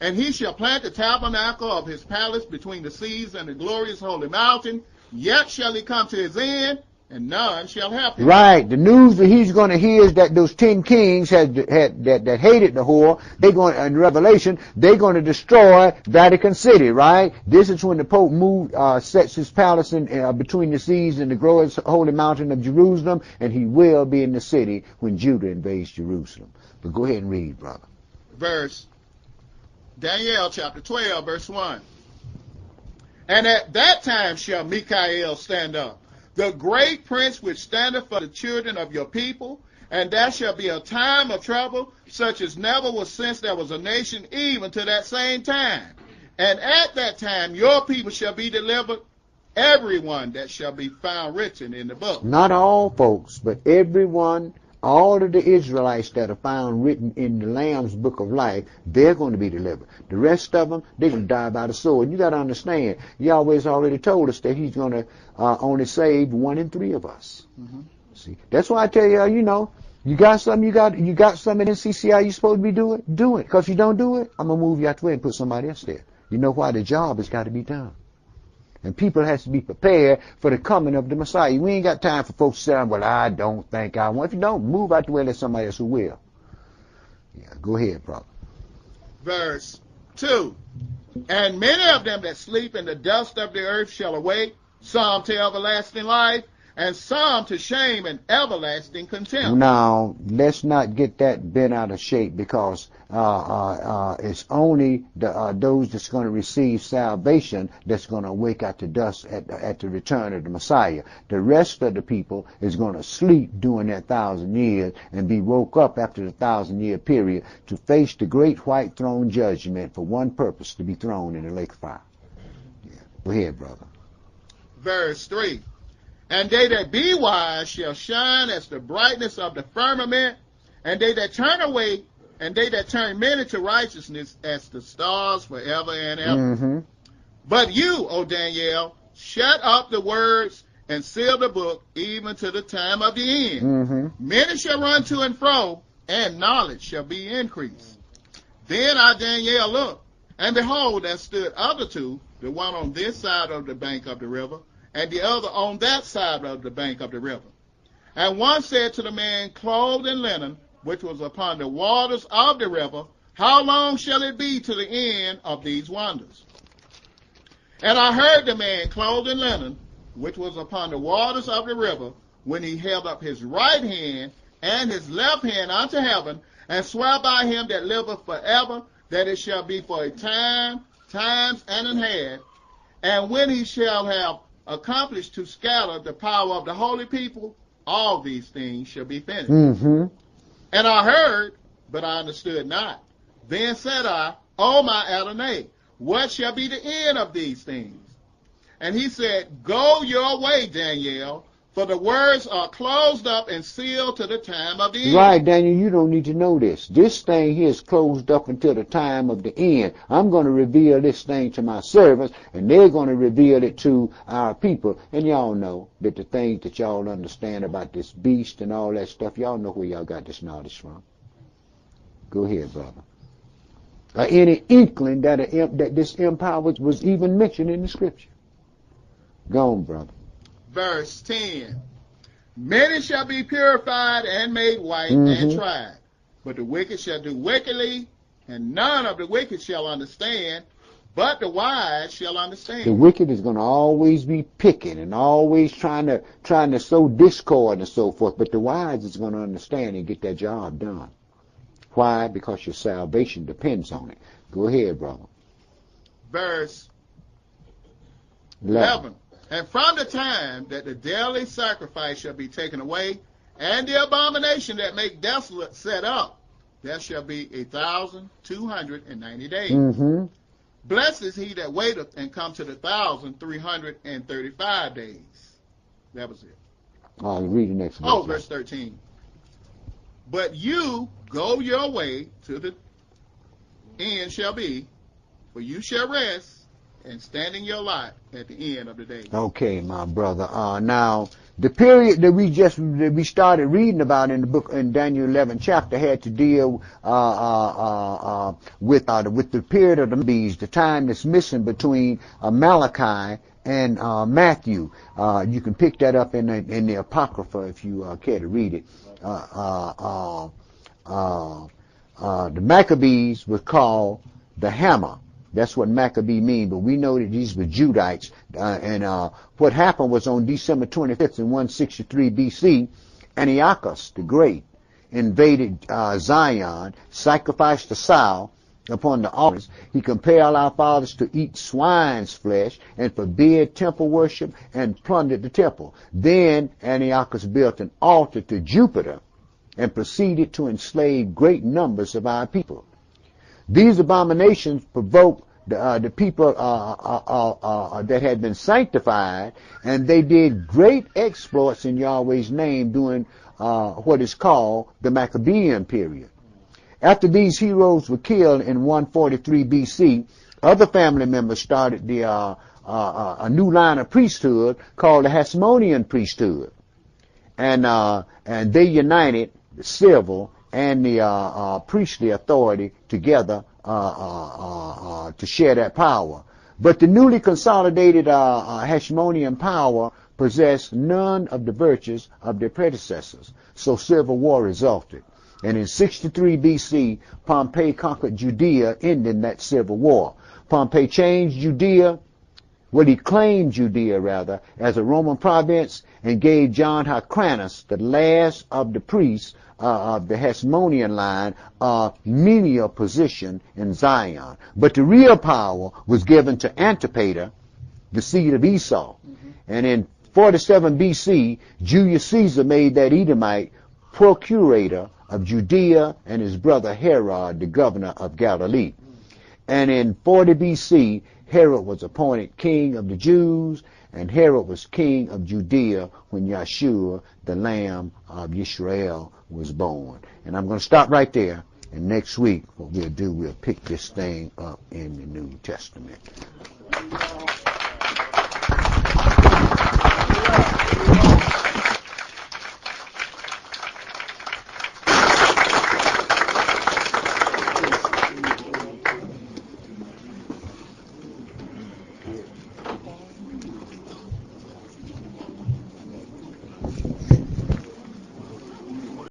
And he shall plant the tabernacle of his palace between the seas and the glorious holy mountain. Yet shall he come to his end, and none shall help him. Right. The news that he's going to hear is that those 10 kings that hated the whore, they're going, in Revelation, they're going to destroy Vatican City, right? This is when the Pope sets his palace in between the seas and the glorious holy mountain of Jerusalem, and he will be in the city when Judah invades Jerusalem. But go ahead and read, brother. Daniel chapter 12, verse 1. And at that time shall Michael stand up, the great prince which standeth for the children of your people, and there shall be a time of trouble, such as never was since there was a nation, even to that same time. And at that time your people shall be delivered, everyone that shall be found written in the book. Not all folks, but everyone, all of the Israelites that are found written in the Lamb's book of life, they're going to be delivered. The rest of them, they're going to die by the sword. You got to understand, Yahweh's already told us that he's going to only save 1 in 3 of us. Mm-hmm. See, that's why I tell you, you got something, you got something in NCCI you're supposed to be doing, do it. Because if you don't do it, I'm going to move you out the way and put somebody else there. You know why? The job has got to be done. And people has to be prepared for the coming of the Messiah. We ain't got time for folks to say, well, I don't think I want. If you don't, move out the way and let somebody else who will. Yeah, go ahead, brother. Verse 2. And many of them that sleep in the dust of the earth shall awake, some to everlasting life, and some to shame and everlasting contempt. Now, let's not get that bent out of shape, because it's only those that's going to receive salvation that's going to wake out the dust at the return of the Messiah. The rest of the people is going to sleep during that 1,000 years and be woke up after the 1,000-year period to face the great white throne judgment for one purpose, to be thrown in the lake of fire. Yeah. Go ahead, brother. Verse 3. And they that be wise shall shine as the brightness of the firmament, and they that turn away, and they that turn many to righteousness as the stars forever and ever. Mm-hmm. But you, O Daniel, shut up the words and seal the book even to the time of the end. Mm-hmm. Many shall run to and fro, and knowledge shall be increased. Then I, Daniel, looked, and behold, there stood other two, the one on this side of the bank of the river, and the other on that side of the bank of the river. And one said to the man clothed in linen, which was upon the waters of the river, how long shall it be to the end of these wonders? And I heard the man clothed in linen, which was upon the waters of the river, when he held up his right hand and his left hand unto heaven, and sware by him that liveth forever, that it shall be for a time, times and an half, and when he shall have accomplished to scatter the power of the holy people, all these things shall be finished. Mm-hmm. And I heard, but I understood not. Then said I, O my Adonai, what shall be the end of these things? And he said, go your way, Daniel, for the words are closed up and sealed to the time of the end. Right, Daniel, you don't need to know this. This thing here is closed up until the time of the end. I'm going to reveal this thing to my servants, and they're going to reveal it to our people. And y'all know that the things that y'all understand about this beast and all that stuff, y'all know where y'all got this knowledge from. Go ahead, brother. Any inkling that this empire was even mentioned in the scripture? Go on, brother. Verse 10. Many shall be purified and made white and tried, but the wicked shall do wickedly, and none of the wicked shall understand, but the wise shall understand. The wicked is going to always be picking and always trying to sow discord and so forth, but the wise is going to understand and get that job done. Why? Because your salvation depends on it. Go ahead, brother. Verse 11. And from the time that the daily sacrifice shall be taken away, and the abomination that make desolate set up, there shall be 1,290 days. Mm-hmm. Blessed is he that waiteth and come to the 1,335 days. That was it. Oh, read the next one. Oh, verse 13. But you go your way to the end shall be, for you shall rest, and stand in your lot at the end of the day. Okay, my brother. Now, the period that we started reading about in the book in Daniel 11 chapter had to deal with the period of the beast, the time that's missing between Malachi and Matthew. You can pick that up in the Apocrypha if you care to read it. The Maccabees was called the hammer. That's what Maccabee mean, but we know that these were Judites. And what happened was on December 25th in 163 BC, Antiochus the Great invaded Zion, sacrificed the sow upon the altars. He compelled our fathers to eat swine's flesh and forbid temple worship and plundered the temple. Then Antiochus built an altar to Jupiter and proceeded to enslave great numbers of our people. These abominations provoked the people that had been sanctified, and they did great exploits in Yahweh's name during what is called the Maccabean period. After these heroes were killed in 143 BC, other family members started a new line of priesthood called the Hasmonean priesthood, and they united the civil and the priestly authority together to share that power. But the newly consolidated Hasmonean power possessed none of the virtues of their predecessors, so civil war resulted. And in 63 BC, Pompey conquered Judea, ending that civil war. Pompey changed Judea, he claimed Judea rather, as a Roman province, and gave John Hyrcanus, the last of the priests of the Hasmonean line, a menial position in Zion. But the real power was given to Antipater, the seed of Esau. And in 47 BC, Julius Caesar made that Edomite procurator of Judea and his brother Herod, the governor of Galilee. And in 40 BC, Herod was appointed king of the Jews, and Herod was king of Judea when Yeshua, the Lamb of Israel, was born. And I'm going to stop right there, and next week what we'll do, we'll pick this thing up in the New Testament.